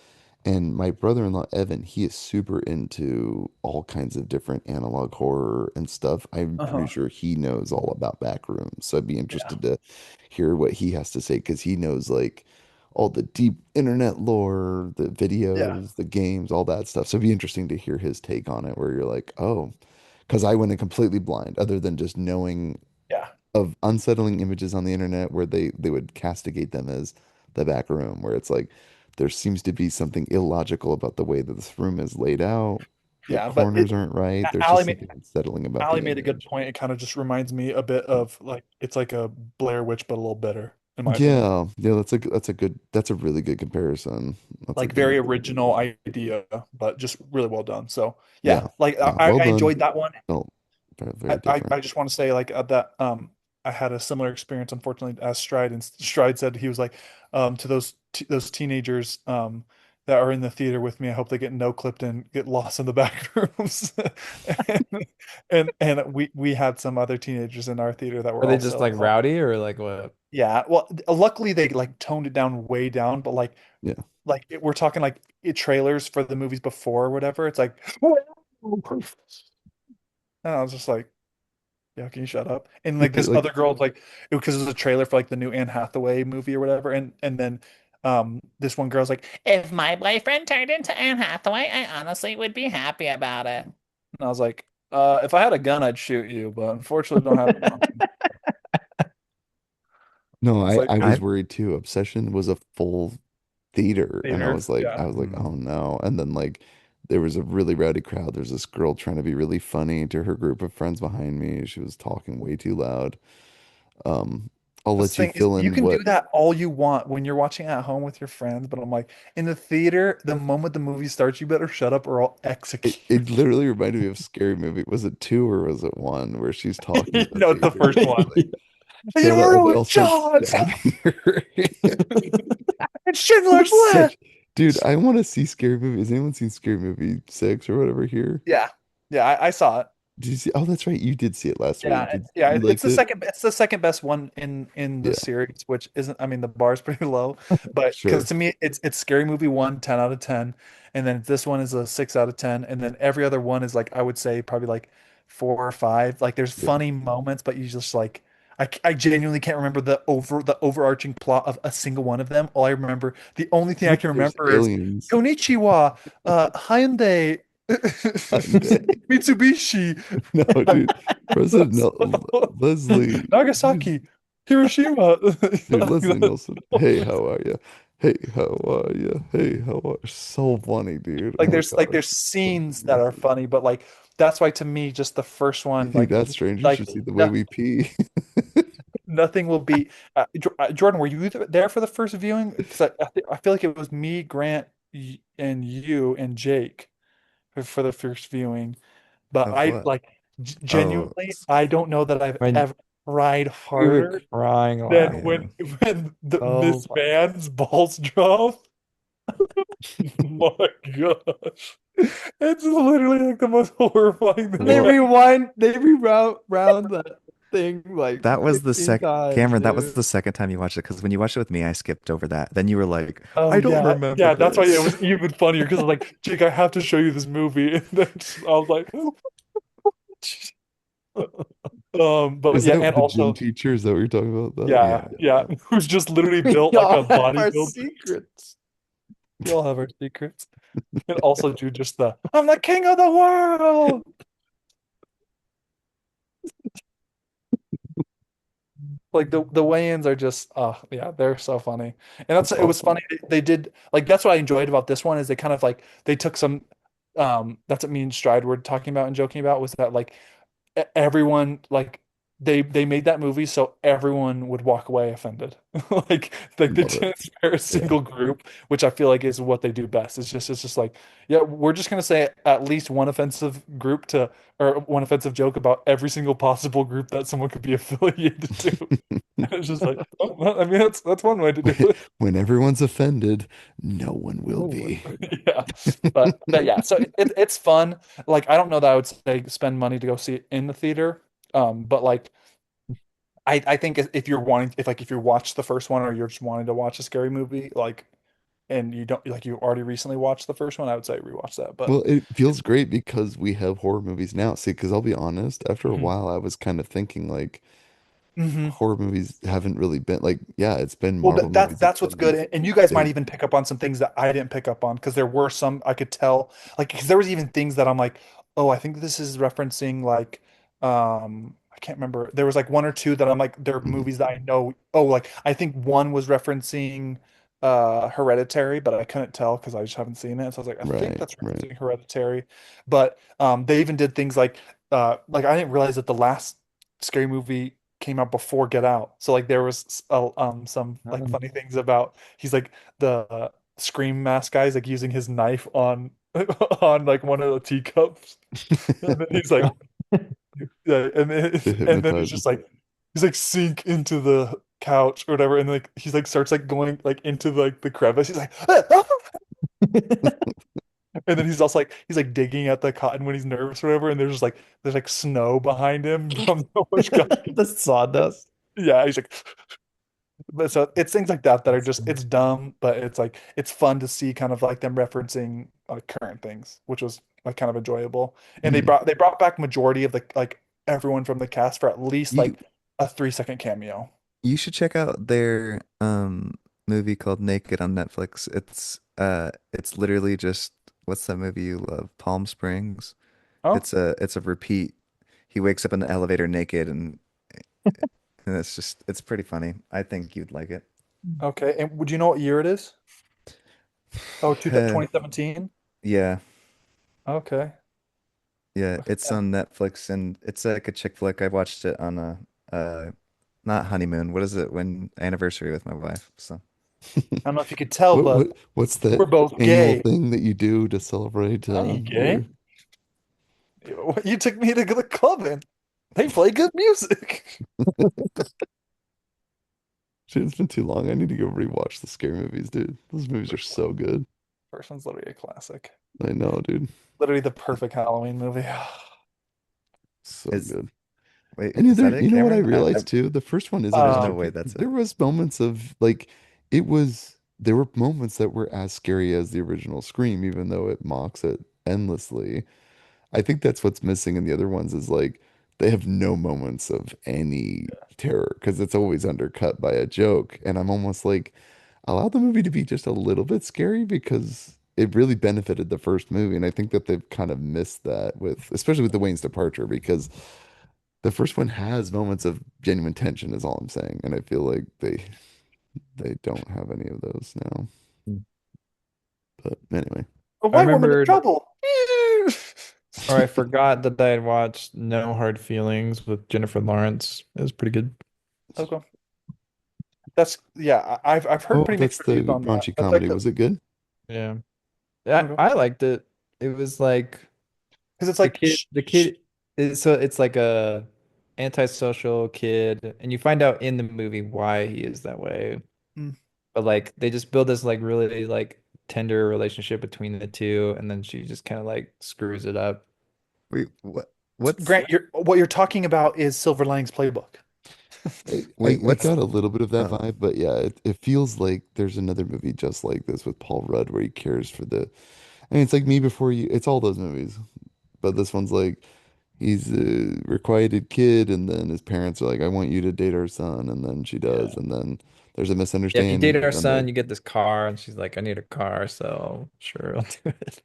And my brother-in-law Evan, he is super into all kinds of different analog horror and stuff. I'm pretty uh-huh. sure he knows all about Backrooms. So I'd be Yeah. interested to hear what he has to say because he knows like all the deep internet lore, the Yeah. videos, the games, all that stuff. So it'd be interesting to hear his take on it where you're like, oh, because I went in completely blind other than just knowing Yeah. of unsettling images on the internet where they would castigate them as the back room, where it's like there seems to be something illogical about the way that this room is laid out. The Yeah, but it corners aren't right. There's Allie just made something unsettling about Allie the made a good image. point. It kind of just reminds me a bit of like it's like a Blair Witch, but a little better, in my opinion. Yeah, yeah, that's a really good comparison. That's a Like good very original idea, but just really well done. So yeah, yeah, like yeah. Well I done. enjoyed that one. No, very, very different. I just want to say like that I had a similar experience unfortunately as Stride, and Stride said he was like to those teenagers that are in the theater with me, I hope they get no clipped and get lost in the back rooms. and, and we had some other teenagers in our theater that Are were they just also like rowdy or like what? yeah, well luckily they like toned it down way down, but Yeah. we're talking like trailers for the movies before or whatever. It's like and I was just like, yeah, can you shut up? And like this Like other girl's like, because it was a trailer for like the new Anne Hathaway movie or whatever, and then this one girl's like, if my boyfriend turned into Anne Hathaway, I honestly would be happy about it. And I was like, if I had a gun, I'd shoot you, but unfortunately, don't have one. no, I was like, I was I've worried too. Obsession was a full theater and theater, I yeah. was like, mm, oh no. And then like there was a really rowdy crowd. There's this girl trying to be really funny to her group of friends behind me. She was talking way too loud. Um, I'll That's let the you thing is fill you in can what do that all you want when you're watching at home with your friends, but I'm like, in the theater, the moment the movie starts, you better shut up or I'll execute it literally reminded me of Scary Movie. Was it two or was it one where she's talking you. in the No, it's the theater first and one. like You're they ruined, all start John! stabbing her. It's Schindler's It's List. such dude, I want to see Scary Movie. Has anyone seen Scary Movie 6 or whatever here? Yeah. Yeah, I saw it. Did you see? Oh, that's right. You did see it last week. Yeah, Did yeah, you liked it? it's the second best one in the Yeah, series, which isn't I mean the bar's pretty low, but because sure. to me it's Scary Movie 1, 10 out of 10, and then this one is a 6 out of 10, and then every other one is like I would say probably like 4 or 5. Like there's Yeah. funny moments, but you just like I genuinely can't remember the overarching plot of a single one of them. All I remember, the only thing I Look, can there's remember is aliens. Konnichiwa, Hyundai, Mitsubishi. No, dude. President That's Leslie. Dude, Nagasaki, Hiroshima. dude, Like, Leslie Nielsen. Hey, how are you? Hey, how are you? Hey, how are you? So funny, dude. Oh my there's gosh. So scenes that funny. are funny, but like that's why to me just the first You one think that strangers like should see the way no, we pee? nothing will be Jordan, were you there for the first viewing? Because I feel like it was me, Grant, and you and Jake for the first viewing. But Of I what? like Oh, genuinely, I don't know that I've When ever cried we were harder crying than yeah. laughing. when the So Miss funny. Van's balls drop. My gosh. It's literally like the most horrifying thing They Well, rewind, they reroute round that thing like that was the 15 sec times, Cameron, that was dude. the second time you watched it because when you watched it with me, I skipped over that. Then you were like, Oh I don't yeah, remember yeah. That's why it this. was even funnier because like, Jake, I have to show you this movie. And then I was like, but is yeah, that and the gym also, teacher? Is that what you're talking about? That? yeah, Yeah. yeah, who's just literally We built like all a have our bodybuilder. secrets. We all have our secrets. And also do just I'm the king of the world. Like the weigh-ins are just yeah, they're so funny. And That's it was awesome. funny they did like that's what I enjoyed about this one is they kind of like they took some that's what me and Stride were talking about and joking about was that like everyone like they made that movie so everyone would walk away offended. Like they Love it. didn't spare a Yeah. single group, which I feel like is what they do best. It's just like, yeah, we're just gonna say at least one offensive group to or one offensive joke about every single possible group that someone could be affiliated to. And it's just like, oh, well, I mean that's one way to do it. When everyone's offended, no one will Oh, be. Yeah. But yeah, so it's fun. Like I don't know that I would say spend money to go see it in the theater. But like I think if you're wanting if you watch the first one or you're just wanting to watch a scary movie like and you don't like you already recently watched the first one, I would say rewatch that. But Well, it feels great because we have horror movies now. See, because I'll be honest, after a Mhm. while, I was kind of thinking like Mhm. horror movies haven't really been like, yeah, it's been Well, Marvel that's movies, it's that's what's been good, these and you guys might big, even pick up on some things that I didn't pick up on because there were some I could tell, like because there was even things that I'm like, oh, I think this is referencing like, I can't remember. There was like one or two that I'm like, they're mhm, movies that I know. Oh, like I think one was referencing, Hereditary, but I couldn't tell because I just haven't seen it. So I was like, I think right, that's right. referencing Hereditary, but they even did things like I didn't realize that the last scary movie came out before Get Out. So like there was some like oh. funny things about he's like the Scream mask guy is like using his knife on on like one of the teacups. And then he's like yeah, To and then hypnotize. he's like sink into the couch or whatever and like he's like starts like going like into like the crevice. He's like "Ah!" And then he's like digging at the cotton when he's nervous or whatever and there's like snow behind him from so much cutting. The sawdust. Yeah, he's like but so it's things like that that are just it's dumb, but it's like it's fun to see kind of like them referencing current things, which was like kind of enjoyable. And Mhm. they brought back majority of the like everyone from the cast for at least You like a 3 second cameo. you should check out their movie called Naked on Netflix. It's literally just what's that movie you love? Palm Springs. Oh, It's a repeat. He wakes up in the elevator naked and it's pretty funny. I think you'd like it. okay. And would you know what year it is? Oh, 2017. Yeah. Okay. Yeah, Okay. it's on Netflix and it's like a chick flick. I watched it on a not honeymoon. What is it when anniversary with my wife? So I don't know if you could tell, but What's that we're both annual gay. thing that you do to celebrate I ain't your gay. You took me to the club and they play good music. Shit, it's been too long. I need to go rewatch the scary movies, dude. Those movies are First one. so good. First one's literally a classic. I know, dude. Literally the perfect Halloween movie. So is good. wait, And is that it, you know what I Cameron? realized too? The first one isn't There's as no Um, way scary. that's There it. was moments of like there were moments that were as scary as the original Scream, even though it mocks it endlessly. I think that's what's missing in the other ones is like they have no moments of any terror because it's always undercut by a joke. And I'm almost like, allow the movie to be just a little bit scary because it really benefited the first movie. And I think that they've kind of missed that with, especially with the Wayne's departure, because the first one has moments of genuine tension, is all I'm saying. And I feel like they don't have any of those now. But anyway. a I white woman in remembered, trouble. or I forgot that I had watched No Hard Feelings with Jennifer Lawrence. It was pretty good. Okay. That's yeah. I've heard Oh, pretty mixed that's reviews the on that. raunchy That's like comedy. the Was it good? Yeah. Yeah, okay I liked it. It was like because it's the like kid, the kid so it's like a antisocial kid, and you find out in the movie why he is that way. mm. But like they just build this like really like tender relationship between the two, and then she just kind of like screws it up. Wait, what's Grant, what you're talking about is Silver Linings Playbook. I what's got a little bit of that oh vibe, but yeah, it feels like there's another movie just like this with Paul Rudd where he cares for the. I mean, it's like Me Before You. It's all those movies, but this one's like he's a requited kid, and then his parents are like, "I want you to date our son," and then she Yeah. does, and then there's a Yeah, if you misunderstanding, dated and our then they son, you get this car, and she's like, I need a car, so sure, I'll do it.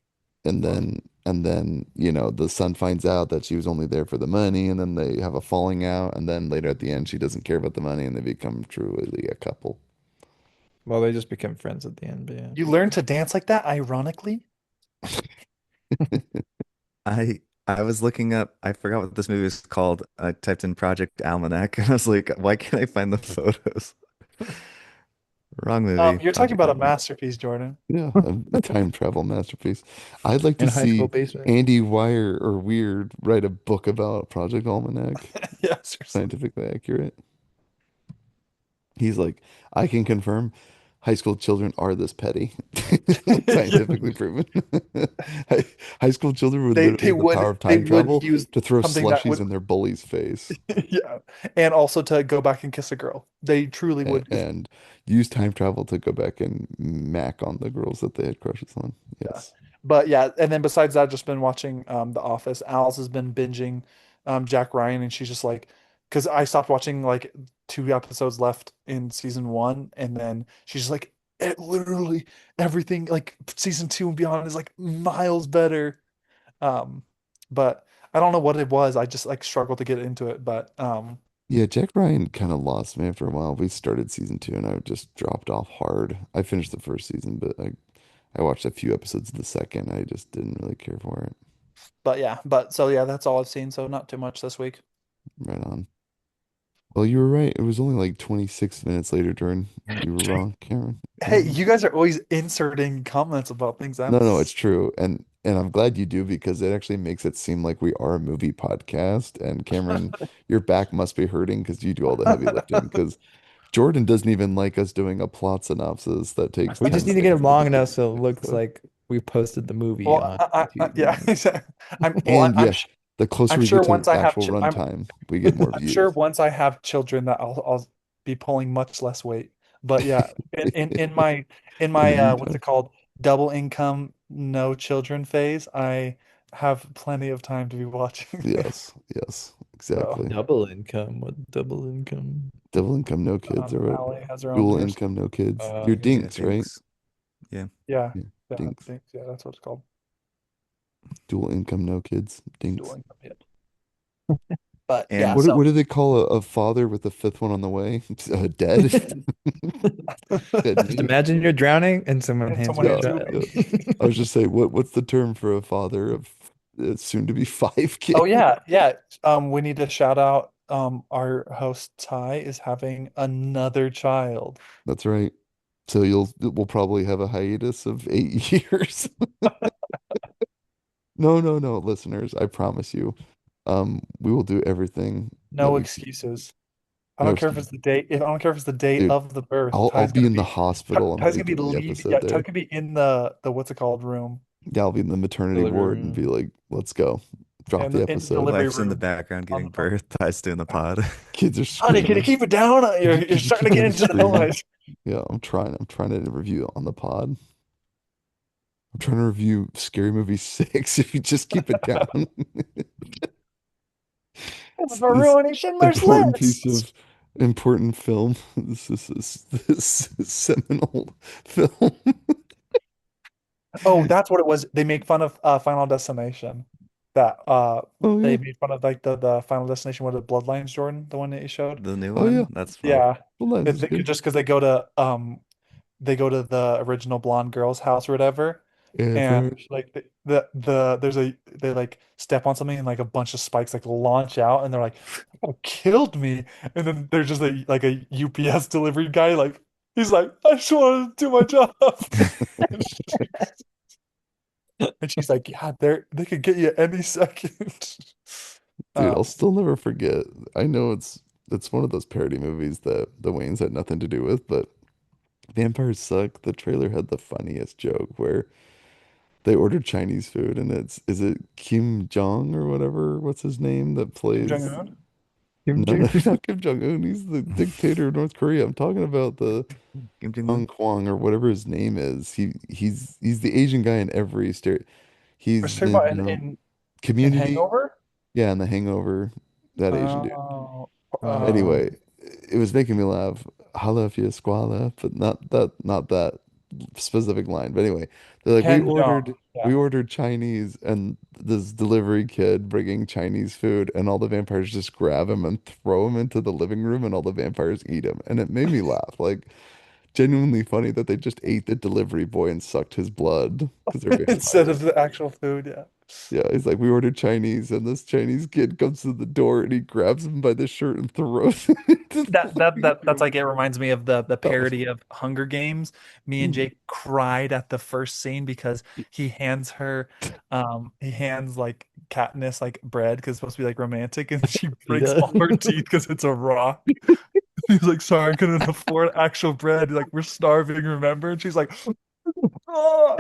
the son finds out that she was only there for the money, and then they have a falling out, and then later at the end she doesn't care about the money, and they become truly a couple. Well, they just become friends at the end, but You learn to dance like that, ironically. I I was looking up, I forgot what this movie was called. I typed in Project Almanac and I was like, why can't I find the photos? Wrong movie, You're talking Project about a Almanac. masterpiece, Jordan. Yeah, a time travel masterpiece. I'd like In to a high school see basement. Andy Weir or Weird write a book about Project Almanac, Yeah, seriously. scientifically accurate. He's like, I can confirm high school children are this petty. Yeah. Scientifically proven. High, high school children would literally They have the power would of they time would travel use to throw something that slushies would in their bully's face yeah, and also to go back and kiss a girl. They truly would. and use time travel to go back and mac on the girls that they had crushes on. Yeah. Yes. But yeah, and then besides that, I've just been watching The Office. Alice has been binging Jack Ryan, and she's just like, because I stopped watching like 2 episodes left in season one, and then she's just like, it literally everything like season two and beyond is like miles better. Um, but I don't know what it was. I just like struggled to get into it. But Yeah, Jack Ryan kind of lost me after a while. We started season two and I just dropped off hard. I finished the first season, but I watched a few episodes of the second. I just didn't really care for it. yeah, but so yeah, that's all I've seen. So not too much this week. Right on. Well, you were right. It was only like 26 minutes later, Jordan. You were wrong, Cameron. You were Hey, wrong. you guys are always inserting comments about things No, I'm. no, it's true. And I'm glad you do because it actually makes it seem like we are a movie podcast. And Cameron, your back must be hurting because you do all the heavy lifting. Because Jordan doesn't even like us doing a plot synopsis that takes We just 10 need to get seconds it to long begin enough and so it end. looks like we posted the movie Well, on yeah, YouTube. exactly. And I'm yes, the closer I'm we sure get to once I have actual runtime, we get more I'm sure views. once I have children that I'll be pulling much less weight. But yeah, in In my the what's meantime, it called? Double income, no children phase, I have plenty of time to be watching things. yes, yes, So exactly. Double income. What double income? Double income, no kids, or what? Allie has her own Dual nurse. income, no kids. You're Okay. Yeah, dinks, right? Dinks. Yeah. Yeah, Yeah, yeah, dinks. thanks. Yeah, that's what it's called. Dual income, no kids. Dual Dinks. income. Yeah. But yeah, And What so do they call a father with the fifth one on the way? Dead? Dead Just meat? imagine you're drowning and someone and hands someone you a Yeah, hands you a child. yeah. baby. I was just saying, what's the term for a father of soon to be five Oh kids? yeah, yeah. We need to shout out our host Ty is having another child. That's right. So we'll probably have a hiatus of 8 years. No, no, no, listeners, I promise you. We will do everything that No we can. excuses. I No don't care if excuse. it's the day. If I don't care if it's the day Dude, of the birth. I'll Ty's be gonna in the be hospital and Ty's gonna be redoing the leaving. episode Yeah, Ty's there. gonna be in the what's it called room Yeah, I'll be in the maternity Delivery ward and room. be like, let's go. Drop and the in the your episode. delivery wife's in the room background on giving the phone. birth. I stay in the pod. Kids are Honey, can you screaming. keep it down? You're Could you starting keep to get them into the screaming? noise. Yeah, I'm trying to review on the pod. I'm trying to review Scary Movie 6 if you just keep it down. We're This ruining Schindler's important piece List. of important film. This seminal film. Oh, that's what it was. They make fun of Final Destination. That Oh yeah. they made fun of like the Final Destination with the Bloodlines, Jordan, the one that you showed. The new Oh yeah. one? That's fun. Yeah. The lens is good. Just because they go to the original blonde girl's house or whatever, Yeah, and first. like there's a they like step on something and like a bunch of spikes like launch out and they're like, "Oh, killed me," and then there's just a UPS delivery guy like he's like, "I just wanted to do my job," and she's like, "Yeah, they could get you any second." Dude, I'll Um, still never forget. I know it's one of those parody movies that the Wayans had nothing to do with, but Vampires Suck, the trailer had the funniest joke where they ordered Chinese food and is it Kim Jong or whatever? What's his name that Kim plays? Jong-un. Kim No, no, Jong- not Kim Jong-un. He's the dictator of North Korea. I'm talking about the Kim Hong Jong-un? Kwang or whatever his name is. He's the Asian guy in every stereo. We're He's talking about in in Community. Hangover. Yeah, in The Hangover, that Asian dude. Oh, Anyway, it was making me laugh. Holla if you squalla, but not that specific line. But anyway, they're like, Ken Jeong. we Yeah. ordered Chinese, and this delivery kid bringing Chinese food, and all the vampires just grab him and throw him into the living room, and all the vampires eat him, and it made me laugh. Like genuinely funny that they just ate the delivery boy and sucked his blood because they're Instead of vampires. the actual food, yeah. Yeah, he's like, we ordered Chinese, and this Chinese kid comes to the door and he grabs him by the shirt and throws him into the fucking That's like, room. it reminds me of the That was parody of Hunger Games. Me and Jake cried at the first scene because he hands like Katniss like bread because it's supposed to be like romantic, and she breaks Yeah. all her teeth because it's a rock. He's like, sorry, I couldn't afford actual bread. Like, we're starving, remember? And she's like, oh.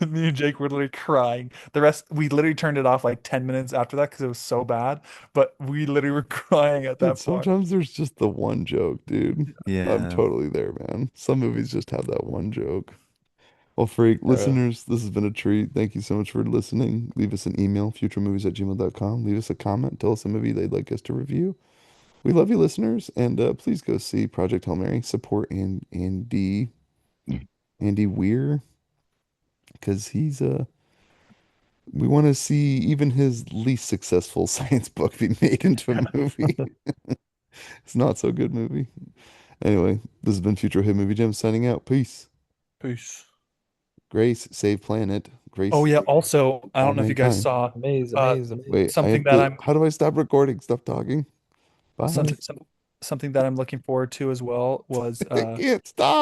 Me and Jake were literally crying. The rest, we literally turned it off like 10 minutes after that because it was so bad. But we literally were crying at Dude, that point. sometimes there's just the one joke, dude. I'm Yeah. totally there, man. Some movies just have that one joke. Well, freak Bro. listeners, this has been a treat. Thank you so much for listening. Leave us an email, futuremovies@gmail.com. Leave us a comment. Tell us a movie they'd like us to review. We love you, listeners, and please go see Project Hail Mary. Support Andy Weir because he's we want to see even his least successful science book be made into a movie. It's not so good movie. Anyway, this has been Future Hit Movie Jam signing out. Peace. Peace. Grace, save planet. Oh Grace, yeah, also, I all don't know if you guys mankind. saw uh Amazing. Wait, I something have that to. I'm How do I stop recording? Stop talking. Bye. something some, something that I'm looking forward to as well was I can't stop.